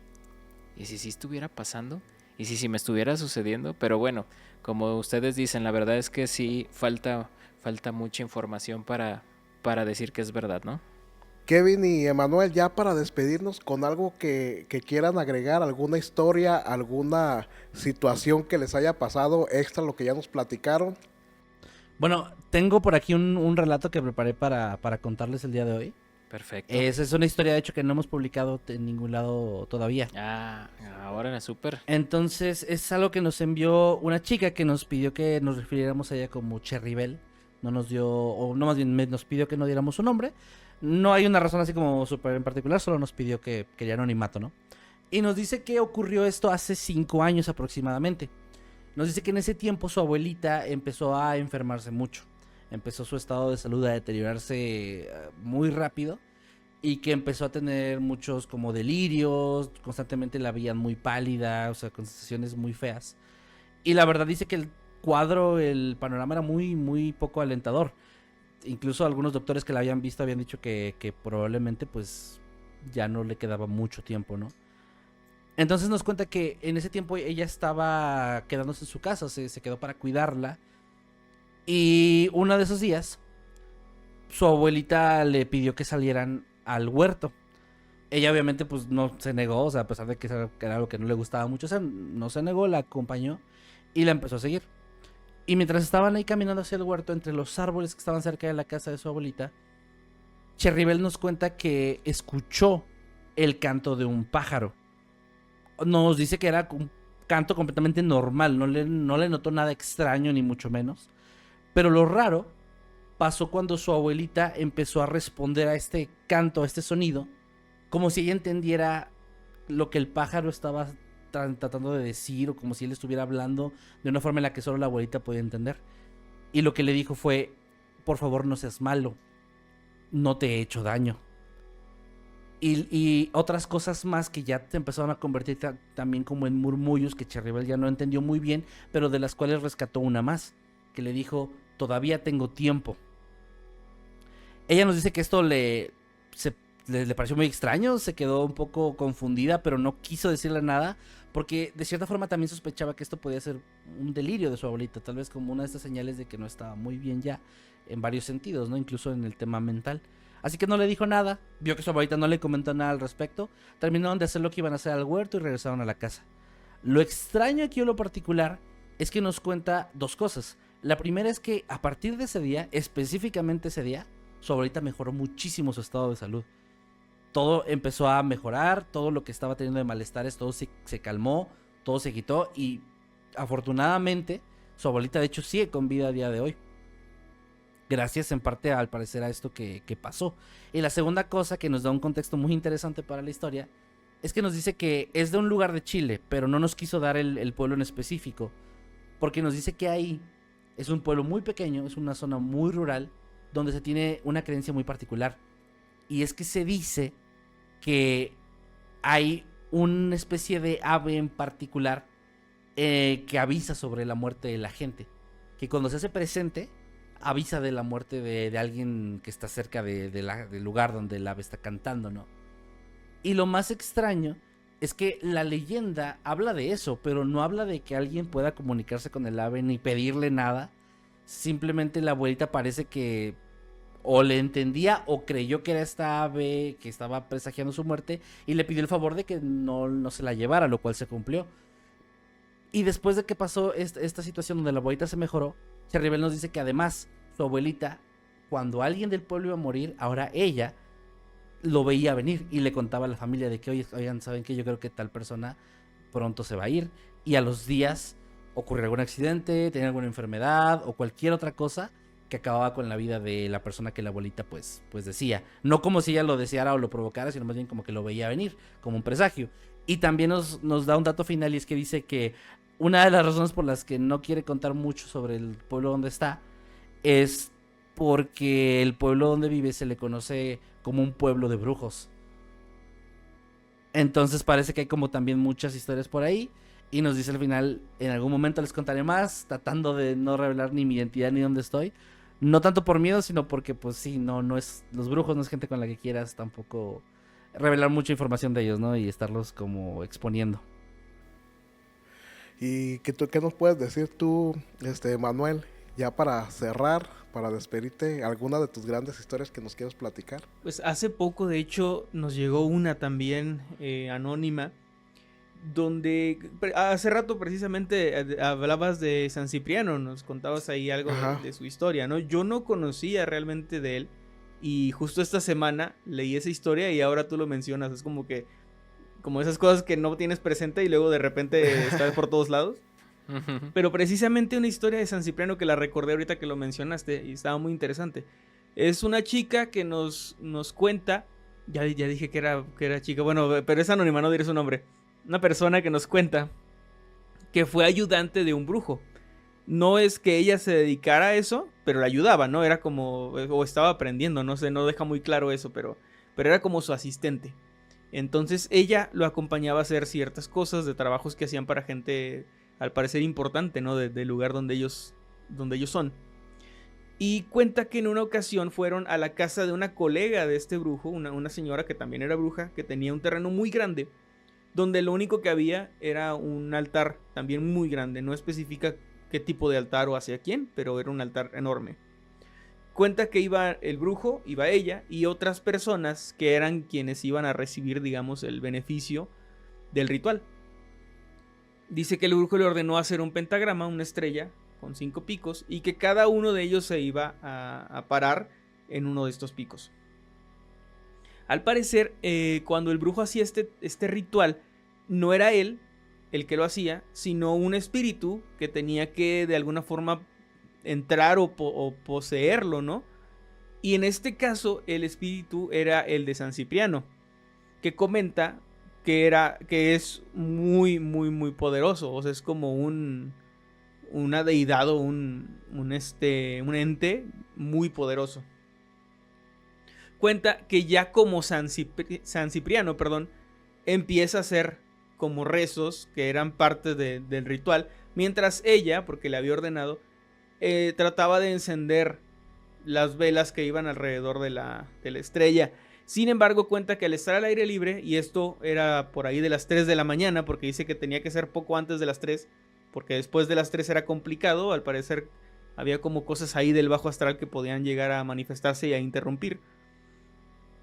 E: ¿Y si sí estuviera pasando? ¿Y si sí me estuviera sucediendo? Pero bueno, como ustedes dicen, la verdad es que sí falta mucha información para decir que es verdad, ¿no?
D: Kevin y Emanuel, ya para despedirnos, con algo que quieran agregar, alguna historia, alguna situación que les haya pasado extra a lo que ya nos platicaron.
A: Bueno, tengo por aquí un relato que preparé para contarles el día de hoy.
E: Perfecto.
A: Esa es una historia, de hecho, que no hemos publicado en ningún lado todavía.
E: Ahora era súper.
A: Entonces, es algo que nos envió una chica que nos pidió que nos refiriéramos a ella como Cherrybel. No nos dio, o no, más bien nos pidió que no diéramos su nombre. No hay una razón así como súper en particular, solo nos pidió que quería anonimato, ¿no? Y nos dice que ocurrió esto hace 5 años aproximadamente. Nos dice que en ese tiempo su abuelita empezó a enfermarse mucho. Empezó su estado de salud a deteriorarse muy rápido. Y que empezó a tener muchos como delirios. Constantemente la veían muy pálida, o sea, con sensaciones muy feas. Y la verdad dice que el cuadro, el panorama era muy, muy poco alentador. Incluso algunos doctores que la habían visto habían dicho que probablemente pues ya no le quedaba mucho tiempo, ¿no? Entonces nos cuenta que en ese tiempo ella estaba quedándose en su casa, se quedó para cuidarla. Y uno de esos días, su abuelita le pidió que salieran al huerto. Ella obviamente pues no se negó, o sea, a pesar de que era algo que no le gustaba mucho, o sea, no se negó, la acompañó y la empezó a seguir. Y mientras estaban ahí caminando hacia el huerto, entre los árboles que estaban cerca de la casa de su abuelita, Cherrybel nos cuenta que escuchó el canto de un pájaro. Nos dice que era un canto completamente normal, no le notó nada extraño ni mucho menos. Pero lo raro pasó cuando su abuelita empezó a responder a este canto, a este sonido, como si ella entendiera lo que el pájaro estaba tratando de decir, o como si él estuviera hablando de una forma en la que solo la abuelita podía entender. Y lo que le dijo fue, por favor no seas malo, no te he hecho daño. Y otras cosas más que ya se empezaron a convertir también como en murmullos que Cherrybel ya no entendió muy bien, pero de las cuales rescató una más, que le dijo, todavía tengo tiempo. Ella nos dice que esto le pareció muy extraño, se quedó un poco confundida, pero no quiso decirle nada, porque de cierta forma también sospechaba que esto podía ser un delirio de su abuelita, tal vez como una de estas señales de que no estaba muy bien ya, en varios sentidos, ¿no? Incluso en el tema mental. Así que no le dijo nada, vio que su abuelita no le comentó nada al respecto, terminaron de hacer lo que iban a hacer al huerto y regresaron a la casa. Lo extraño aquí o lo particular es que nos cuenta dos cosas. La primera es que a partir de ese día, específicamente ese día, su abuelita mejoró muchísimo su estado de salud. Todo empezó a mejorar, todo lo que estaba teniendo de malestares, todo se calmó, todo se quitó y afortunadamente su abuelita de hecho sigue con vida a día de hoy. Gracias en parte al parecer a esto que pasó. Y la segunda cosa que nos da un contexto muy interesante para la historia es que nos dice que es de un lugar de Chile, pero no nos quiso dar el pueblo en específico, porque nos dice que ahí es un pueblo muy pequeño, es una zona muy rural, donde se tiene una creencia muy particular. Y es que se dice que hay una especie de ave en particular que avisa sobre la muerte de la gente. Que cuando se hace presente, avisa de la muerte de alguien que está cerca del lugar donde el ave está cantando, ¿no? Y lo más extraño es que la leyenda habla de eso, pero no habla de que alguien pueda comunicarse con el ave ni pedirle nada. Simplemente la abuelita parece que o le entendía o creyó que era esta ave que estaba presagiando su muerte y le pidió el favor de que no se la llevara, lo cual se cumplió. Y después de que pasó esta situación donde la abuelita se mejoró, Cherrybel nos dice que además su abuelita, cuando alguien del pueblo iba a morir, ahora ella lo veía venir y le contaba a la familia de que, oigan, ¿saben qué? Yo creo que tal persona pronto se va a ir, y a los días ocurrió algún accidente, tenía alguna enfermedad o cualquier otra cosa que acababa con la vida de la persona que la abuelita pues decía. No como si ella lo deseara o lo provocara, sino más bien como que lo veía venir, como un presagio. Y también nos da un dato final, y es que dice que una de las razones por las que no quiere contar mucho sobre el pueblo donde está es porque el pueblo donde vive se le conoce como un pueblo de brujos. Entonces parece que hay como también muchas historias por ahí. Y nos dice al final, en algún momento les contaré más, tratando de no revelar ni mi identidad ni dónde estoy. No tanto por miedo, sino porque pues sí, no es, los brujos no es gente con la que quieras tampoco revelar mucha información de ellos, ¿no? Y estarlos como exponiendo.
D: ¿Y qué nos puedes decir tú, Manuel, ya para cerrar, para despedirte, alguna de tus grandes historias que nos quieras platicar?
B: Pues hace poco, de hecho, nos llegó una también anónima, donde hace rato precisamente hablabas de San Cipriano, nos contabas ahí algo de su historia, ¿no? Yo no conocía realmente de él, y justo esta semana leí esa historia y ahora tú lo mencionas. Es como que, como esas cosas que no tienes presente y luego de repente estás por todos lados. Pero precisamente una historia de San Cipriano que la recordé ahorita que lo mencionaste y estaba muy interesante. Es una chica que nos cuenta, ya dije que era chica, bueno, pero es anónima, no diré su nombre. Una persona que nos cuenta que fue ayudante de un brujo. No es que ella se dedicara a eso, pero le ayudaba, ¿no? Era como, o estaba aprendiendo, no sé, no deja muy claro eso, pero era como su asistente. Entonces ella lo acompañaba a hacer ciertas cosas de trabajos que hacían para gente, al parecer importante, ¿no? Del lugar donde ellos son. Y cuenta que en una ocasión fueron a la casa de una colega de este brujo, una señora que también era bruja, que tenía un terreno muy grande, donde lo único que había era un altar también muy grande. No especifica qué tipo de altar o hacia quién, pero era un altar enorme. Cuenta que iba el brujo, iba ella y otras personas que eran quienes iban a recibir, digamos, el beneficio del ritual. Dice que el brujo le ordenó hacer un pentagrama, una estrella con 5 picos, y que cada uno de ellos se iba a parar en uno de estos picos. Al parecer, cuando el brujo hacía este ritual, no era él el que lo hacía, sino un espíritu que tenía que de alguna forma entrar o poseerlo, ¿no? Y en este caso, el espíritu era el de San Cipriano, que comenta que es muy, muy, muy poderoso. O sea, es como una deidad o un ente muy poderoso. Cuenta que ya como San Cipriano, empieza a hacer como rezos que eran parte del ritual, mientras ella, porque le había ordenado, trataba de encender las velas que iban alrededor de la estrella. Sin embargo, cuenta que al estar al aire libre, y esto era por ahí de las 3 de la mañana, porque dice que tenía que ser poco antes de las 3, porque después de las 3 era complicado, al parecer había como cosas ahí del bajo astral que podían llegar a manifestarse y a interrumpir.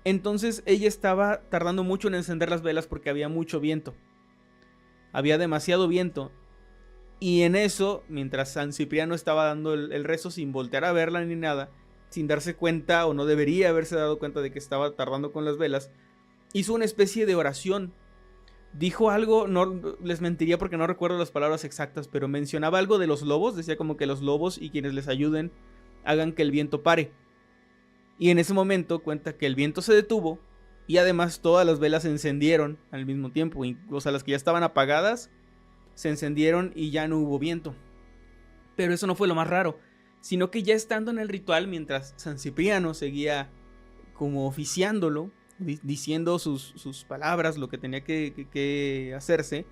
B: Entonces ella estaba tardando mucho en encender las velas porque había mucho viento. Había demasiado viento. Y en eso, mientras San Cipriano estaba dando el rezo sin voltear a verla ni nada, sin darse cuenta, o no debería haberse dado cuenta de que estaba tardando con las velas, hizo una especie de oración. Dijo algo, no les mentiría porque no recuerdo las palabras exactas, pero mencionaba algo de los lobos. Decía como que los lobos y quienes les ayuden hagan que el viento pare. Y en ese momento cuenta que el viento se detuvo y además todas las velas se encendieron al mismo tiempo. O sea, las que ya estaban apagadas se encendieron y ya no hubo viento. Pero eso no fue lo más raro, sino que ya estando en el ritual, mientras San Cipriano seguía como oficiándolo, diciendo sus palabras, lo que tenía que hacerse,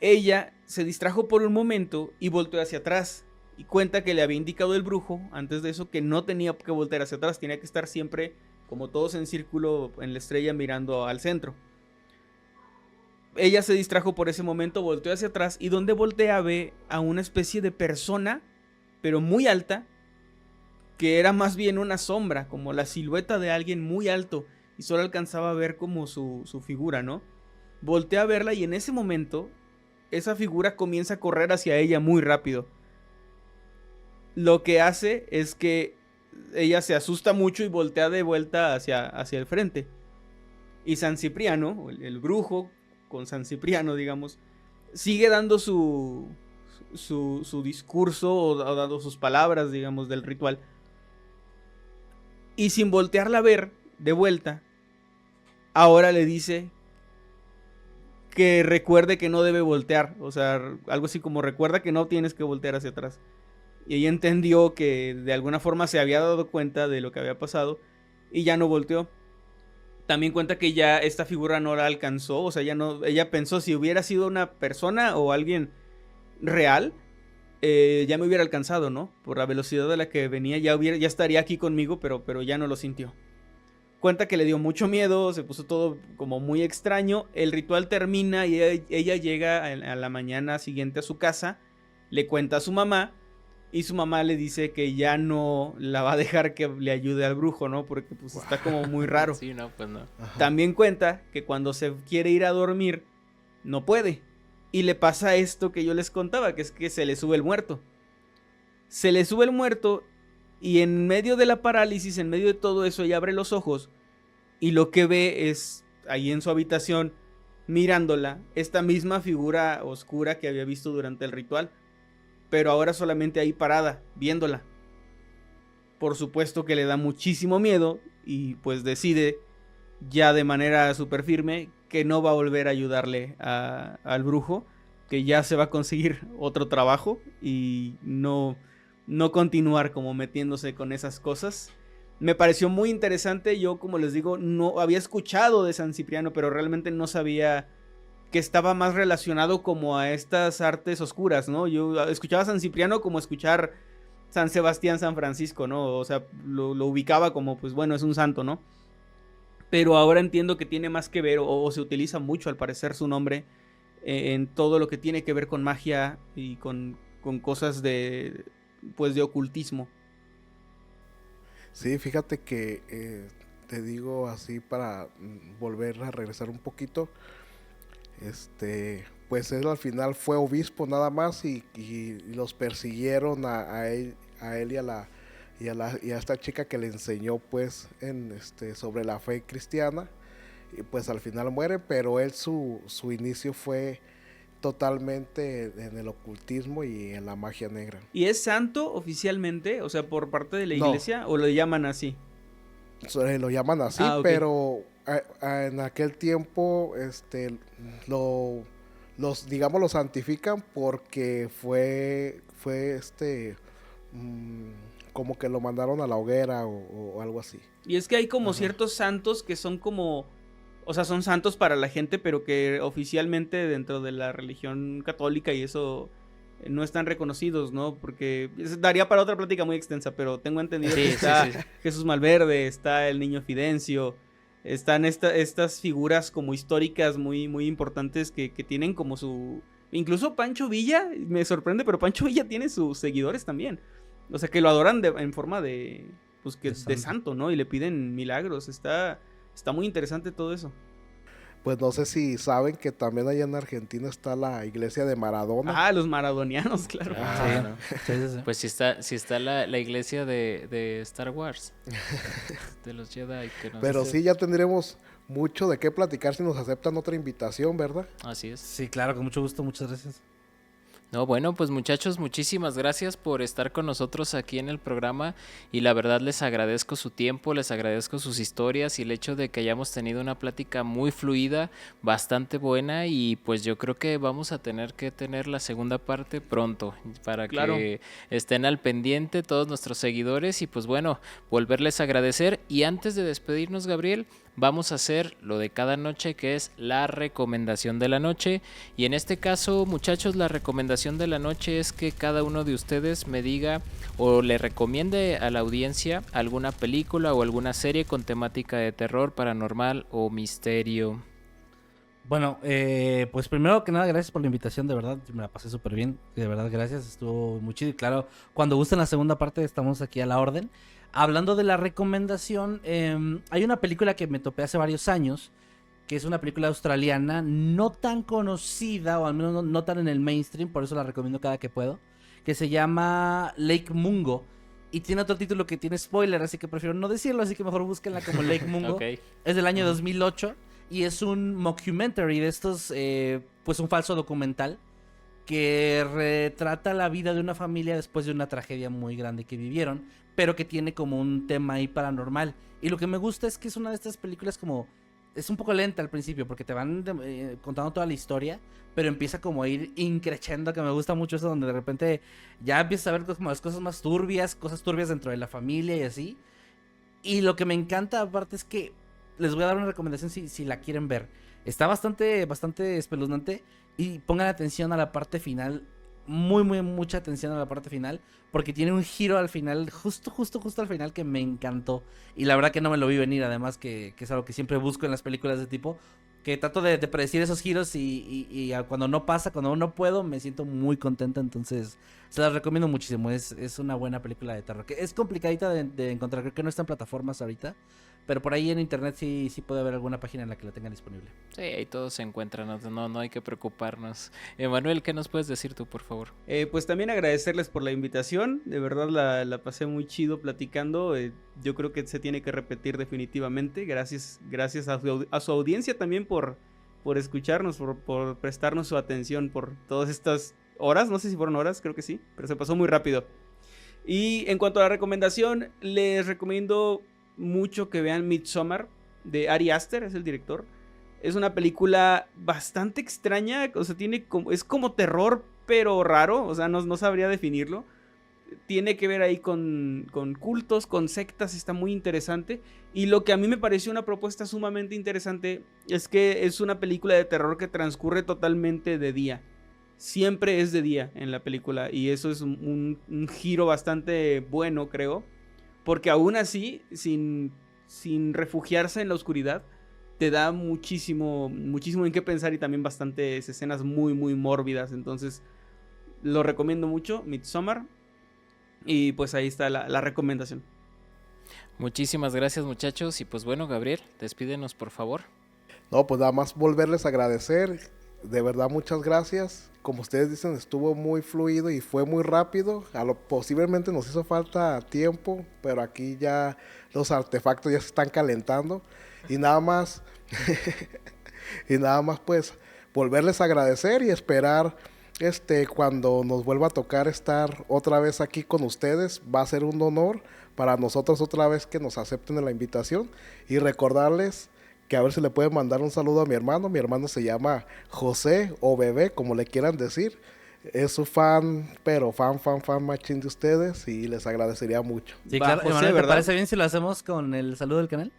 B: ella se distrajo por un momento y volteó hacia atrás. Y cuenta que le había indicado el brujo antes de eso que no tenía que voltear hacia atrás, tenía que estar siempre como todos en círculo en la estrella mirando al centro. Ella se distrajo por ese momento, volteó hacia atrás y donde voltea ve a una especie de persona, pero muy alta, que era más bien una sombra, como la silueta de alguien muy alto, y solo alcanzaba a ver como su figura, ¿no? Voltea a verla y en ese momento esa figura comienza a correr hacia ella muy rápido. Lo que hace es que ella se asusta mucho y voltea de vuelta hacia el frente. Y San Cipriano, o el brujo con San Cipriano, digamos, sigue dando su discurso o dando sus palabras, digamos, del ritual. Y sin voltearla a ver de vuelta, ahora le dice que recuerde que no debe voltear. O sea, algo así como recuerda que no tienes que voltear hacia atrás. Y ella entendió que de alguna forma se había dado cuenta de lo que había pasado y ya no volteó. También cuenta que ya esta figura no la alcanzó. O sea, ella pensó, si hubiera sido una persona o alguien real, ya me hubiera alcanzado, ¿no? Por la velocidad de la que venía, ya estaría aquí conmigo, pero ya no lo sintió. Cuenta que le dio mucho miedo, se puso todo como muy extraño. El ritual termina y ella llega a la mañana siguiente a su casa, le cuenta a su mamá y su mamá le dice que ya no la va a dejar que le ayude al brujo, ¿no? Porque pues está como muy raro.
E: Sí, no, pues no.
D: Ajá.
B: También cuenta que cuando se quiere ir a dormir, no puede. Y le pasa esto que yo les contaba, que es que se le sube el muerto. Se le sube el muerto y en medio de la parálisis, en medio de todo eso, ella abre los ojos y lo que ve es, ahí en su habitación, mirándola, esta misma figura oscura que había visto durante el ritual, pero ahora solamente ahí parada, viéndola. Por supuesto que le da muchísimo miedo y pues decide ya de manera súper firme que no va a volver a ayudarle al brujo, que ya se va a conseguir otro trabajo y no continuar como metiéndose con esas cosas. Me pareció muy interesante. Yo, como les digo, no había escuchado de San Cipriano, pero realmente no sabía que estaba más relacionado como a estas artes oscuras, ¿no? Yo escuchaba a San Cipriano como escuchar San Sebastián, San Francisco, ¿no? O sea, lo ubicaba como, pues bueno, es un santo, ¿no? Pero ahora entiendo que tiene más que ver, o se utiliza mucho al parecer su nombre, en todo lo que tiene que ver con magia y con cosas de ocultismo.
D: Sí, fíjate que te digo así para volver a regresar un poquito. Pues él al final fue obispo nada más y los persiguieron a él y a esta chica que le enseñó pues sobre la fe cristiana, y pues al final muere, pero él su inicio fue totalmente en el ocultismo y en la magia negra.
B: ¿Y es santo oficialmente? O sea, por parte de la
D: No.
B: iglesia, ¿o lo llaman así?
D: Lo llaman así,
B: Ok.
D: pero en aquel tiempo digamos lo santifican porque fue como que lo mandaron a la hoguera o algo así.
B: Y es que hay como
D: Ajá.
B: ciertos santos que son como, o sea, son santos para la gente, pero que oficialmente dentro de la religión católica y eso no están reconocidos, ¿no? Porque daría para otra plática muy extensa, pero tengo entendido que
E: Sí,
B: está
E: sí.
B: Jesús Malverde, está el niño Fidencio, están estas figuras como históricas muy, muy importantes que tienen como su... Incluso Pancho Villa, me sorprende, pero Pancho Villa tiene sus seguidores también. O sea, que lo adoran en forma de, pues, de santo, ¿no? Y le piden milagros. Está muy interesante todo eso.
D: Pues no sé si saben que también allá en Argentina está la iglesia de Maradona.
B: Ah, los maradonianos, claro.
E: Ah,
A: Sí, sí, sí.
E: pues si está la iglesia de Star Wars. De los Jedi. Que no sé
D: Pero
E: si-
D: sí, ya tendremos mucho de qué platicar si nos aceptan otra invitación, ¿verdad?
E: Así es.
A: Sí, claro, con mucho gusto, muchas gracias.
E: No, bueno, pues muchachos, muchísimas gracias por estar con nosotros aquí en el programa y la verdad les agradezco su tiempo, les agradezco sus historias y el hecho de que hayamos tenido una plática muy fluida, bastante buena y pues yo creo que vamos a tener que tener la segunda parte pronto para
B: Claro.
E: que estén al pendiente todos nuestros seguidores y pues bueno, volverles a agradecer y antes de despedirnos, Gabriel, vamos a hacer lo de cada noche que es la recomendación de la noche y en este caso muchachos la recomendación de la noche es que cada uno de ustedes me diga o le recomiende a la audiencia alguna película o alguna serie con temática de terror, paranormal o misterio.
A: Bueno, pues primero que nada, gracias por la invitación, de verdad, me la pasé súper bien, de verdad, gracias, estuvo muy chido y claro, cuando gusten la segunda parte estamos aquí a la orden. Hablando de la recomendación, hay una película que me topé hace varios años, que es una película australiana, no tan conocida, o al menos no tan en el mainstream, por eso la recomiendo cada que puedo, que se llama Lake Mungo. Y tiene otro título que tiene spoiler, así que prefiero no decirlo, así que mejor búsquenla como Lake Mungo.
E: Ok.
A: Es del año 2008 y es un mockumentary de estos, pues un falso documental que retrata la vida de una familia después de una tragedia muy grande que vivieron, pero que tiene como un tema ahí paranormal. Y lo que me gusta es que es una de estas películas como... Es un poco lenta al principio porque te van contando toda la historia, pero empieza como a ir increciendo, que me gusta mucho eso, donde de repente ya empiezas a ver como las cosas más turbias, cosas turbias dentro de la familia y así. Y lo que me encanta aparte es que les voy a dar una recomendación si la quieren ver. Está bastante espeluznante y pongan atención a la parte final. Mucha atención a la parte final. Porque tiene un giro al final, justo al final que me encantó. Y la verdad que no me lo vi venir, además que es algo que siempre busco en las películas de tipo. Que trato de predecir esos giros y cuando no pasa, cuando no puedo, me siento muy contenta. Entonces, se las recomiendo muchísimo. Es una buena película de terror. Que es complicadita de encontrar, creo que no está en plataformas ahorita. Pero por ahí en internet sí puede haber alguna página en la que la tengan disponible.
E: Sí, ahí todo se encuentra, no hay que preocuparnos. Emanuel, ¿qué nos puedes decir tú, por favor?
B: Pues también agradecerles por la invitación, de verdad la pasé muy chido platicando, yo creo que se tiene que repetir definitivamente, gracias a su audiencia también por escucharnos, por prestarnos su atención por todas estas horas, no sé si fueron horas, creo que sí, pero se pasó muy rápido. Y en cuanto a la recomendación, les recomiendo mucho que vean Midsommar, de Ari Aster, es el director. Es una película bastante extraña, o sea, es como terror, pero raro, o sea, no sabría definirlo. Tiene que ver ahí con cultos, con sectas, está muy interesante. Y lo que a mí me pareció una propuesta sumamente interesante es que es una película de terror que transcurre totalmente de día. Siempre es de día en la película y eso es un giro bastante bueno, creo. Porque aún así, sin refugiarse en la oscuridad, te da muchísimo en qué pensar y también bastantes escenas muy mórbidas. Entonces, lo recomiendo mucho, Midsommar. Y pues ahí está la recomendación.
E: Muchísimas gracias, muchachos. Y pues bueno, Gabriel, despídenos, por favor.
D: No, pues nada más volverles a agradecer. De verdad, muchas gracias. Como ustedes dicen, estuvo muy fluido y fue muy rápido. Posiblemente nos hizo falta tiempo, pero aquí ya los artefactos ya se están calentando. Y nada más, pues volverles a agradecer y esperar cuando nos vuelva a tocar estar otra vez aquí con ustedes. Va a ser un honor para nosotros otra vez que nos acepten en la invitación y recordarles que a ver si le pueden mandar un saludo a mi hermano. Mi hermano se llama José o Bebé, como le quieran decir. Es su fan, pero fan machín de ustedes y les agradecería mucho.
A: Sí,
B: Va,
A: claro.
B: José,
A: Emanuel, ¿te
B: ¿verdad?
A: parece bien si lo hacemos con el saludo del canal?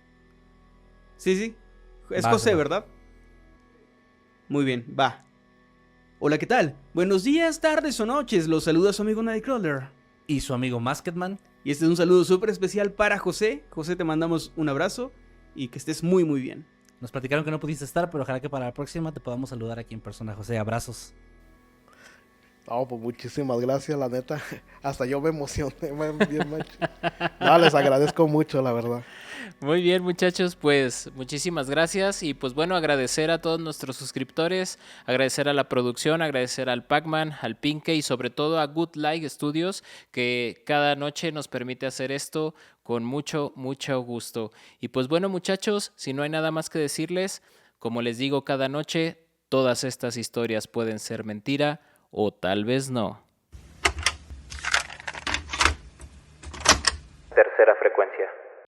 B: Sí. Es
A: Va,
B: José,
A: va.
B: ¿verdad? Muy bien, va. Hola, ¿qué tal? Buenos días, tardes o noches. Los saluda su amigo Nightcrawler.
A: Y su amigo Masketman.
B: Y este es un saludo súper especial para José. José, te mandamos un abrazo y que estés muy bien.
A: Nos platicaron que no pudiste estar, pero ojalá que para la próxima te podamos saludar aquí en persona, José. Abrazos.
D: No, pues muchísimas gracias, la neta. Hasta yo me emocioné, man, bien macho. No, les agradezco mucho, la verdad.
E: Muy bien, muchachos, pues muchísimas gracias y pues bueno, agradecer a todos nuestros suscriptores, agradecer a la producción, agradecer al Pac-Man, al Pinke y sobre todo a Good Light Studios, que cada noche nos permite hacer esto con mucho gusto. Y pues bueno, muchachos, si no hay nada más que decirles, como les digo cada noche, todas estas historias pueden ser mentira o tal vez no.
C: Tercera frecuencia.